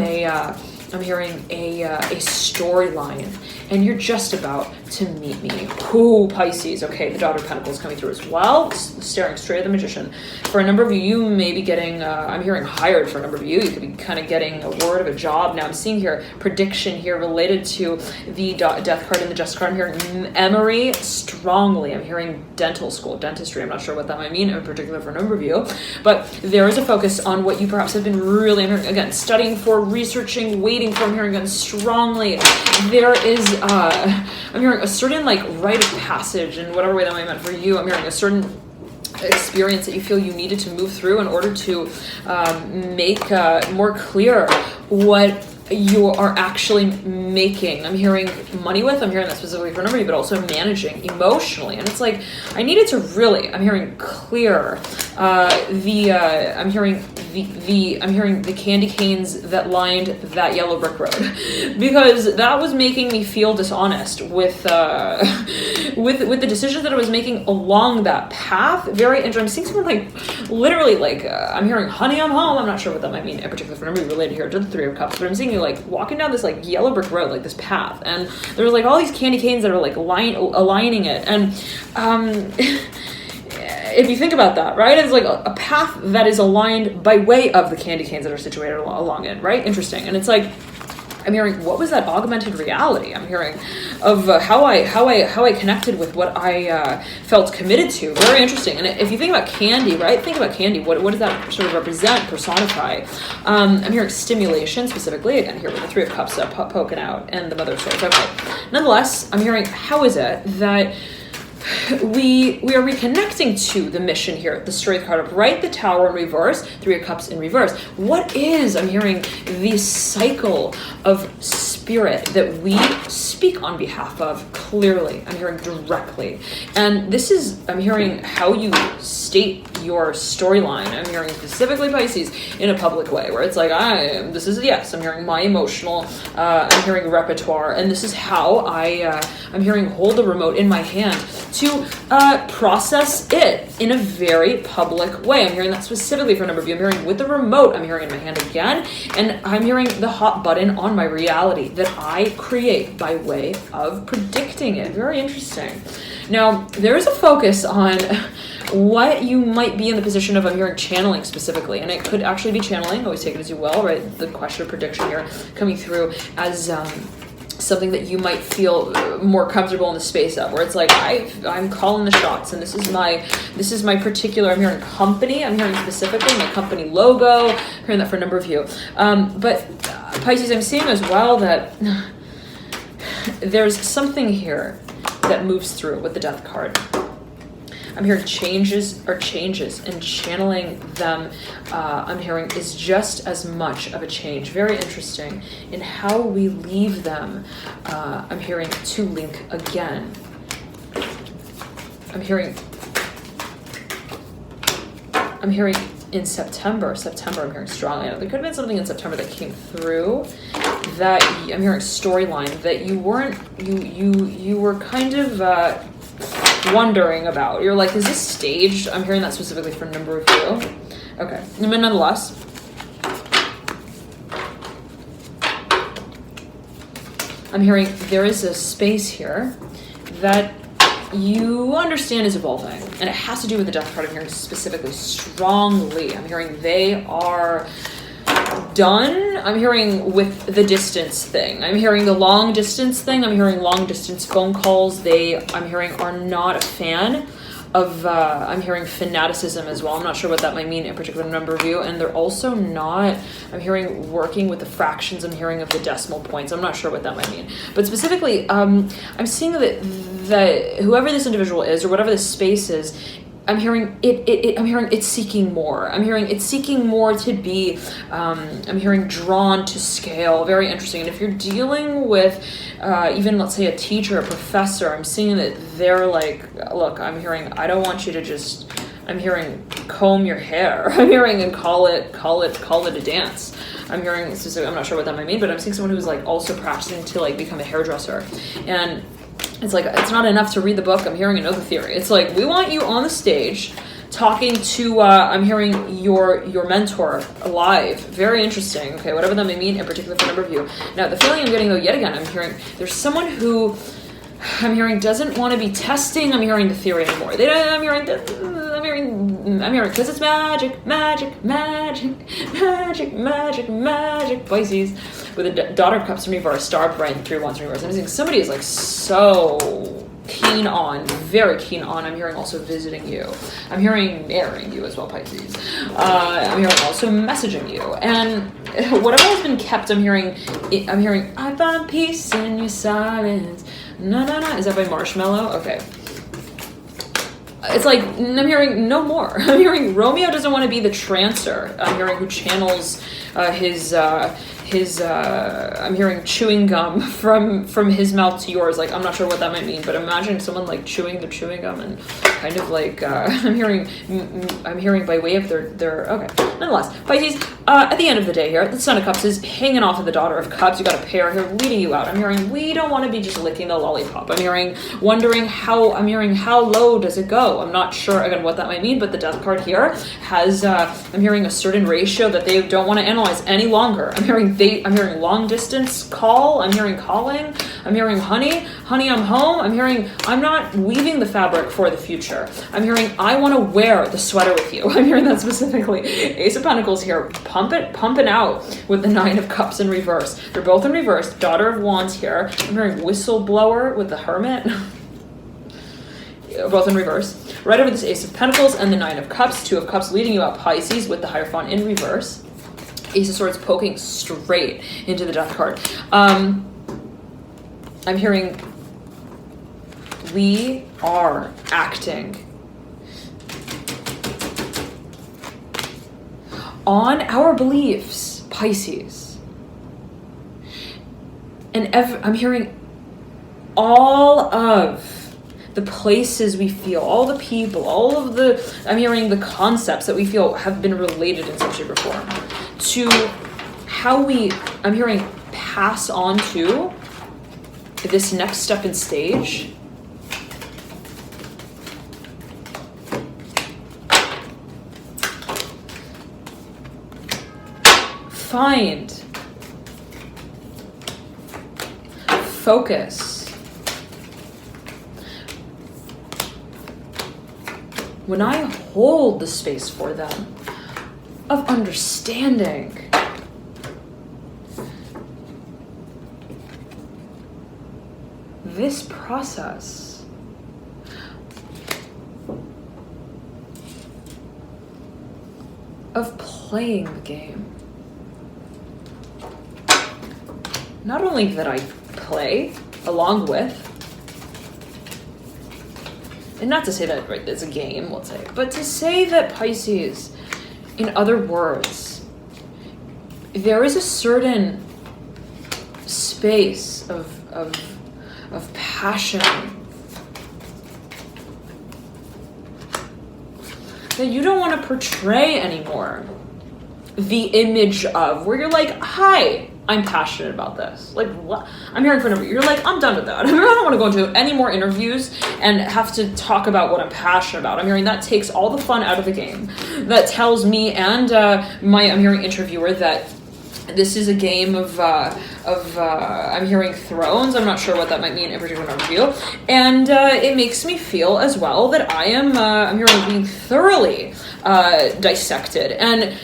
hearing a storyline, and you're just about to meet me. Ooh, Pisces. Okay, the Daughter of Pentacles coming through as well, staring straight at the Magician. For a number of you, you may be getting, I'm hearing hired for a number of you. You could be kind of getting a word of a job. Now I'm seeing here, prediction here related to the Death card and the Justice card. I'm hearing Emory strongly. I'm hearing dental school, dentistry. I'm not sure what that might mean in particular for a number of you, but there is a focus on what you perhaps have been really, I'm hearing, again, studying for, researching, waiting for. I'm hearing again strongly. There is, I'm hearing a certain like rite of passage in whatever way that might mean for you. I'm hearing a certain experience that you feel you needed to move through in order to make more clear what you are actually making. I'm hearing money with, I'm hearing that specifically for a number of you, but also managing emotionally. And it's like, I needed to really, I'm hearing clear, I'm hearing the candy canes that lined that yellow brick road, because that was making me feel dishonest with the decisions that I was making along that path. Very interesting. I'm seeing someone like literally like I'm hearing honey I'm home. I'm not sure what that might mean in particular for number related here to the Three of Cups, but I'm seeing you like walking down this like yellow brick road, like this path, and there's like all these candy canes that are like aligning it, and if you think about that, right, it's like a path that is aligned by way of the candy canes that are situated along it, right? Interesting. And it's like, I'm hearing, what was that augmented reality? I'm hearing of how I connected with what I felt committed to. Very interesting. And if you think about candy, right? Think about candy. What does that sort of represent, personify? I'm hearing stimulation specifically. Again, here with the Three of Cups poking out and the Mother of Swords. Okay. Nonetheless, I'm hearing, how is it that we are reconnecting to the mission here, the Strength card upright, the Tower in reverse, Three of Cups in reverse. What is, I'm hearing, the cycle of spirit that we speak on behalf of clearly? I'm hearing directly. And this is, I'm hearing, how you state your storyline. I'm hearing specifically Pisces in a public way, where it's like, I'm hearing my emotional, I'm hearing repertoire, and this is how I'm hearing hold the remote in my hand to process it in a very public way. I'm hearing that specifically for a number of you. I'm hearing with the remote, I'm hearing in my hand again, and I'm hearing the hot button on my reality that I create by way of predicting it. Very interesting. Now, there is a focus on what you might be in the position of, I'm hearing, channeling specifically, and it could actually be channeling, always take it as you will, right? The question of prediction here coming through as something that you might feel more comfortable in the space of, where it's like, I'm calling the shots, and this is my particular, I'm hearing company, I'm hearing specifically my company logo, I'm hearing that for a number of you. But Pisces, I'm seeing as well that there's something here that moves through with the Death card. I'm hearing changes, and channeling them, I'm hearing, is just as much of a change. Very interesting in how we leave them. I'm hearing to link again. I'm hearing in September, I'm hearing strongly. There could have been something in September that came through that I'm hearing storyline that you were kind of wondering about. You're like, is this staged? I'm hearing that specifically for a number of you. Okay, but nonetheless, I'm hearing there is a space here that you understand is evolving, and it has to do with the Death card. I'm hearing specifically strongly. I'm hearing they are done. I'm hearing with the distance thing. I'm hearing the long distance thing. I'm hearing long distance phone calls. I'm hearing, are not a fan of, I'm hearing fanaticism as well. I'm not sure what that might mean in a particular number of you. And they're also not, I'm hearing working with the fractions. I'm hearing of the decimal points. I'm not sure what that might mean. But specifically, I'm seeing that whoever this individual is, or whatever this space is, I'm hearing I'm hearing it's seeking more. I'm hearing it's seeking more to be, I'm hearing drawn to scale. Very interesting. And if you're dealing with even, let's say, a teacher, a professor, I'm seeing that they're like, look, I'm hearing, I don't want you to just, I'm hearing comb your hair. I'm hearing and call it a dance. I'm hearing specific, I'm not sure what that might mean, but I'm seeing someone who's like also practicing to like become a hairdresser. And it's like, it's not enough to read the book. I'm hearing and know the theory. It's like, we want you on the stage talking to, I'm hearing your mentor alive. Very interesting. Okay, whatever that may mean in particular for a number of you. Now, the feeling I'm getting though, yet again, I'm hearing there's someone who, I'm hearing, doesn't want to be testing, I'm hearing the theory anymore. I'm hearing, because it's magic, Pisces, with a Daughter of Cups in reverse, Star upright, and 3 Wands in reverse. I'm saying somebody is like so keen on, very keen on. I'm hearing also visiting you. I'm hearing marrying you as well, Pisces. I'm hearing also messaging you. And whatever has been kept, I'm hearing, I find peace in your silence. No. Is that by Marshmallow? Okay. It's like, I'm hearing no more. I'm hearing Romeo doesn't want to be the trancer. I'm hearing who channels his I'm hearing chewing gum from his mouth to yours. Like, I'm not sure what that might mean, but imagine someone like chewing their chewing gum and kind of like I'm hearing by way of their okay. Nonetheless, Pisces, at the end of the day here, the Son of Cups is hanging off of the Daughter of Cups. You got a pair here leading you out. I'm hearing we don't want to be just licking the lollipop. I'm hearing how low does it go? I'm not sure again what that might mean, but the Death card here has I'm hearing a certain ratio that they don't want to analyze any longer. I'm hearing I'm hearing long distance call. I'm hearing calling. I'm hearing honey, I'm home. I'm hearing I'm not weaving the fabric for the future. I'm hearing I want to wear the sweater with you. I'm hearing that specifically. Ace of Pentacles here, pumping out with the Nine of Cups in reverse. They're both in reverse. Daughter of Wands here. I'm hearing whistleblower with the Hermit. Both in reverse. Right over this Ace of Pentacles and the Nine of Cups. Two of Cups leading you out, Pisces, with the Hierophant in reverse. Ace of Swords poking straight into the Death card. I'm hearing we are acting on our beliefs, Pisces. And I'm hearing all of the places we feel, all the people, all of the, I'm hearing the concepts that we feel have been related in some shape or form to how we, I'm hearing pass on to this next step and stage. Find focus when I hold the space for them of understanding. This process of playing the game. Not only that I play along with, and not to say that right, it's a game, let's say, but to say that Pisces, in other words, there is a certain space of passion that you don't want to portray anymore. The image of where you're like, hi, I'm passionate about this. Like, what? I'm hearing from you're like, I'm done with that. I don't want to go into any more interviews and have to talk about what I'm passionate about. I'm hearing that takes all the fun out of the game. That tells me and I'm hearing interviewer that this is a game of I'm hearing thrones. I'm not sure what that might mean in particular interview. And it makes me feel as well that I am, I'm hearing being thoroughly dissected. And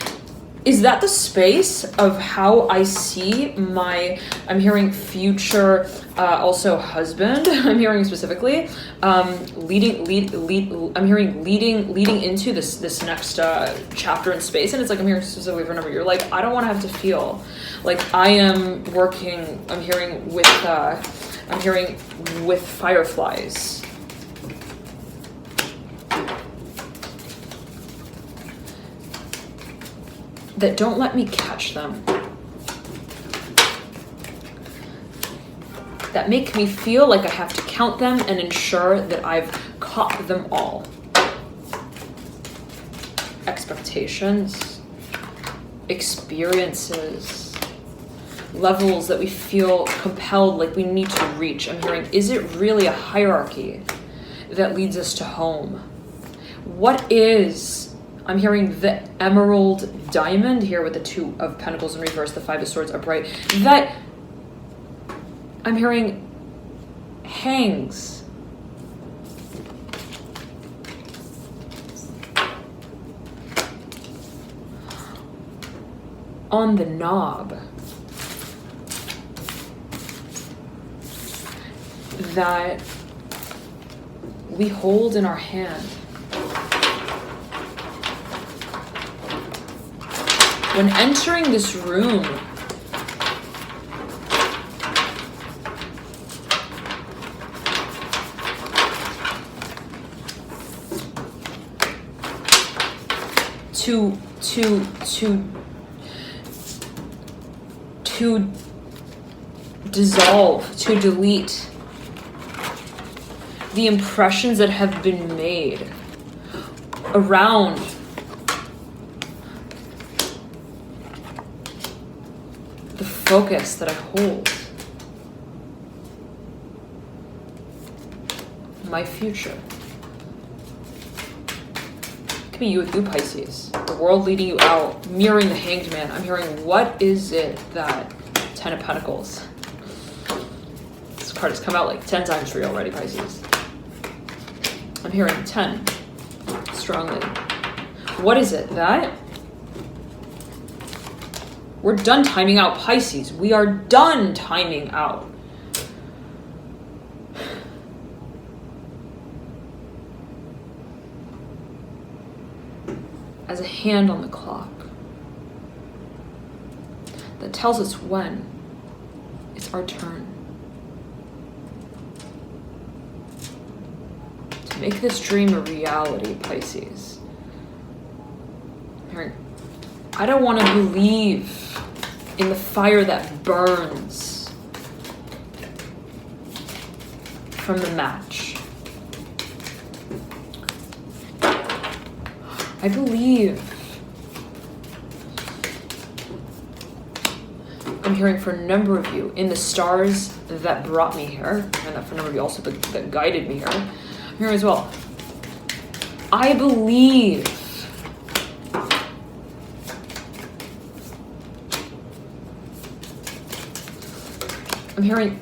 is that the space of how I see my, I'm hearing future, also husband, I'm hearing specifically, I'm hearing leading into this next chapter in space. And it's like, I'm hearing specifically for a number, you're like, I don't want to have to feel like I am working, I'm hearing with fireflies. That don't let me catch them. That make me feel like I have to count them and ensure that I've caught them all. Expectations, experiences, levels that we feel compelled, like we need to reach. I'm hearing, is it really a hierarchy that leads us to home? What is, I'm hearing the emerald diamond here with the Two of Pentacles in reverse, the Five of Swords upright, that I'm hearing hangs on the knob that we hold in our hand. When entering this room, to dissolve, to delete the impressions that have been made around the focus that I hold, my future. could be you with you, Pisces. The world leading you out, mirroring the Hanged Man. I'm hearing, what is it that... 10 of Pentacles. This card has come out like 10 times for you already, Pisces. I'm hearing 10 strongly. What is it that... We're done timing out, Pisces. We are done timing out. As a hand on the clock that tells us when it's our turn to make this dream a reality, Pisces. I don't want to believe in the fire that burns from the match. I believe. I'm hearing for a number of you in the stars that brought me here, and that for a number of you also that guided me here. I'm hearing as well. I believe I'm hearing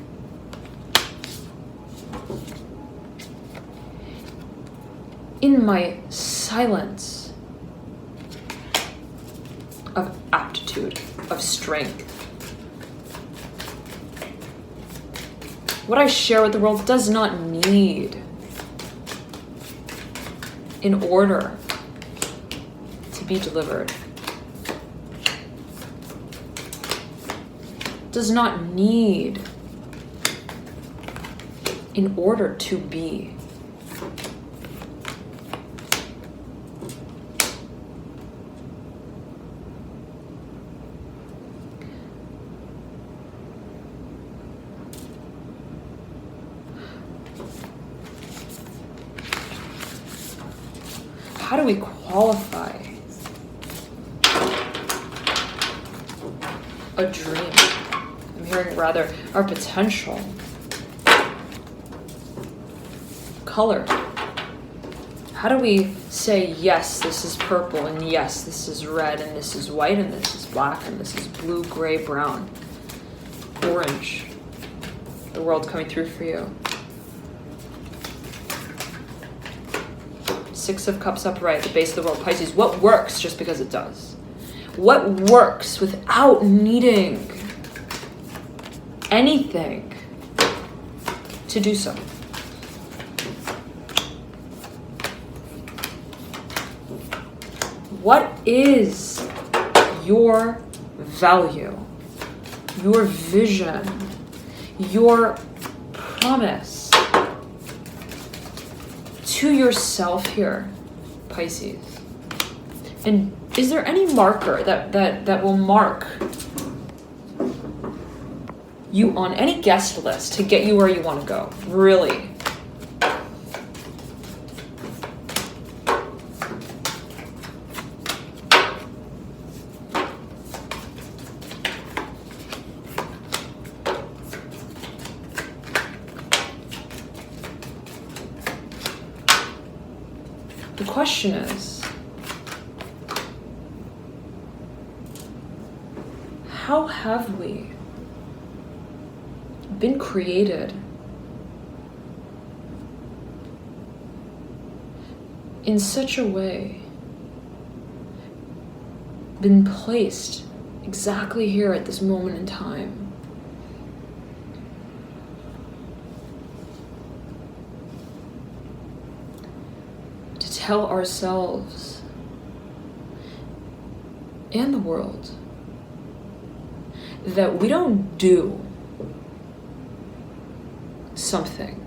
in my silence of aptitude, of strength. What I share with the world does not need in order to be delivered. Does not need in order to be. How do we qualify a dream? I'm hearing rather our potential. Color. How do we say, yes, this is purple, and yes, this is red, and this is white, and this is black, and this is blue, gray, brown, orange? The world coming through for you. 6 of Cups upright, the base of the world, Pisces. What works just because it does? What works without needing anything to do so? What is your value, your vision, your promise to yourself here, Pisces? And is there any marker that will mark you on any guest list to get you where you want to go? Really? The question is, how have we been created in such a way, been placed exactly here at this moment in time, to tell ourselves and the world that we don't do something,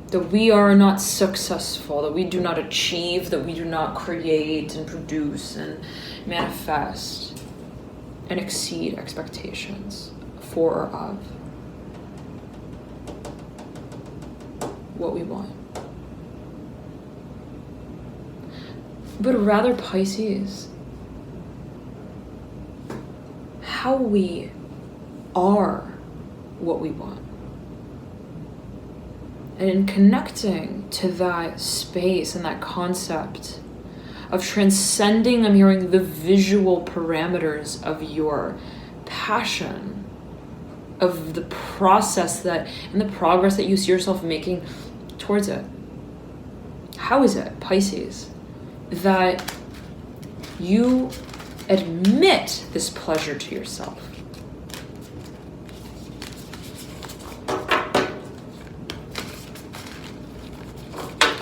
that we are not successful, that we do not achieve, that we do not create and produce and manifest and exceed expectations for or of what we want. But rather, Pisces, how we are what we want. And in connecting to that space and that concept of transcending, I'm hearing the visual parameters of your passion, of the process that, and the progress that you see yourself making towards it. How is it, Pisces, that you admit this pleasure to yourself?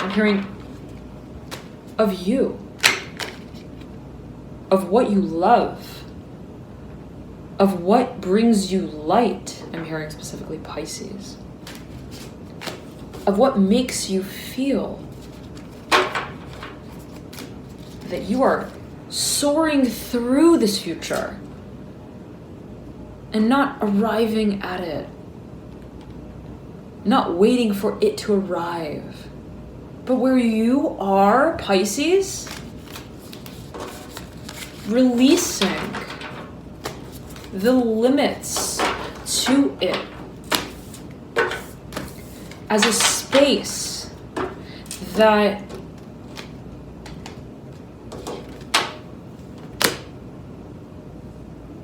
I'm hearing of you, of what you love, of what brings you light. I'm hearing specifically Pisces. Of what makes you feel that you are soaring through this future and not arriving at it, not waiting for it to arrive, but where you are, Pisces, releasing the limits to it as a space that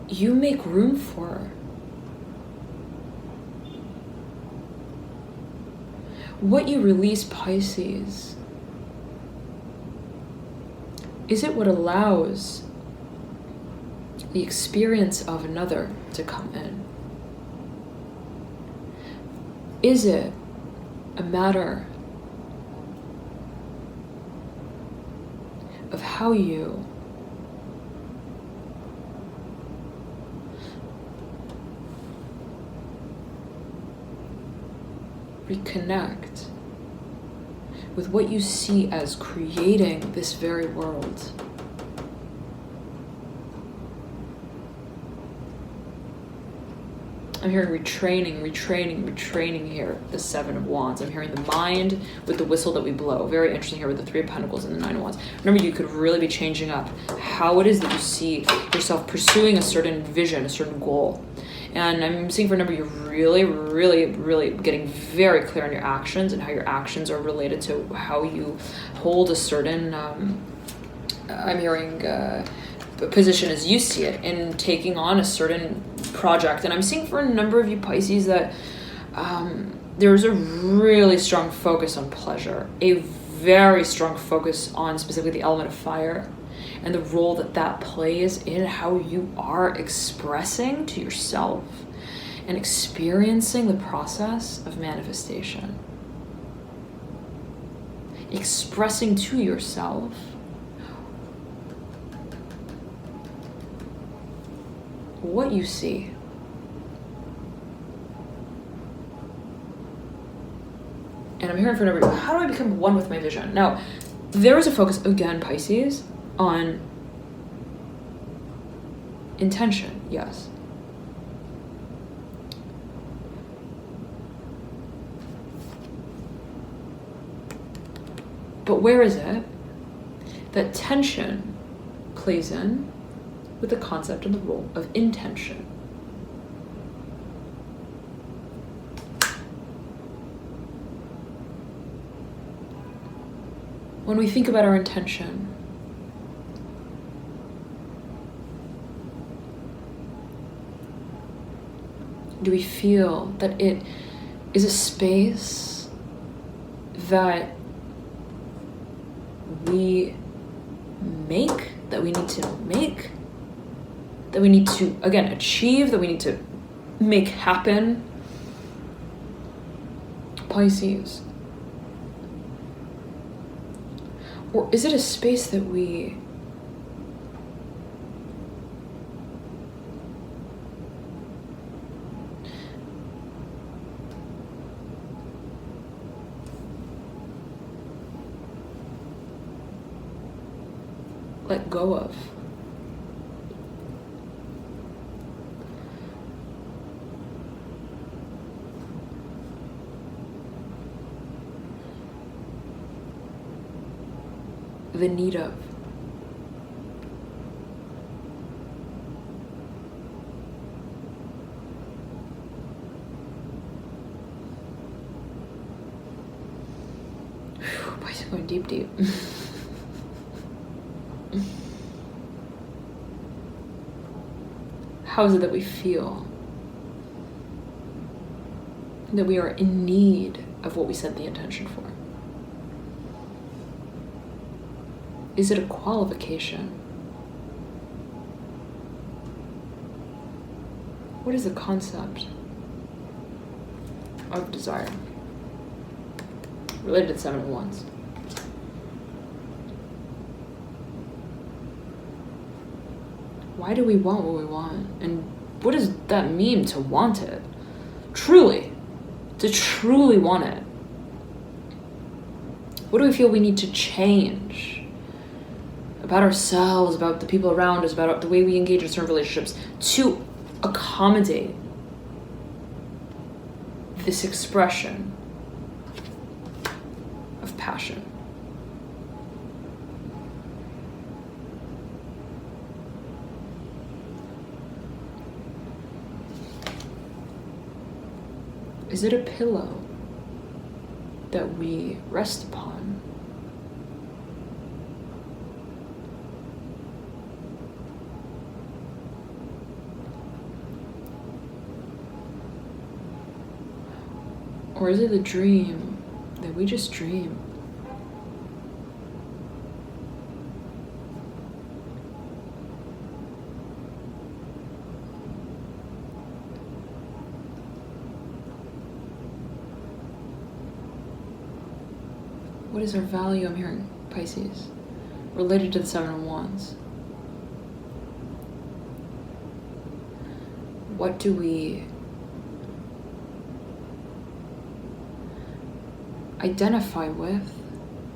you make room for. What you release, Pisces, is it what allows the experience of another to come in? Is it a matter of how you reconnect with what you see as creating this very world? I'm hearing retraining here, the Seven of Wands. I'm hearing the mind with the whistle that we blow. Very interesting here with the Three of Pentacles and the Nine of Wands. Remember, you could really be changing up how it is that you see yourself pursuing a certain vision, a certain goal. And I'm seeing for a number, you're really getting very clear on your actions and how your actions are related to how you hold a certain, I'm hearing position as you see it in taking on a certain project. And I'm seeing for a number of you Pisces that there's a really strong focus on pleasure, a very strong focus on specifically the element of fire and the role that that plays in how you are expressing to yourself and experiencing the process of manifestation. Expressing to yourself what you see. And I'm hearing from everybody, how do I become one with my vision? Now, there is a focus, again, Pisces, on intention, yes. But where is it that tension plays in with the concept and the role of intention? When we think about our intention, do we feel that it is a space that we make, that we need to make, that we need to, again, achieve, that we need to make happen? Pisces. Or is it a space that we let go of? The need of. Pisces going deep, deep. How is it that we feel that we are in need of what we set the intention for? Is it a qualification? What is the concept of desire related to 7 of Wands? Why do we want what we want? And what does that mean to want it? Truly. To truly want it. What do we feel we need to change about ourselves, about the people around us, about the way we engage in certain relationships to accommodate this expression of passion? Is it a pillow that we rest upon? Or is it the dream that we just dream? What is our value, I'm hearing, Pisces, related to the 7 of Wands? What do we identify with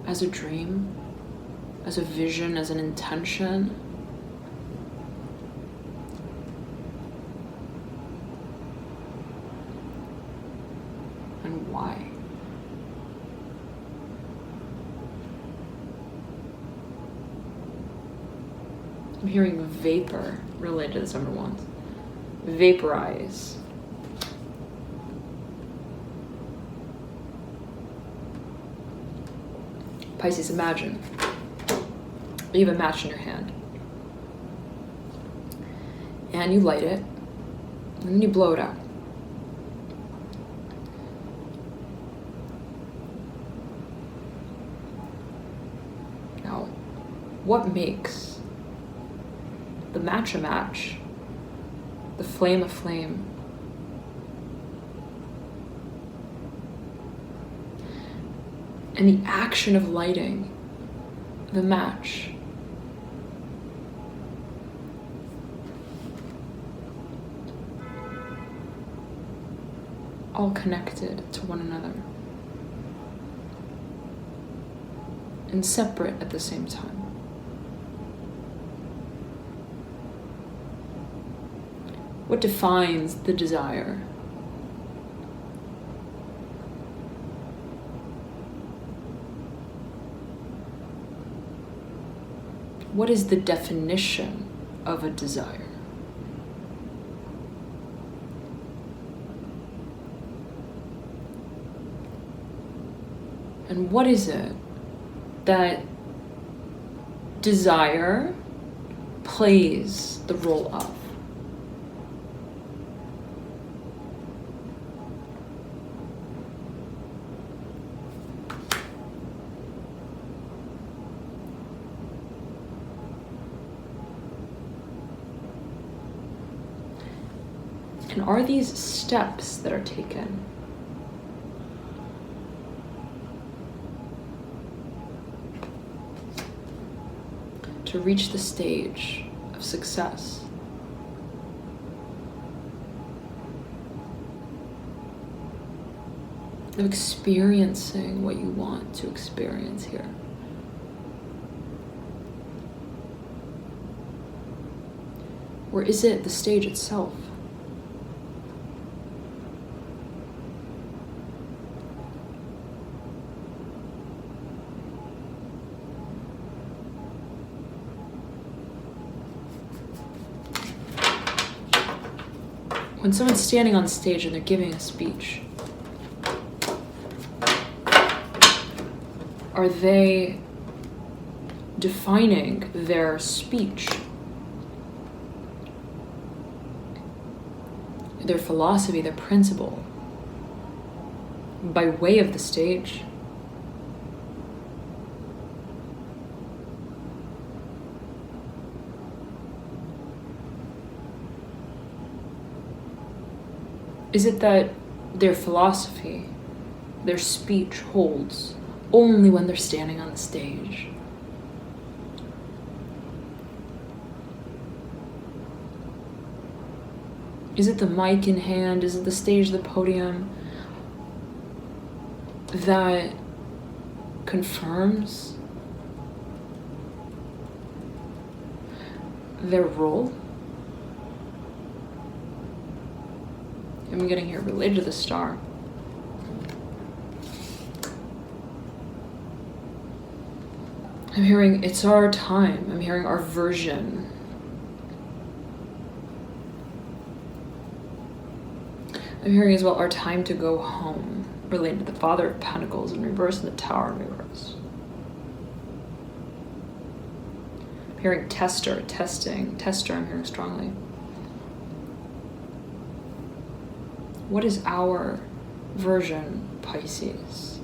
as a dream, as a vision, as an intention? And why? I'm hearing vapor related to the 7 of Wands. Vaporize. Pisces, imagine you have a match in your hand and you light it and then you blow it out. Now, what makes the match a match, the flame a flame? And the action of lighting the match all connected to one another and separate at the same time. What defines the desire? What is the definition of a desire? And what is it that desire plays the role of? And are these steps that are taken to reach the stage of success? Of experiencing what you want to experience here? Or is it the stage itself? When someone's standing on stage and they're giving a speech, are they defining their speech, their philosophy, their principle by way of the stage? Is it that their philosophy, their speech holds only when they're standing on the stage? Is it the mic in hand? Is it the stage, the podium that confirms their role? I'm getting here related to the star. I'm hearing it's our time. I'm hearing our version. I'm hearing as well our time to go home, related to the Father of Pentacles in reverse and the Tower in reverse. I'm hearing tester, testing, tester, I'm hearing strongly. What is our version, Pisces?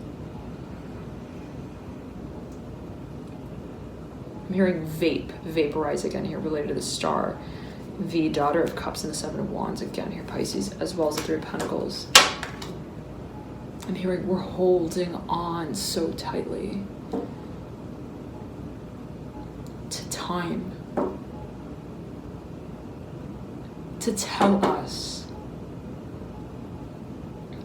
I'm hearing vaporize again here, related to the star. The Daughter of Cups and the Seven of Wands again here, Pisces, as well as the Three of Pentacles. I'm hearing we're holding on so tightly to time to tell us.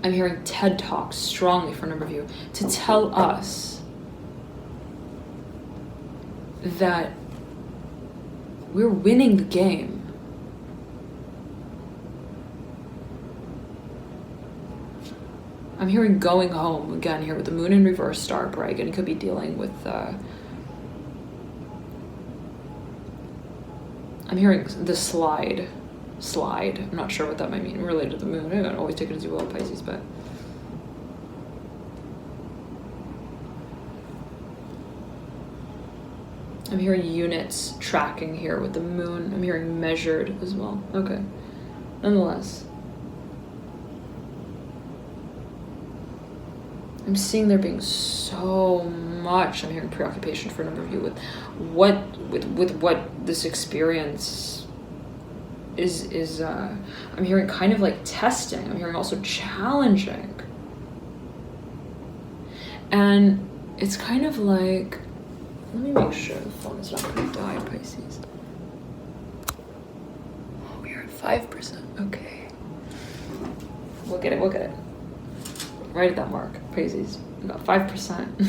I'm hearing TED Talks strongly for a number of you to tell us that we're winning the game. I'm hearing going home again here with the Moon in reverse, star bright, and it could be dealing with I'm hearing the slide. I'm not sure what that might mean related to the moon. I don't always take it as you will, Pisces, but I'm hearing units tracking here with the moon. I'm hearing measured as well. Okay. Nonetheless, I'm seeing there being so much. I'm hearing preoccupation for a number of you with what this experience is I'm hearing kind of like testing. I'm hearing also challenging. And it's kind of like, let me make sure the phone is not going to die, Pisces. Oh, we're at 5%. Okay. We'll get it. Right at that mark, Pisces. We got 5%.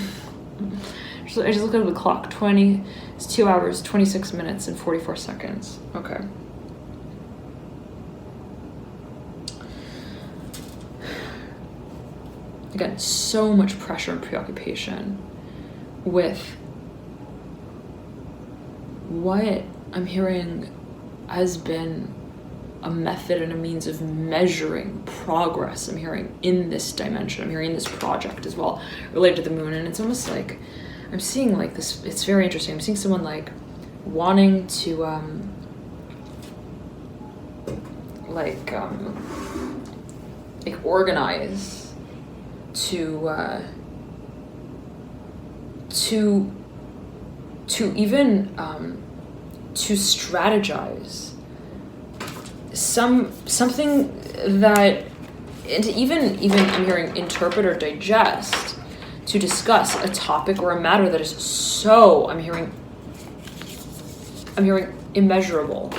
So I just looked at the clock. It's 2 hours, 26 minutes, and 44 seconds. Okay. Again, so much pressure and preoccupation with what I'm hearing has been a method and a means of measuring progress. I'm hearing in this dimension. I'm hearing in this project as well, related to the moon. And it's almost like I'm seeing like this. It's very interesting. I'm seeing someone like wanting to organize to even to strategize something that, and to even I'm hearing interpret or digest, to discuss a topic or a matter that is so I'm hearing immeasurable,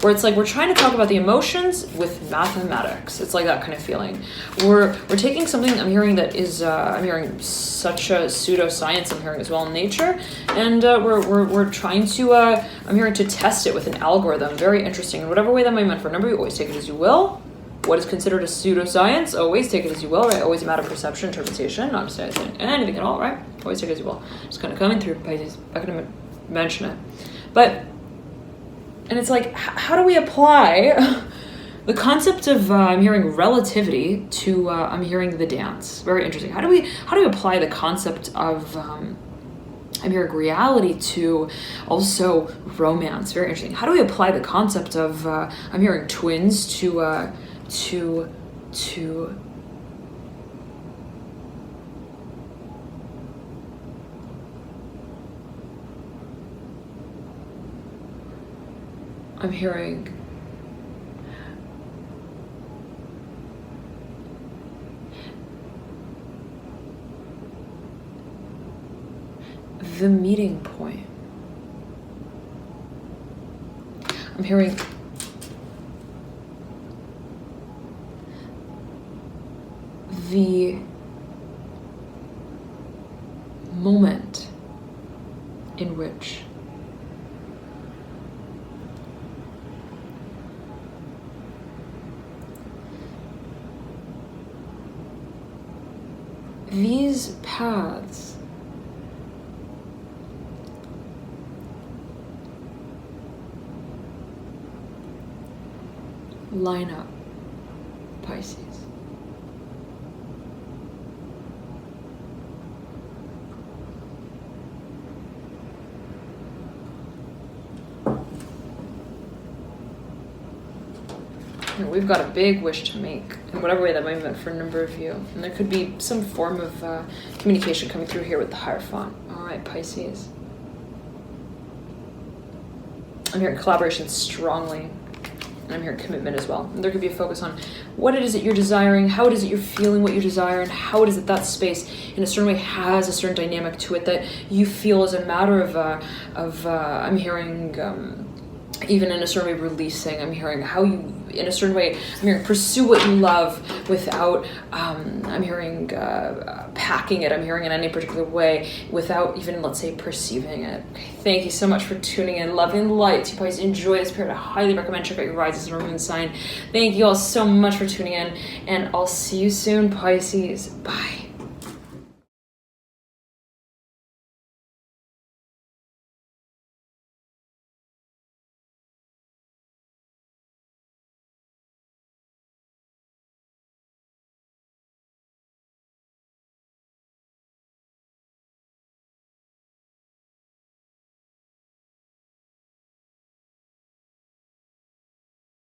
where it's like we're trying to talk about the emotions with mathematics. It's like that kind of feeling. We're taking something I'm hearing that is I'm hearing such a pseudoscience I'm hearing as well in nature, and we're trying to I'm hearing to test it with an algorithm. Very interesting. In whatever way that might be meant for a number, you always take it as you will. What is considered a pseudoscience, always take it as you will, right? Always a matter of perception, interpretation, not just anything at all, right? Always take it as you will. Just kind of coming through, Pisces. I'm not going to mention it. But, and it's like, how do we apply The concept of I'm hearing relativity to I'm hearing the dance. Very interesting. How do we apply the concept of I'm hearing reality to also romance? Very interesting. How do we apply the concept of I'm hearing twins to I'm hearing the meeting point. I'm hearing the moment in which these paths line up, Pisces. And we've got a big wish to make, in whatever way that might mean for a number of you. And there could be some form of communication coming through here with the Hierophant. All right, Pisces. I'm hearing collaboration strongly. And I'm hearing commitment as well. And there could be a focus on what it is that you're desiring, how it is that you're feeling what you desire, and how it is that that space in a certain way has a certain dynamic to it that you feel is a matter of I'm hearing even in a certain way releasing. I'm hearing how you, in a certain way, I'm hearing pursue what you love without, I'm hearing packing it, I'm hearing in any particular way without even, let's say, perceiving it. Okay, thank you so much for tuning in. Love and light. You guys enjoy this period. I highly recommend check out your rising or moon sign. Thank you all so much for tuning in, and I'll see you soon, Pisces. Bye.